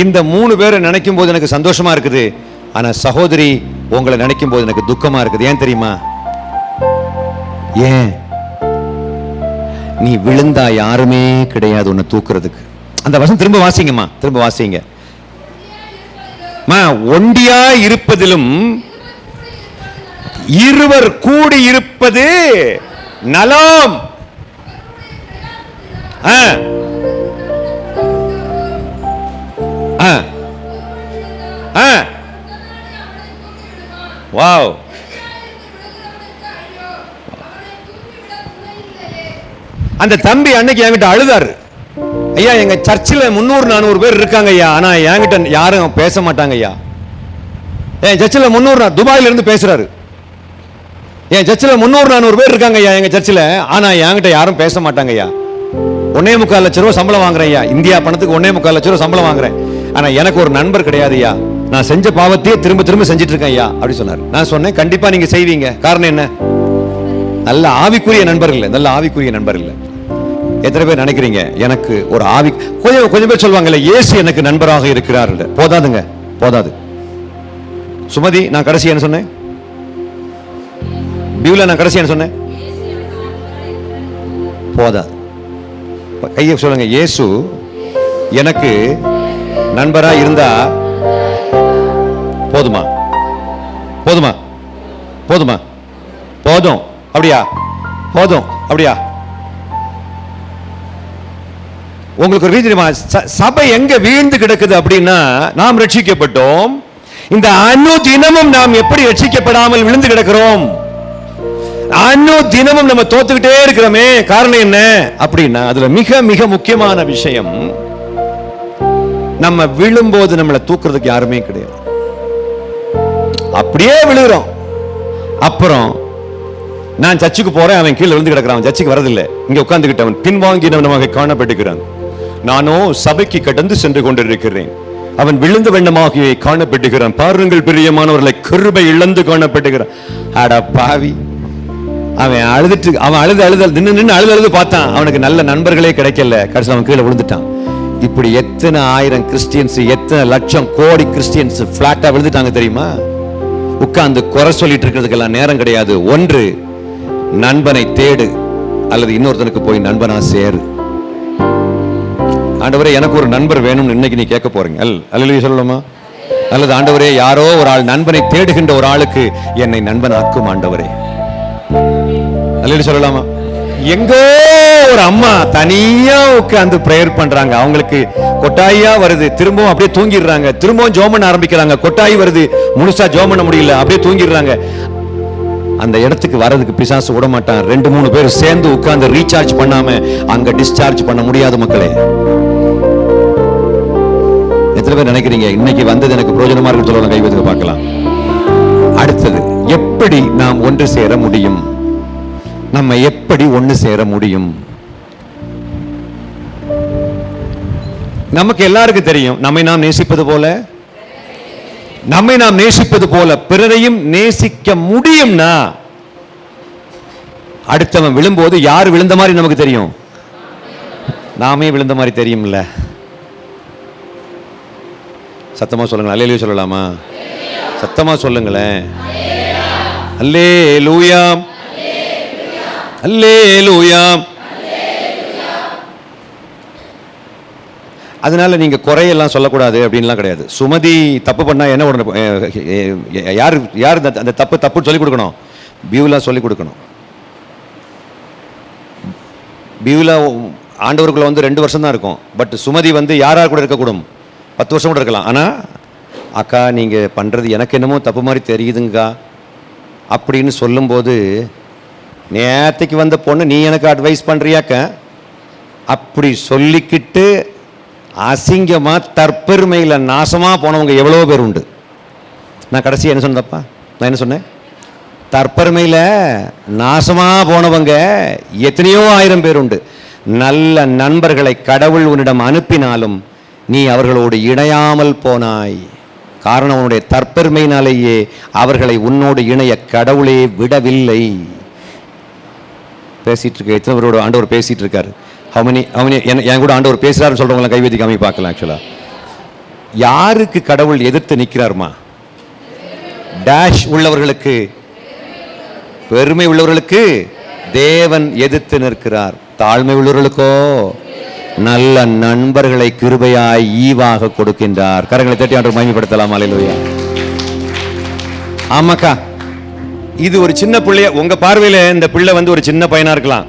இந்த 3 பேரை நினைக்கும் போது எனக்கு சந்தோஷமா இருக்குது. ஆனா சகோதரி உங்களை நினைக்கும் போது எனக்கு துக்கமா இருக்குது. ஏன் தெரியுமா? ஏன்? நீ விழுந்தா யாருமே கிடையாது உன்னை தூக்குறதுக்கு. அந்த வசனம் திரும்ப வாசிங்கம்மா, திரும்ப வாசிங்க. ஒண்டியா இருப்பதிலும் இருவர் கூடி இருப்பது நலம். வாவ். அந்த தம்பி அன்னைக்கு என்கிட்ட அழுதாரு. ஐயா, எங்க சர்ச்சில் 300-400 பேர் இருக்காங்க ஐயா, ஆனா என்கிட்ட யாரும் பேச மாட்டாங்க ஐயா. என் சர்ச்சில் 300, துபாயில இருந்து பேசுறாரு. என் சர்ச்சில் 300-400 பேர் இருக்காங்க ஐயா எங்க சர்ச்சில், ஆனா என்கிட்ட யாரும் பேச மாட்டாங்க ஐயா. 1.25 லட்சம் ரூபாய் சம்பளம் வாங்குறேன் ஐயா, இந்தியா பணத்துக்கு 1.25 லட்சம் ரூபாய் சம்பளம் வாங்குறேன். ஆனா எனக்கு ஒரு நண்பர் கிடையாது ஐயா, நான் செஞ்ச பாவத்தையே திரும்ப திரும்ப செஞ்சிட்டு இருக்கேன் ஐயா அப்படி சொன்னார். நான் சொன்னேன், கண்டிப்பா நீங்க செய்வீங்க. காரணம் என்ன? நல்ல ஆவிக்குரிய நண்பர் இல்லை, நல்ல ஆவிக்குரிய நண்பர் இல்லை. எத்தனை பேர் நினைக்கிறீங்க எனக்கு ஒரு ஆவி? கொஞ்சம் பேர் சொல்லுவாங்கல்ல, இயேசு எனக்கு நண்பராக இருக்கிறார். போதாதுங்க, போதாது. சுமதி, நான் கடைசி என்ன சொன்னேன்? பியூல நான் கடைசி என்ன சொன்னேன்? போதாது. கையை சொல்லுங்க, இயேசு எனக்கு நண்பரா இருந்தா போதுமா? போதுமா? போதுமா? போதும். அப்படியா? போதும். அப்படியா? உங்களுக்கு ஒரு தெரியுமா? சபை எங்க வீழ்ந்து கிடக்குது அப்படின்னா, நாம் ரட்சிக்கப்பட்டோம், இந்த அனுதினமும் நாம் எப்படி ரட்சிக்கப்படாமல் விழுந்து கிடக்கிறோம்? அனுதினமும் நம்ம தோத்துக்கிட்டே இருக்கிறோமே. காரணம் என்ன அப்படின்னா, அதுல மிக மிக முக்கியமான விஷயம், நம்ம விழும்போது நம்மளை தூக்குறதுக்கு யாருமே கிடையாது. அப்படியே விழுகிறோம். அப்புறம் நான் சர்ச்சுக்கு போறேன், அவன் கீழே விழுந்து கிடக்கிறான், சர்ச்சுக்கு வரதில்லை, இங்க உட்கார்ந்துகிட்டவன் பின்வாங்கினவனமாக காணப்படுகிறான். நானோ சபைக்கு கடந்து சென்று கொண்டிருக்கிறேன், அவன் விழுந்த வண்ணமாக காணப்படுகிறான். பாருங்கள் பிரியமானவர்களை, கிருபை இழந்து காணப்படுகிறான். அட பாவி, அவன் அழுது நின்று அழுது பார்த்தான், அவனுக்கு நல்ல நண்பர்களே கிடைக்கல, கடைசி அவன் கீழே விழுந்துட்டான். இப்படி எத்தனை ஆயிரம் கிறிஸ்டியன்ஸ், எத்தனை லட்சம் கோடி கிறிஸ்டியன்ஸ் பிளாட்டா விழுந்துட்டாங்க தெரியுமா? உட்கார்ந்து குறை சொல்லிட்டு இருக்கிறதுக்கெல்லாம் நேரம் கிடையாது. ஒன்று, நண்பனை தேடு, அல்லது இன்னொருத்தனுக்கு போய் நண்பனா சேரு. ஆண்டவரே, எனக்கு ஒரு நண்பர் வேணும்னு இன்னைக்கு நீ கேட்க போறீங்க, அல்லேலூயா சொல்லலாமா? அல்லது ஆண்டவரே, யாரோ ஒரு ஆள் நண்பனை தேடுகின்ற ஒரு ஆளுக்கு என்னை நண்பன் ஆக்கும் ஆண்டவரே, அல்லேலூயா சொல்லலாமா? எங்கோ ஒரு அம்மா தனியா உட்கார்ந்து பிரேயர் பண்றாங்க, அவங்களுக்கு கொட்டாயா வருது, திரும்பவும் அப்படியே தூங்கிடுறாங்க, திரும்பவும் ஜெபம் பண்ண ஆரம்பிக்கிறாங்க, கொட்டாய் வருது, முழுசா ஜெபம் பண்ண முடியல, அப்படியே தூங்கிடுறாங்க. அந்த இடத்துக்கு வரதுக்கு பிசாசு விட மாட்டான். 2-3 பேர் சேர்ந்து உட்கார்ந்து ரீசார்ஜ் பண்ணாம அங்க டிஸ்சார்ஜ் பண்ண முடியாது மக்களே. எத்தனை பேர் நினைக்கிறீங்க இன்னைக்கு வந்தது எனக்கு பிரயோஜனமா இருக்குன்னு சொல்ல கை வைத்து பார்க்கலாம். அடுத்தது, எப்படி நாம் ஒன்று சேர முடியும்? நம்ம எப்படி ஒன்று சேர முடியும்? நமக்கு எல்லாருக்கும் தெரியும், நம்மை நாம் நேசிப்பது போல பிறரையும் நேசிக்க முடியும்னா, அடுத்தவன் விழும்போது யார் விழுந்த மாதிரி நமக்கு தெரியும்? நாமே விழுந்த மாதிரி தெரியும்ல. சத்தமா சொல்லுங்க, அல்லேலூயா சொல்லலாமா? சத்தமா சொல்லுங்களேன், அல்லேலூயா, அல்லேலூயா. அதனால நீங்க குறையெல்லாம் சொல்லக்கூடாது அப்படின்லாம் கிடையாது. சுமதி தப்பு பண்ணா என்ன உடனே யார் யார் அந்த தப்புன்னு சொல்லி கொடுக்கணும்? பியூலா சொல்லி கொடுக்கணும். பியூலா ஆண்டவருக்குள்ள 2 வருஷம் தான் இருக்கும். பட் சுமதி யார் கூட இருக்கக்கூடும், 10 வருஷம் கூட இருக்கலாம். ஆனால் அக்கா நீங்கள் பண்ணுறது எனக்கு என்னமோ தப்பு மாதிரி தெரியுதுங்கக்கா அப்படின்னு சொல்லும்போது, நேற்றுக்கு வந்த பொண்ணு நீ எனக்கு அட்வைஸ் பண்ணுறியாக்க அப்படி சொல்லிக்கிட்டு அசிங்கமாக தற்பெருமையில் நாசமாக போனவங்க எவ்வளோ பேர் உண்டு. நான் கடைசி என்ன சொன்னதப்பா? நான் என்ன சொன்னேன்? தற்பெருமையில் நாசமாக போனவங்க எத்தனையோ ஆயிரம் பேர் உண்டு. நல்ல நண்பர்களை கடவுள் உன்னிடம் அனுப்பினாலும் நீ அவர்களோடு இணையாமல் போனாய். காரணம், உன்னுடைய தற்பெருமையினாலேயே அவர்களை உன்னோடு இணைய கடவுளே விடவில்லை. பேசிட்டு இருக்க எத்தனை பேரோட ஆண்டவர் பேசிட்டு இருக்காரு? அவனி என் கூட ஆண்டவர் பேசுறாருன்னு சொல்றவங்களை கைவேதி காமி பார்க்கலாம். ஆக்சுவலா யாருக்கு கடவுள் எதிர்த்து நிற்கிறாருமா? டேஷ் உள்ளவர்களுக்கு, பெருமை உள்ளவர்களுக்கு தேவன் எதிர்த்து நிற்கிறார். தாழ்மை உள்ளவர்களுக்கோ நல்ல நண்பர்களை கிருபையாய் ஈவாக கொடுக்கின்றார். கரங்களை தட்டி ஆண்டவர் மகிமைப்படுத்தலாம். அல்லேலூயா. ஆமாக்கா, இது ஒரு சின்ன பிள்ளைய, உங்க பார்வையில இந்த பிள்ளை ஒரு சின்ன பையனா இருக்கலாம்.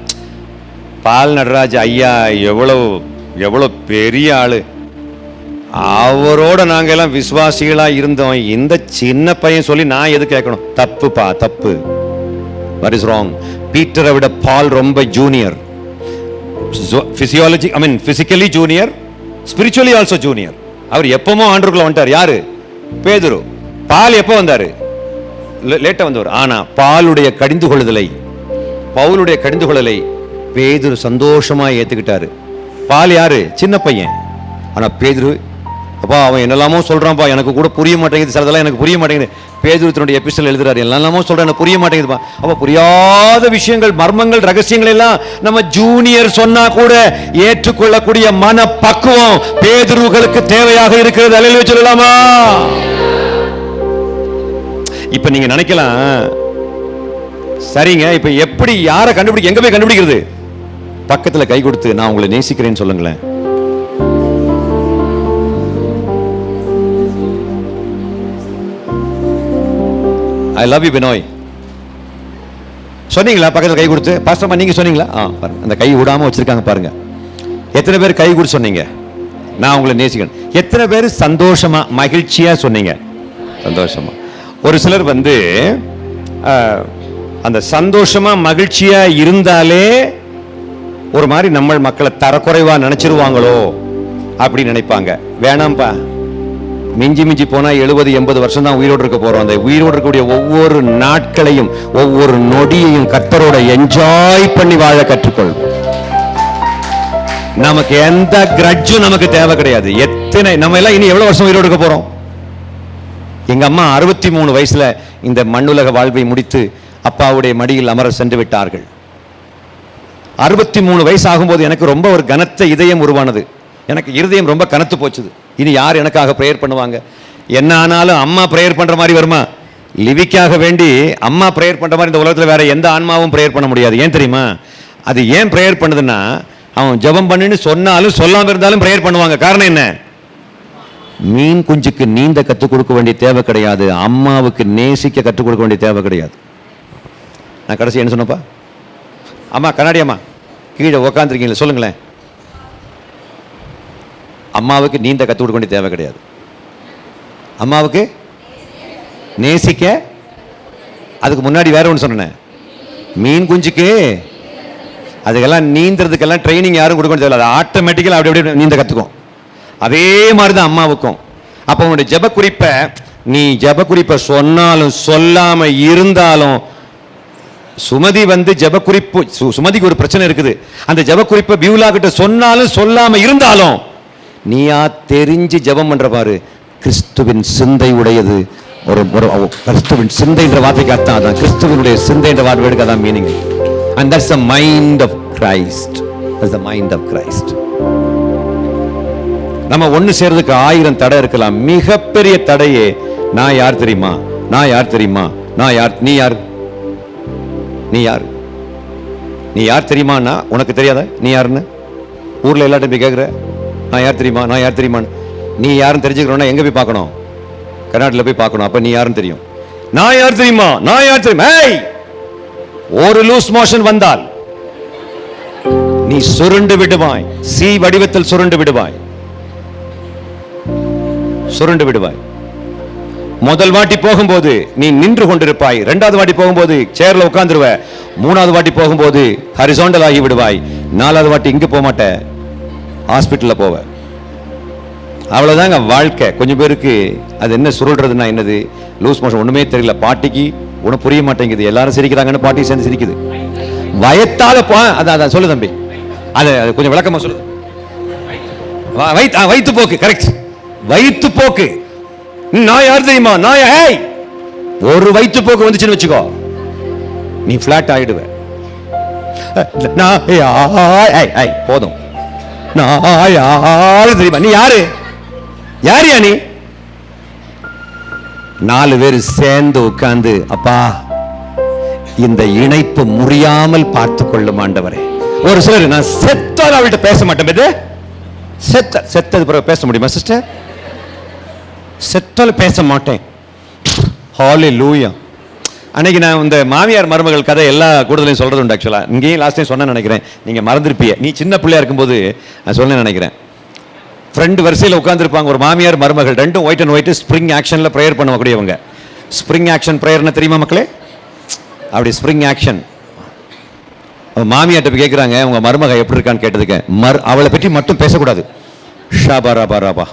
பால் நடராஜ் ஐயா எவ்வளவு பெரிய ஆளு, அவரோட நாங்க எல்லாம் விசுவாசிகளா இருந்தோம். இந்த சின்ன பையன் சொல்லி நான் எது கேட்கணும்? தப்புப்பா, தப்பு. What is wrong? பீட்டரை விட பால் ரொம்ப junior. Physically junior, spiritually also junior. அவர் எப்பவுமே ஆண்டவருக்குள்ள வந்துட்டார். யாரு? பேதுரு. பால் எப்போ வந்தாரு? லேட்டா வந்தவர். ஆனா பாலுடைய கடிந்து கொள்ளுதலை, பவுலுடைய கடிந்து கொள்ளலை பேதுரு சந்தோஷமா ஏத்துக்கிட்டாரு. பால் யாரு? சின்ன பையன். ஆனா பேதுரு, அப்பா அவன் என்னெல்லாமோ சொல்றான்ப்பா, எனக்கு கூட புரிய மாட்டேங்குது, சிலதெல்லாம் எனக்கு புரிய மாட்டேங்குது. பேதுரு தன்னுடைய எபிஸ்டல் எழுதுறாரு, என்னெல்லாமோ சொல்றேன் எனக்கு புரிய மாட்டேங்குதுப்பா. அப்ப புரியாத விஷயங்கள், மர்மங்கள், ரகசியங்கள் எல்லாம் நம்ம ஜூனியர் சொன்னா கூட ஏற்றுக்கொள்ளக்கூடிய மன பக்குவம் பேதுருவுகளுக்கு தேவையாக இருக்கிறது. அல்லேலூயா சொல்லலாமா? இப்ப நீங்க நினைக்கலாம், சரிங்க, இப்ப எப்படி யாரை கண்டுபிடிக்க, எங்க போய் கண்டுபிடிக்கிறது? பக்கத்துல கை கொடுத்து நான் உங்களை நேசிக்கிறேன்னு சொல்லுங்களேன். ஐ லவ் யூ பினோய் சொன்னீங்களா? பக்கத்துல கை கொடுத்து. பாஸ்டர்மா நீங்க சொன்னீங்களா? பாருங்க, அந்த கை விடாம வச்சிருக்காங்க பாருங்க. எத்தனை பேர் கை கொடுத்து சொன்னீங்க நான் உங்களை நேசிக்கிறேன்? எத்தனை பேர் சந்தோஷமா மகிழ்ச்சியா சொன்னீங்க? சந்தோஷமா. ஒரு சிலர் அந்த சந்தோஷமா மகிழ்ச்சியா இருந்தாலே ஒரு மாதிரி நம்ம மக்களை தரக்குறைவா நினைச்சிருவாங்களோ அப்படின்னு நினைப்பாங்க. வேணாம்பா, மிஞ்சி மிஞ்சி போனா 70-80 வருஷம் தான் உயிரோடு இருக்க போறோம். அந்த உயிரோடு இருக்கக்கூடிய ஒவ்வொரு நாட்களையும், ஒவ்வொரு நொடியையும் கர்த்தரோட என்ஜாய் பண்ணி வாழ கற்றுக்கொள். நமக்கு எந்த கிரட்ஜும் நமக்கு தேவை கிடையாது. எத்தனை நம்ம எல்லாம் இனி எவ்வளவு வருஷம் உயிரோடு இருக்க போறோம்? எங்க அம்மா 63 வயசுல இந்த மண்ணுலக வாழ்வை முடித்து அப்பாவுடைய மடியில் அமர சென்று விட்டார்கள். 63 வயசு ஆகும்போது எனக்கு ரொம்ப ஒரு கனத்த இதயம் உருவானது. எனக்கு இருதயம் ரொம்ப கனத்து போச்சுது. இனி யார் எனக்காக பிரேயர் பண்ணுவாங்க? என்ன ஆனாலும் அம்மா பிரேயர் பண்ற மாதிரி வருமா? லிவிக்காக வேண்டி அம்மா பிரேயர் பண்ற மாதிரி இந்த உலகத்தில் வேற எந்த ஆன்மாவும் பிரேயர் பண்ண முடியாது. ஏன் தெரியுமா? அது ஏன் பிரேயர் பண்ணுதுன்னா, அவன் ஜெபம் பண்ணுன்னு சொன்னாலும் சொல்லாம இருந்தாலும் பிரேயர் பண்ணுவாங்க. காரணம் என்ன? மீன் குஞ்சுக்கு நீந்த கற்றுக் கொடுக்க வேண்டிய தேவை கிடையாது, அம்மாவுக்கு நேசிக்க கற்றுக் கொடுக்க வேண்டிய தேவை கிடையாது. நான் கடைசி என்ன சொன்னப்பா? அம்மா, கண்ணாடி அம்மா கீழே உக்காந்துருக்கீங்களா? சொல்லுங்களேன். அம்மாவுக்கு நீந்த கற்றுக் கொடுக்க வேண்டிய தேவை கிடையாது, அம்மாவுக்கு நேசிக்க. அதுக்கு முன்னாடி வேற ஒன்று சொன்னேன், மீன் குஞ்சுக்கு அதுக்கெல்லாம் நீந்துறதுக்கெல்லாம் ட்ரைனிங் யாரும் கொடுக்க தேவை, அது ஆட்டோமேட்டிக்கலாக அப்படி அப்படி நீந்த கற்றுக்கும். அதே மாதிரி தான் அம்மாவுக்கும். அப்ப உன்னுடைய ஜெப குறிப்பை நீ ஜெப குறிப்பை சொன்னாலும் சொல்லாம இருந்தாலும், சுமதி வந்து ஜெப குறிப்பு, சுமதிக்கு ஒரு பிரச்சனை இருக்குது, அந்த ஜெப குறிப்பை பியூலா கிட்ட சொன்னாலும் சொல்லாம இருந்தாலும் நீயா தெரிஞ்சு ஜெபம் பண்ற பாரு. கிறிஸ்துவின் சிந்தை உடையது. ஒரு கிறிஸ்துவின் சிந்தை என்ற வார்த்தைக்கு அர்த்தம் அதான். கிறிஸ்துவனுடைய சிந்தை என்ற வார்த்தைக்கு அதான் meaning. And that's the mind of Christ. That's the mind of Christ. நம்ம ஒண்ணு சேர்றதுக்கு 1000 தடை இருக்கலாம். மிகப்பெரிய தடையே நான் யார் தெரியுமா, நான் யார் தெரியுமா, நான் யார், நீ யார், நீ யார், நீ யார் தெரியுமான்னா உனக்கு தெரியாத நீ யாருன்னு ஊர்ல எல்லாத்தையும் போய் கேட்குற, நான் யார் தெரியுமா, நான் யார் தெரியுமான்னு. நீ யாருன்னு தெரிஞ்சுக்கணும்னா எங்க போய் பார்க்கணும்? கர்நாடகில் போய் பார்க்கணும். அப்ப நீ யாருன்னு தெரியும். நான் யார் தெரியுமா, நான் யார் தெரியுமா. ஒரு லூஸ் மோஷன் வந்தால் நீ சுருண்டு விடுவாய். சி வடிவத்தில் சுருண்டு விடுவாய், சுருண்டு விடுவாய். முதல் வாட்டி போகும்போது நீ நின்று கொண்டிருப்பாய். 2வது வாட்டி போகும்போது சேர்ல உட்கார்ந்துருவ. 3வது வாட்டி போகும்போது ஹரிசாண்டல் ஆகி விடுவாய். 4வது வாட்டி இங்க போக மாட்ட, ஹாஸ்பிட்டல்ல போவ. அவ்வளவுதாங்க வாழ்க்கை. கொஞ்சம் பேருக்கு அது என்ன சுருள்றதுன்னா என்னது, லூஸ் மோஷன் ஒண்ணுமே தெரியல. பாட்டிக்கு ஒன்றும் புரிய மாட்டேங்குது. எல்லாரும் சிரிக்கிறாங்கன்னு பாட்டி சேர்ந்து சிரிக்குது. வயத்தால அதான் சொல்லு தம்பி, அது கொஞ்சம் விளக்கமா சொல்லு. வயிற்று போக்கு, கரெக்ட். வயிற்று போக்கு. நான் யார் தெரியுமா, நான் ஒரு வயிற்று போக்கு வந்துச்சுன்னு வச்சுக்கோ, நீ பிளாட் ஆயிடுவ. போதும். நான் யாரு தெரியுமா, நீ யாரு, யாரியா நீ? 4 பேர் சேர்ந்து உட்கார்ந்து, அப்பா இந்த இணைப்பு முறியாமல் பார்த்து கொள்ளும் ஆண்டவரே. ஒரு சிலர் நான் செத்தால் அவள்கிட்ட பேச மாட்டேன். செத்தது பிறகு பேச முடியுமா சிஸ்டர்? செத்தால் பேச மாட்டேன். ஹல்லேலூயா. அன்னைக்கு நான் இந்த மாமியார் மருமகள் கதை எல்லா கூடுதலையும் சொல்றது உண்டு. ஆக்சுவலா இங்கேயும் லாஸ்ட் டைம் சொன்னேன்னு நினைக்கிறேன், நீங்க மறந்துருப்பீங்க. நீ சின்ன பிள்ளையா இருக்கும்போது நான் சொன்னேன்னு நினைக்கிறேன். ஃப்ரெண்டு வரிசையில் உட்காந்துருப்பாங்க, ஒரு மாமியார் மருமகள், ரெண்டும் ஒயிட் அண்ட் ஒயிட் ஸ்ப்ரிங் ஆக்ஷன்ல ப்ரேயர் பண்ணக்கூடியவங்க. ஸ்ப்ரிங் ஆக்ஷன் ப்ரேயர்னு தெரியுமா மக்களே? அப்படி ஸ்ப்ரிங் ஆக்ஷன். மாமியார்ட்ட போய் கேட்குறாங்க, உங்க மருமக எப்படி இருக்கான்னு கேட்டதுக்கு, அவளை பற்றி மட்டும் பேசக்கூடாது. ஷாபா ராபா ராபா.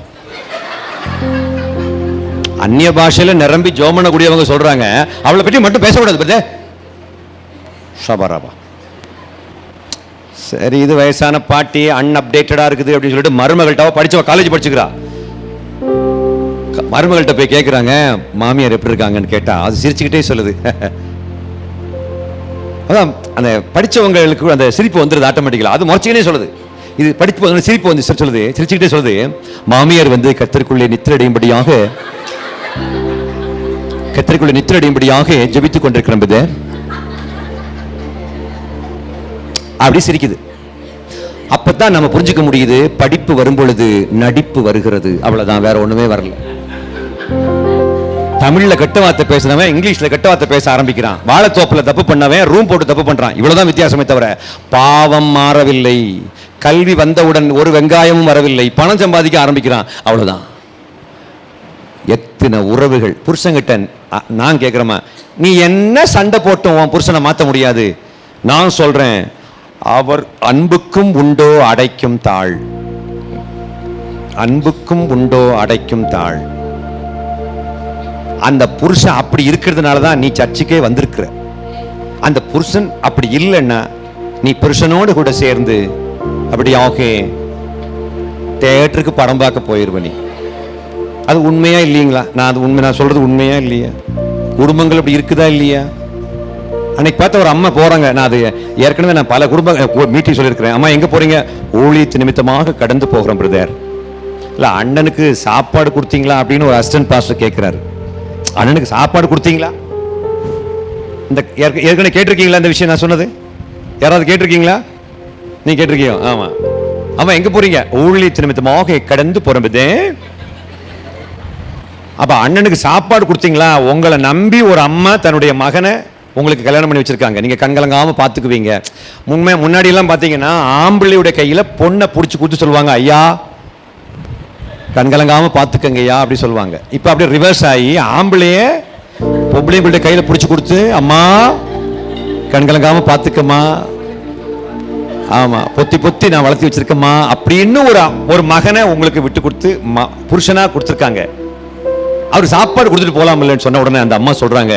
அந்நிய பாஷையில நிரம்பி ஜோமன கூடியவங்க சொல்றாங்க, அவளை பற்றி மட்டும் பேசக்கூடாது பத்தே. ஷாபா ராபா. சரி, இது வயசான பாட்டி அன்அப்டேட்டடா இருக்குது அப்படின்னு சொல்லிட்டு மருமகள்கிட்ட படிச்சவ காலேஜ் படிச்சுக்கிறா. மருமகள்கிட்ட போய் கேட்குறாங்க, மாமியார் எப்படி இருக்காங்கன்னு கேட்டா அது சிரிச்சுக்கிட்டே சொல்லுது. அதான் அந்த படிச்சவங்களுக்கு அந்த சிரிப்பு வந்துடுது ஆட்டோமேட்டிக்கலா. அது முறைச்சிக்கிட்டே சொல்லுது. இது படிப்பு சிரிப்பு வந்து சொல்லுது, சிரிச்சுக்கிட்டே சொல்லுது, மாமியார் வந்து கர்த்தருக்குள்ளே நித்திரடையும்படியாக ஜெபித்துக் கொண்டிருக்கிற அப்படி சிரிக்குது. அப்பதான் நம்ம புரிஞ்சுக்க முடியுது, படிப்பு வரும் பொழுது நடிப்பு வருகிறது. அவ்வளவுதான், வேற ஒண்ணுமே வரல. தமிழ்ல கெட்ட வார்த்தை பேசுனவன் இங்கிலீஷ்ல கெட்ட வார்த்தை பேச ஆரம்பிக்கிறான். வாழைத்தோப்புல தப்பு பண்ணவன் ரூம் போட்டு தப்பு பண்றான். இவ்வளவுதான் வித்தியாசமே தவிர பாவம் மாறவில்லை. கல்வி வந்தவுடன் ஒரு வெங்காயமும் வரவில்லை. பணம் சம்பாதிக்க ஆரம்பிக்கிறான். அவ்வளவுதான். எத்தனை உறவுகள் புருஷங்கிட்ட நான் கேட்கிறேமா, நீ என்ன சண்டை போட்டும் உன் புருஷனை மாற்ற முடியாது. நான் சொல்றேன், அவர் அன்புக்கும் உண்டோ அடைக்கும் தாழ், அன்புக்கும் உண்டோ அடைக்கும் தாழ். அந்த புருஷன் அப்படி இருக்கிறதுனால தான் நீ சர்ச்சுக்கே வந்திருக்கிற. அந்த புருஷன் அப்படி இல்லைன்னா நீ புருஷனோடு கூட சேர்ந்து அப்படியாக தியேட்டருக்கு படம் பார்க்க போயிருவ. நீ அது உண்மையா இல்லைங்களா? நான் சொல்றது உண்மையா இல்லையா? குடும்பங்கள் அப்படி இருக்குதா இல்லையா? அன்னைக்கு பார்த்த ஒரு அம்மா போறாங்க. நான் அது ஏற்கனவே நான் பல குடும்ப மீட்டிங் சொல்லியிருக்கிறேன். அம்மா எங்க போறீங்க? ஊழியத்து நிமித்தமாக கடந்து போகிறோம் பிரதர். இல்ல அண்ணனுக்கு சாப்பாடு கொடுத்தீங்களா அப்படின்னு ஒரு அசிஸ்டன்ட் பாஸ்டர் கேட்கிறாரு. அண்ணனுக்கு சாப்பாடு கொடுத்தீங்களா? இந்த ஏற்கனவே கேட்டிருக்கீங்களா இந்த விஷயம் நான் சொன்னது? யாராவது கேட்டிருக்கீங்களா? நீ கேட்டிருக்கீங்க? ஆமா. ஆமா, எங்க போறீங்க? ஊழியத்து நிமித்தமாக கடந்து போறோம். அப்ப அண்ணனுக்கு சாப்பாடு கொடுத்தீங்களா? உங்களை நம்பி ஒரு அம்மா தன்னுடைய மகனை உங்களுக்கு கல்யாணம் பண்ணி வச்சிருக்காங்க. நீங்க கண்கலங்காம பாத்துக்குவீங்க. முன்னாடி எல்லாம் பாத்தீங்கன்னா ஆம்பளையுடைய கையில பொண்ணை புடிச்சு கொடுத்து சொல்லுவாங்க, ஐயா கண்கலங்காம பாத்துக்கங்க ஐயா அப்படி சொல்லுவாங்க. இப்ப அப்படியே ரிவர்ஸ் ஆகி ஆம்பளைய பொம்பளைங்களுடைய கையில புடிச்சு கொடுத்து, அம்மா கண்கலங்காம பாத்துக்கம்மா, ஆமா பொத்தி பொத்தி நான் வளர்த்தி வச்சிருக்கேம்மா அப்படின்னு ஒரு மகனை உங்களுக்கு விட்டு கொடுத்து புருஷனா கொடுத்துருக்காங்க. அவர் சாப்பாடு கொடுத்துட்டு போலாம் இல்லைன்னு சொன்ன உடனே அந்த அம்மா சொல்றாங்க,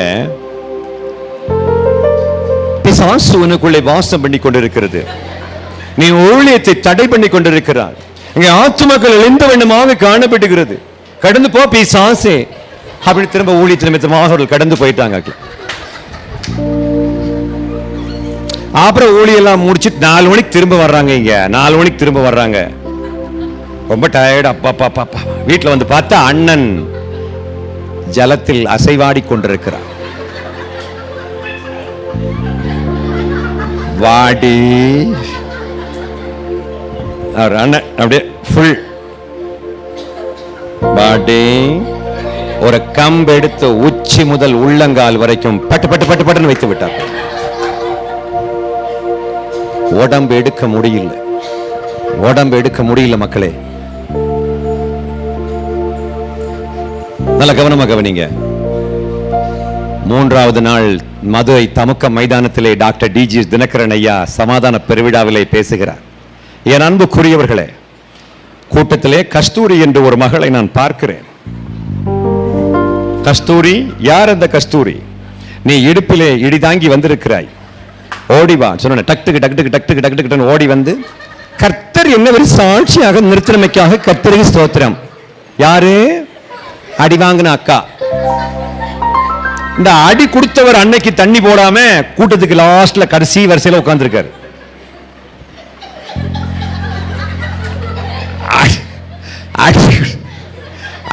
பிசாசு உனக்குள்ளே வாசம் பண்ணி கொண்டிருக்கிறது, நீ ஊழியத்தை தடை பண்ணி கொண்டிருக்கிறார், இங்க ஆத்துமக்கள் எந்த வண்ணமாக காணப்படுகிறது, கடந்து போ பிசாசே அப்படி திரும்ப ஊழியத்து நிமித்தமாக அவர்கள் கடந்து போயிட்டாங்க. அப்புறம் ஊழியெல்லாம் முடிச்சுட்டு 4 மணிக்கு திரும்ப வர்றாங்க. இங்க 4 மணிக்கு திரும்ப வர்றாங்க, ரொம்ப டயர்டு. அப்பா வீட்டுல வந்து பார்த்தா அண்ணன் ஜலத்தில் அசைவாடி கொண்டிருக்கிறார். வாடி அண்ணன் அப்படியே ஃபுல் பாடி, ஒரு கம்பு எடுத்து உச்சி முதல் உள்ளங்கால் வரைக்கும் பட்டு பட்டு பட்டு பட்டுன்னு வைத்து விட்டார். உடம்பு எடுக்க முடியல, உடம்பு எடுக்க முடியல. மக்களே நல்ல கவனமா கவனிங்க. 3வது நாள் மதுரை தமுக்க மைதானத்திலே டாக்டர் டிஜி தினகரன் ஐயா சமாதான பெருவிழாவிலே பேசுகிறார். என் அன்புக்குரியவர்களே, கூட்டத்திலே கஸ்தூரி என்று ஒரு மகளை நான் பார்க்கிறேன். கஸ்தூரி, யார் அந்த கஸ்தூரி? நீ இடுப்பிலே இடி தாங்கி வந்திருக்கிறாய், ஓடிவா சொன்ன. டக்டுக்கு டக்டுக்கு டக்டுக்கு டக்டுக்கு ஓடி வந்து, கர்த்தர் என்ன ஒரு சாட்சியாக நிறுத்தினமைக்காக கர்த்தருக்கு ஸ்தோத்திரம். யாரு? அடி வாங்கின அக்கா. இந்த அடி கொடுத்தவர் அன்னைக்கு தண்ணி போடாம கூட்டத்துக்கு லாஸ்ட்ல கடைசி வரிசையில உட்கார்ந்திருக்காரு.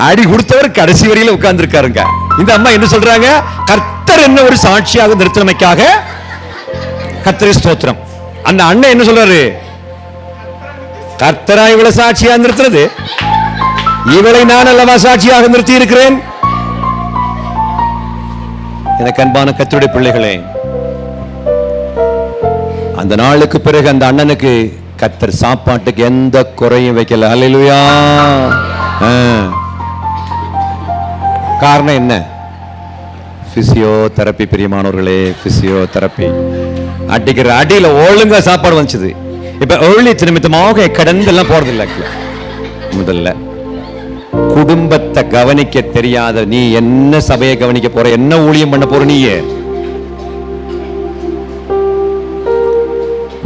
அடி கொடுத்தவர் கடைசி வரையில உட்கார்ந்திருக்காருங்க. இந்த அம்மா என்ன சொல்றாங்க? கர்த்தர் என்ன ஒரு சாட்சியாக நிறுத்தினமைக்காக கர்த்தருக்கு ஸ்தோத்திரம். அந்த அண்ணன் என்ன சொல்றாரு? கர்த்தரா இவளை சாட்சியாக நிறுத்துறது? இவளை நான் அல்லவா சாட்சியாக நிறுத்தி இருக்கிறேன். எனக்கு அன்பான கர்த்தருடைய பிள்ளைகளே, அந்த நாளுக்கு பிறகு அந்த அண்ணனுக்கு கர்த்தர் சாப்பாட்டுக்கு எந்த குறையும் வைக்கல. அல்லேலூயா. காரணம் என்ன? பிசியோதெரபி. பிரியமானவர்களே, பிசியோதெரபி. அடிக்கிற அடியில ஒழுங்கா சாப்பாடு வந்துச்சு. இப்ப ஒழுங்கு நிமித்தமாக கடந்து எல்லாம் போறதில்லை. முதல்ல குடும்பத்தை கவனிக்க தெரியாத நீ என்ன சபையை கவனிக்க போற, என்ன ஊழியம் பண்ண போற? நீயே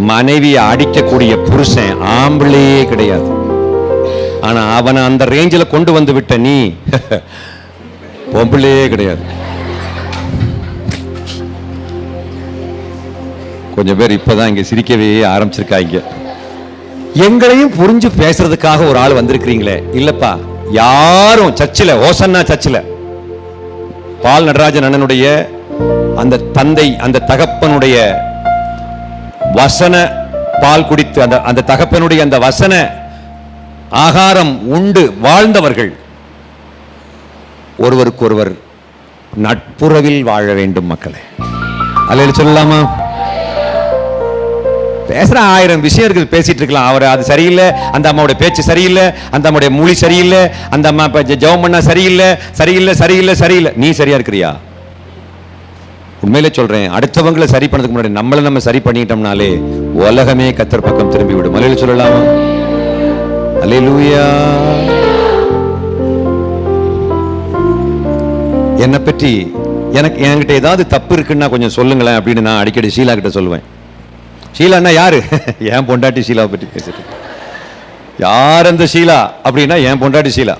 மனைவியை அடிக்கக்கூடிய புருஷன் ஆம்பளையே கிடையாது. ஆனா அவனை அந்த ரேஞ்சில் கொண்டு வந்து விட்ட நீ பொம்பளையே கிடையாது. கொஞ்சம் பேர் இப்பதான் இங்க சிரிக்கவே ஆரம்பிச்சிருக்காங்க. எங்களையும் புரிஞ்சு பேசுறதுக்காக ஒரு ஆள் வந்திருக்கிறீங்களே. இல்லப்பா, யாரும் சர்ச்சில், ஓசன்னா சர்ச்சில் பால் நடராஜன் அண்ணனுடைய அந்த தந்தை, அந்த தகப்பனுடைய வசன பால் குடித்து அந்த தகப்பனுடைய அந்த வசன ஆகாரம் உண்டு வாழ்ந்தவர்கள் ஒருவருக்கொருவர் நட்புறவில் வாழ வேண்டும். மக்களே, அல்லேலூயா சொல்லலாமா? பேசுற 1000 விஷயம் இருக்குது, பேசிட்டு இருக்கலாம். அவர் அது சரியில்லை, அந்த அம்மாவோட பேச்சு சரியில்லை, அந்த அம்மாவுடைய மொழி சரியில்லை, அந்த அம்மா ஜெபம் பண்ணா சரியில்லை, சரியில்லை சரியில்லை சரியில்லை. நீ சரியா இருக்கிறியா? உண்மையிலே சொல்றேன், அடுத்தவங்களை சரி பண்ணதுக்கு முன்னாடி நம்மளை நம்ம சரி பண்ணிட்டோம்னாலே உலகமே கர்த்தர் பக்கம் திரும்பி விடும். அல்லேலூயா சொல்லலாமா? அல்லேலூயா. என்னை பற்றி என்கிட்ட ஏதாவது தப்பு இருக்குன்னா கொஞ்சம் சொல்லுங்களேன் அப்படின்னு நான் அடிக்கடி ஷீலா கிட்ட சொல்லுவேன். ஷீலான்னா யாரு? என் பொண்டாட்டி ஷீலாவை பற்றி பேசிட்டு. யார் அந்த ஷீலா அப்படின்னா என் பொண்டாட்டி ஷீலா.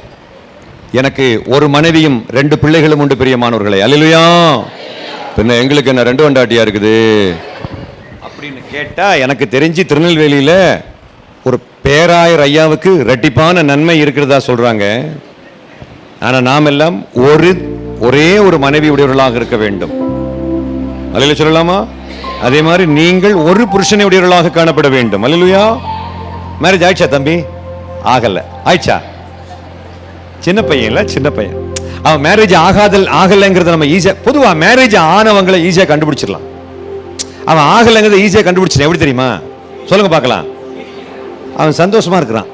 எனக்கு ஒரு மனைவியும் 2 பிள்ளைகளும் உண்டு. பிரியமானவர்களே, அல்லேலூயா. பின்ன எங்களுக்கு என்ன 2 பொண்டாட்டியா இருக்குது அப்படின்னு கேட்டா, எனக்கு தெரிஞ்சு திருநெல்வேலியில ஒரு பேராயர் ஐயாவுக்கு ரெட்டிப்பான நன்மை இருக்கிறதா சொல்றாங்க. ஆனா நாம் எல்லாம் ஒரே ஒரு மனைவி உடையவர்களாக இருக்க வேண்டும். அல்லேலூயா சொல்லலாமா? அதே மாதிரி நீங்கள் ஒரு புருஷனை உடையவர்களாக காணப்பட வேண்டும். அல்லேலூயா. மேரேஜ் ஆயிடுச்சா தம்பி? ஆகல. ஆயிடுச்சா? சின்ன பையன் இல்ல, சின்ன பையன். அவன் மேரேஜ் ஆகலைங்கிறத நம்ம ஈஸியா, பொதுவா மேரேஜ் ஆனவங்களை ஈஸியா கண்டுபிடிச்சிடலாம். அவன் ஆகலைங்கிறத ஈஸியா கண்டுபிடிச்சிட்டான். எப்படி தெரியுமா? சொல்லுங்க பார்க்கலாம். அவன் சந்தோஷமா இருக்கிறான்.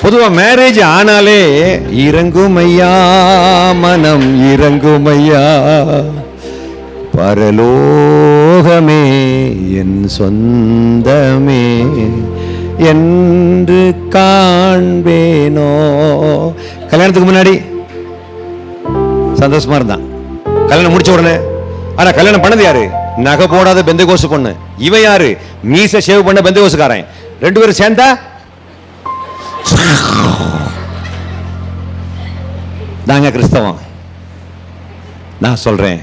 பொதுவா மேரேஜ் ஆனாலே இறங்குமையா மனம் இறங்குமையா, பரலோகமே என் சொந்தமே என்று காண்பேனோ. கல்யாணத்துக்கு முன்னாடி சந்தோஷமா இருந்தான். கல்யாணம் முடிச்ச உடனே, ஆனா கல்யாணம் பண்ணது யாரு? நகை போடாத பெந்தகோசு பொண்ணு. இவன் யாரு? மீச ஷேவ் பண்ண பெந்தகோசுக்காரன். ரெண்டு பேரும் சேர்ந்தா நாங்க கிறிஸ்தவம். நான் சொல்றேன்,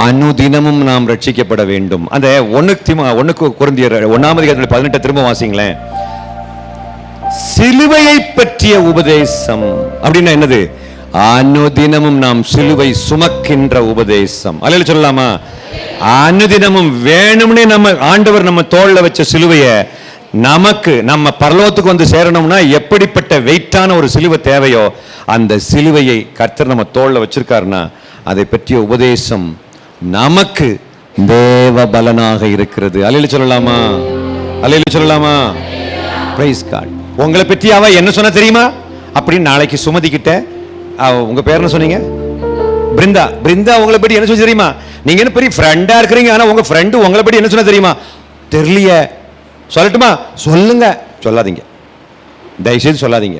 அனுதினமும் நாம் ரட்சிக்கப்பட வேண்டும். அந்த 1 கொரிந்தியர் 1:18 திரும்ப வாசிங்களேன். சிலுவையை பற்றிய உபதேசம் அப்படின்னா என்னது? அனுதினமும் நாம் சிலுவை சுமக்கின்ற உபதேசம். அல்லேலூயா சொல்லலாமா? அனுதினமும் வேணும்னே நம்ம ஆண்டவர் நம்ம தோள்ல வச்ச சிலுவையை நமக்கு நம்ம பரலோகத்துக்கு வந்து சேரணும்னா எப்படிப்பட்ட வெயிட்டான ஒரு சிலுவை தேவையோ அந்த சிலுவையை கர்த்தர் நம்ம தோள்ல வச்சிருக்காருன்னா அதை பற்றிய உபதேசம் நமக்கு தேவ பலனாக இருக்கிறது. அல்லேலூயா சொல்லலாமா? அல்லேலூயா சொல்லலாமா? Praise God. உங்களை பற்றி அவ என்ன சொன்ன தெரியுமா? அப்படின்னு நாளைக்கு சுமதி கிட்ட, உங்க பேர் என்ன சொன்னீங்க? பிருந்தா. பிருந்தா உங்களை பற்றி என்ன சொல்ல தெரியுமா? நீங்க என்ன பெரிய ஃப்ரெண்டா இருக்கிறீங்க, ஆனா உங்க ஃப்ரெண்டு உங்களை பற்றி என்ன சொன்ன தெரியுமா? தெரியலையே. சொல்லட்டுமா? சொல்லுங்க. சொல்லாதீங்க, தயவுசெய்து சொல்லாதீங்க.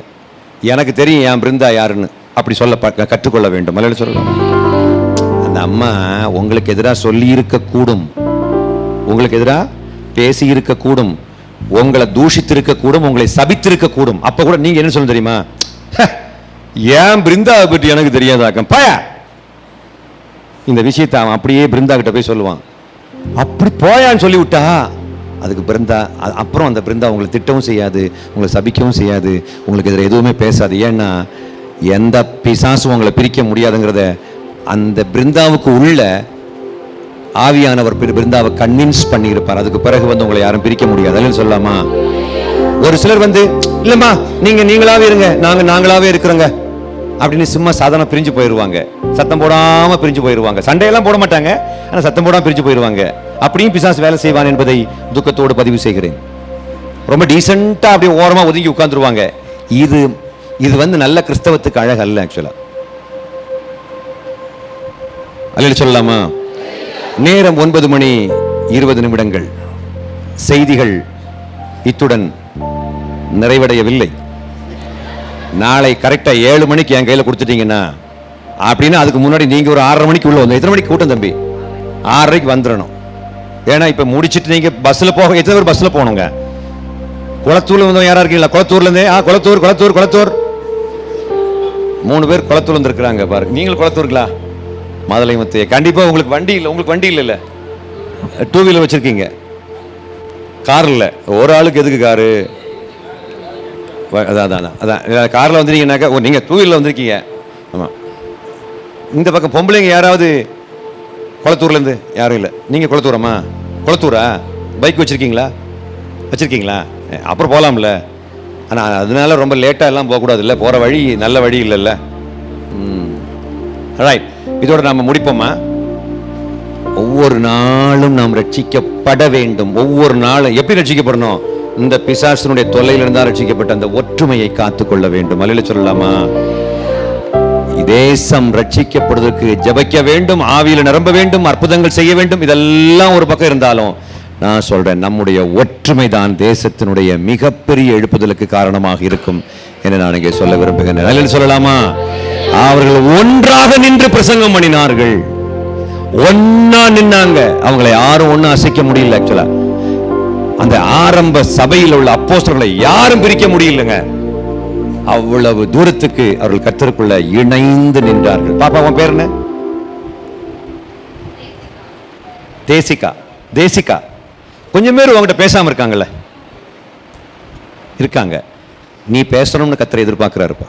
எனக்கு தெரியும் என் பிருந்தா யாருன்னு. அப்படி சொல்ல கற்றுக்கொள்ள வேண்டும். அல்லேலூயா சொல்லலாம். அந்த அம்மா உங்களுக்கு எதிராக சொல்லி இருக்க கூடும், உங்களுக்கு எதிராக பேசி இருக்க கூடும், உங்களை தூஷித்திருக்க கூடும், உங்களை சபித்திருக்க கூடும். அப்ப கூட நீங்க என்ன சொல்ல தெரியுமா? ஏன் பிருந்தாவை பற்றி எனக்கு தெரியாதாக்கம் பாயா. இந்த விஷயத்தை அவன் அப்படியே பிருந்தா கிட்ட போய் சொல்லுவான். அப்படி போயான்னு சொல்லி விட்டா அதுக்கு பிருந்தா அப்புறம் அந்த பிருந்தா உங்களை திட்டவும் செய்யாது, உங்களை சபிக்கவும் செய்யாது, உங்களுக்கு எதிராக எதுவுமே பேசாது. ஏன்னா எந்த பிசாசும் உங்களை பிரிக்க முடியாதுங்கிறத அந்த பிருந்தாவுக்கு உள்ள ஆவியானவர் பிருந்தாவை கன்வின்ஸ் பண்ணி இருப்பார். அதுக்கு பிறகு வந்து உங்களை யாரும் பிரிக்க முடியாது. அல்லேலூயா சொல்லலாமா? ஒரு சிலர் வந்து இல்லம்மா நீங்க நீங்களாவே இருங்க, நாங்க நாங்களாவே இருக்கிறோங்க அப்படின்னு சும்மா சாதாரண பிரிஞ்சு போயிடுவாங்க. சத்தம் போடாம பிரிஞ்சு போயிடுவாங்க. சண்டையெல்லாம் போட மாட்டாங்க, ஆனா சத்தம் போடாம பிரிஞ்சு போயிடுவாங்க. அப்படியும் பிசாசு வேலை செய்வான் என்பதை துக்கத்தோடு பதிவு செய்கிறேன். ரொம்ப டீசெண்டா அப்படியே ஓரமா ஒதுங்கி உட்கார்ந்துருவாங்க. இது வந்து நல்ல கிறிஸ்தவத்துக்கு அழகு அல்ல. ஆக்சுவலா அல்லேலூயா சொல்லலாமா? நேரம் 9:20. செய்திகள் இத்துடன் நிறைவடையவில்லை. நாளை கரெக்டா 7 மணிக்கு என் கையில கொடுத்துட்டீங்கன்னா அப்படின்னா அதுக்கு முன்னாடி நீங்க ஒரு 6:30 மணிக்கு உள்ள வந்து, எத்தனை மணிக்கு கூட்டம் தம்பி? 6:30க்கு வந்துடணும். ஏன்னா இப்ப முடிச்சிட்டு நீங்க பஸ்ல போக, எத்தனை பேர் பஸ்ல போகணுங்க? குளத்தூர்ல வந்து யாரா இருக்கீங்களா? குளத்தூர்ல இருந்தே குளத்தூர் 3 பேர் குளத்தூர்ல இருந்து இருக்கிறாங்க பாருங்க. நீங்களும் குளத்தூருங்களா? மதுரை மத்திய. கண்டிப்பா உங்களுக்கு வண்டி இல்லை. உங்களுக்கு வண்டி இல்ல, 2 வீலர் வச்சிருக்கீங்க, கார் இல்ல. ஒரு ஆளுக்கு எதுக்கு காரு? அதான் கார்ல வந்துருக்கீங்கன்னாக்கா நீங்க 2 வீலர் வந்திருக்கீங்க. ஆமா. இந்த பக்கம் பொம்பளைங்க யாராவது குளத்தூர்ல இருந்து? யாரும் இல்லை. நீங்க குளத்தூரமா? குளத்தூரா? பைக் வச்சிருக்கீங்களா? அப்புறம் போகலாம்ல. ஆனா அதனால ரொம்ப லேட்டா எல்லாம் போகக்கூடாது இல்ல, போற வழி நல்ல வழி இல்லைல்ல. ரைட், இதோட நாம முடிப்போமா? ஒவ்வொரு நாளும் நாம் ரட்சிக்கப்பட வேண்டும். ஒவ்வொரு நாளும் எப்படி ரட்சிக்கப்படணும்? இந்த பிசாசினுடைய தொல்லையில இருந்தா ரட்சிக்கப்பட்ட அந்த ஒற்றுமையை காத்துக்கொள்ள வேண்டும். அல்லேலூயா சொல்லலாமா? தேசம் ரட்சிக்கப்படுவதற்கு ஜெபிக்க வேண்டும், ஆவியில நிரம்ப வேண்டும், அற்புதங்கள் செய்ய வேண்டும். இதெல்லாம் ஒரு பக்கம் இருந்தாலும் நான் சொல்றேன், நம்முடைய ஒற்றுமை தான் தேசத்தினுடைய மிகப்பெரிய எழுப்புதலுக்கு காரணமாக இருக்கும் என்று நான் இங்கே சொல்ல விரும்புகிறேன். அல்லேலூயா சொல்லலாமா? அவர்கள் ஒன்றாக நின்று பிரசங்கம் பண்ணினார்கள். ஒன்னா நின்னாங்க. அவங்களை யாரும் ஒண்ணு அசைக்க முடியல. ஆக்சுவலா அந்த ஆரம்ப சபையில் உள்ள அப்போஸ்தலர்களை யாரும் பிரிக்க முடியலங்க. அவ்வளவு தூரத்துக்கு அவர்கள் கர்த்தருக்குள்ள இணைந்து நின்றார்கள். பாப்பா உன் பேர் என்ன? தேசிகா. கொஞ்சம் பேர் உங்ககிட்ட பேசாம இருக்காங்கல்ல? இருக்காங்க. நீ பேசணும்னு கர்த்தர் எதிர்பார்க்கிறாருப்பா.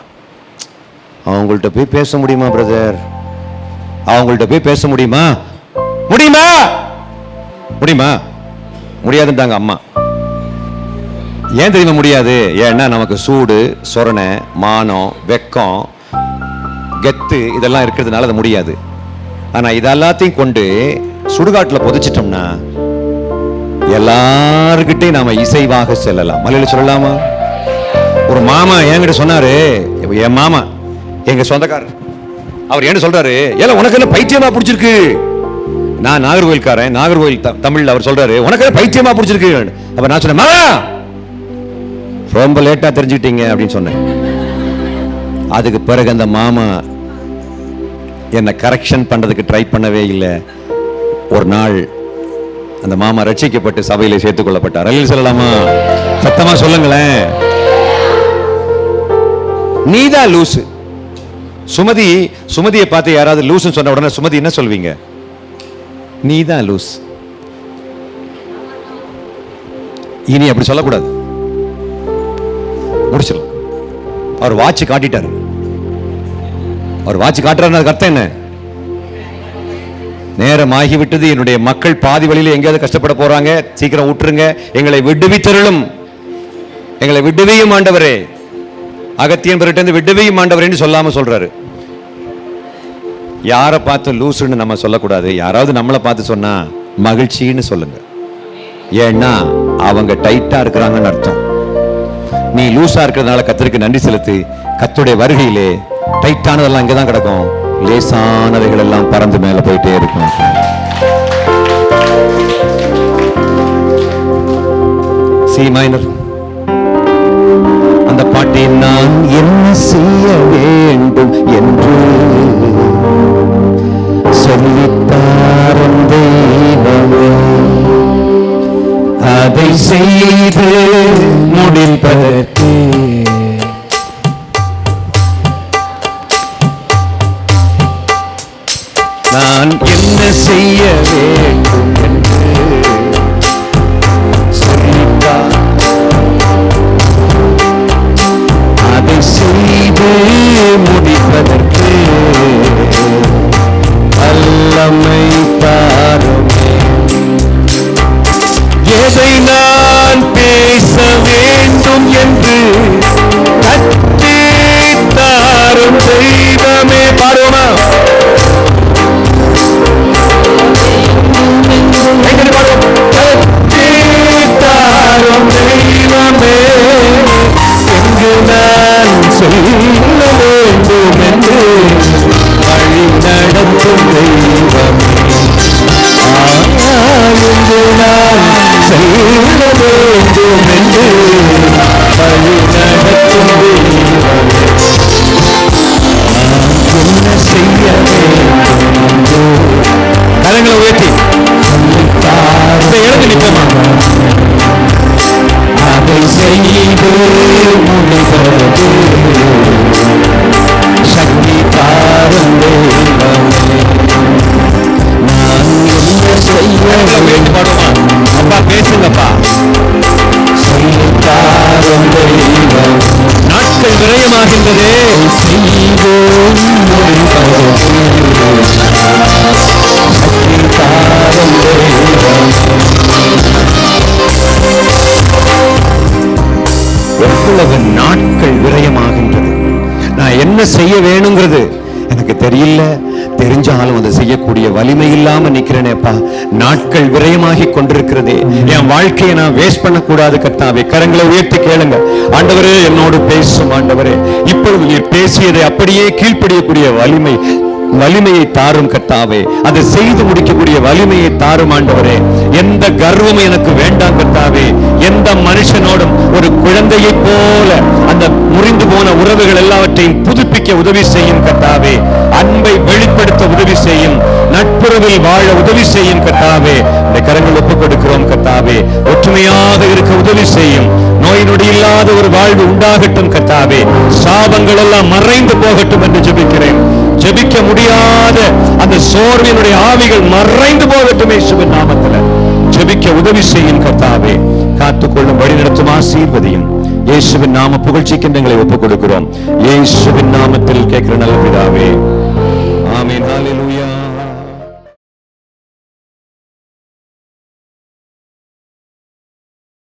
அவங்கள்ட்ட போய் பேச முடியுமா பிரதர்? அவங்கள்ட்ட போய் பேச முடியுமா? முடியாதுன்றாங்க அம்மா. ஏன் தெரியுமா முடியாது? ஏன்னா நமக்கு சூடு, சொரணை, மானம், வெக்கம், கெத்து இதெல்லாம் இருக்கிறதுனால அது முடியாது. ஆனா இதெல்லாத்தையும் கொண்டு சுடுகாட்டுல புதைச்சிட்டோம்னா எல்லார்கிட்டையும் நாம இசைவாக செல்லலாம். மலையில சொல்லலாமா? ஒரு மாமா என்கிட்ட சொன்னாரு, என் மாமா எங்க சொந்தக்காரர், அவர் என்ன சொல்றாரு, ஏல உனக்கு என்ன பைத்தியமா பிடிச்சிருக்கு? நான் நாகர்கோயில்காரன், நாகர்கோயில் தமிழ்ல அவர் சொல்றாரு, உனக்கு என்ன பைத்தியமா பிடிச்சிருக்கு? அப்ப நான் சொன்னேன், மாமா ரொம்ப லேட்டா தெரிஞ்சுக்கிட்டீங்க அப்படின்னு சொன்னேன். அதுக்கு பிறகு அந்த மாமா என்னை கரெக்ஷன் பண்றதுக்கு ட்ரை பண்ணவே இல்லை. ஒரு நாள் அந்த மாமா ரட்சிக்கப்பட்டு சபையில சேர்த்துக் கொள்ளப்பட்டார். அல்லேலூயா சொல்லலாமா? சத்தமா சொல்லுங்களேன். நீதான் லூசு. சுமதியை பார்த்து யாராவது லூசுன்னு சொன்ன உடனே சுமதி என்ன சொல்வீங்க? நீதான் லூஸ். இனி அப்படி சொல்லக்கூடாது. முடிச்சிடலாம். அவர் வாட்ச் காட்டிட்டாரு. அவர் வாட்ச் காட்டுறாரு, அதுக்கு அர்த்தம் என்ன? நேரம் ஆகிவிட்டது, என்னுடைய மக்கள் பாதி வழியில எங்கேயாவது கஷ்டப்பட போறாங்க, சீக்கிரம் விட்டுருங்க, எங்களை விடுவித்தருளும், எங்களை விடுவியும் ஆண்டவரே, அகத்தியன் பிறகு விடுவியும் ஆண்டவரேன்னு சொல்லாம சொல்றாரு. யாரை பார்த்து லூசுன்னு நம்ம சொல்லக்கூடாது. யாராவது நம்மளை பார்த்து சொன்னா மகிழ்ச்சின்னு சொல்லுங்க. ஏன்னா அவங்க டைட்டா இருக்கிறாங்கன்னு அர்த்தம். நீ லூசா இருக்கிறதுனால கர்த்தருக்கு நன்றி செலுத்து. கர்த்தருடைய வருகையிலே டைட்டானதெல்லாம் இங்கதான் கிடக்கும், லேசானவைகள் எல்லாம் பறந்து மேல போயிட்டே இருக்கும். சி மைனர் அந்த பாட்டை நான் என்ன செய்ய வேண்டும் என்று சொல்லித்தார் தெய்வமே, அதை செய்து முடிப்பதற்கு நான் என்ன செய்ய வேண்டும் என்று சொல்லித்தார், அதை செய்து முடிப்பதற்கு வல்லமை தாருமே. எதை நான் பேச வேண்டும் என்று கற்பித்தாரும் தெய்வமே. பாருமா, கற்பித்தாரும் தெய்வமே, எங்கு நான் சொல்ல வேண்டும் என்று வழி நடத்தும் தெய்வமே. எங்கு நான் சொல்ல வேண்டும் என்று வழி நடத்தும் தெய்வமே. என்ன செய்ய வேண்டும்? கரங்களை உயர்த்தி எழுந்து நிற்கமா. அதை செய்து முடிப்பதற்கு சக்தி தாரும் தெய்வமே. நான் என்ன செய்ய வேண்டும்? பாடுமா அப்பா, பேசுங்கப்பா. செய்தாரும் தெய்வம், நாட்கள் விரயமாகின்றதே, செய்வோம் முடிப்பதற்கு சக்தி தாரும் தெய்வம். எவ்வளவு நாட்கள் விரயமாகின்றது. நான் என்ன செய்ய வேணுங்கிறது எனக்கு தெரியல, தெரிஞ்சாலும் அதை செய்யக்கூடிய வலிமை இல்லாம நிக்கிறேனேப்பா. நாட்கள் விரயமாகி கொண்டிருக்கிறதே, என் வாழ்க்கையை நான் வேஸ்ட் பண்ணக்கூடாது கர்த்தாவே. கரங்களை உயர்த்தி கேளுங்க. ஆண்டவரே என்னோடு பேசும் ஆண்டவரே, இப்பொழுது நீர் பேசியதை அப்படியே கீழ்ப்படியக்கூடிய வலிமையை தாரும் கர்த்தாவே. அதை செய்து முடிக்கக்கூடிய வலிமையை தாரும் ஆண்டவரே. எந்த கர்வமும் எனக்கு வேண்டாம் கர்த்தாவே. எந்த மனுஷனோடும் ஒரு குழந்தையை போல அந்த முறிந்து போன உறவுகள் எல்லாவற்றையும் புதுப்பிக்க உதவி செய்யும் கர்த்தாவே. அன்பை வெளிப்படுத்த உதவி செய்யும், நட்புறவில் வாழ உதவி செய்யும் கர்த்தாவே. இந்த கரங்கள் ஒப்புக் கொடுக்கிறோம் கர்த்தாவே. ஒற்றுமையாக இருக்க உதவி செய்யும். நோய் நொடி இல்லாத ஒரு வாழ்வு உண்டாகட்டும் கர்த்தாவே. சாபங்கள் எல்லாம் மறைந்து போகட்டும் என்று ஜெபிக்கிறேன். ஜெபிக்க முடியாத அந்த சோர்வினுடைய ஆவிகள் மறைந்து போகட்டும் இயேசுவின் நாமத்தில். ஜெபிக்க உதவி செய்யும் கர்த்தாவே. காத்துக்கொள்ளும், வழிநடத்தும், ஆசீர்வதியும். இயேசுவின் நாம புகழ்ச்சிக்கு எங்களை ஒப்புக் கொடுக்கிறோம். இயேசுவின் நாமத்தில் கேட்கிற நல்ல பிதாவே, ஆமென். ஹல்லேலூயா.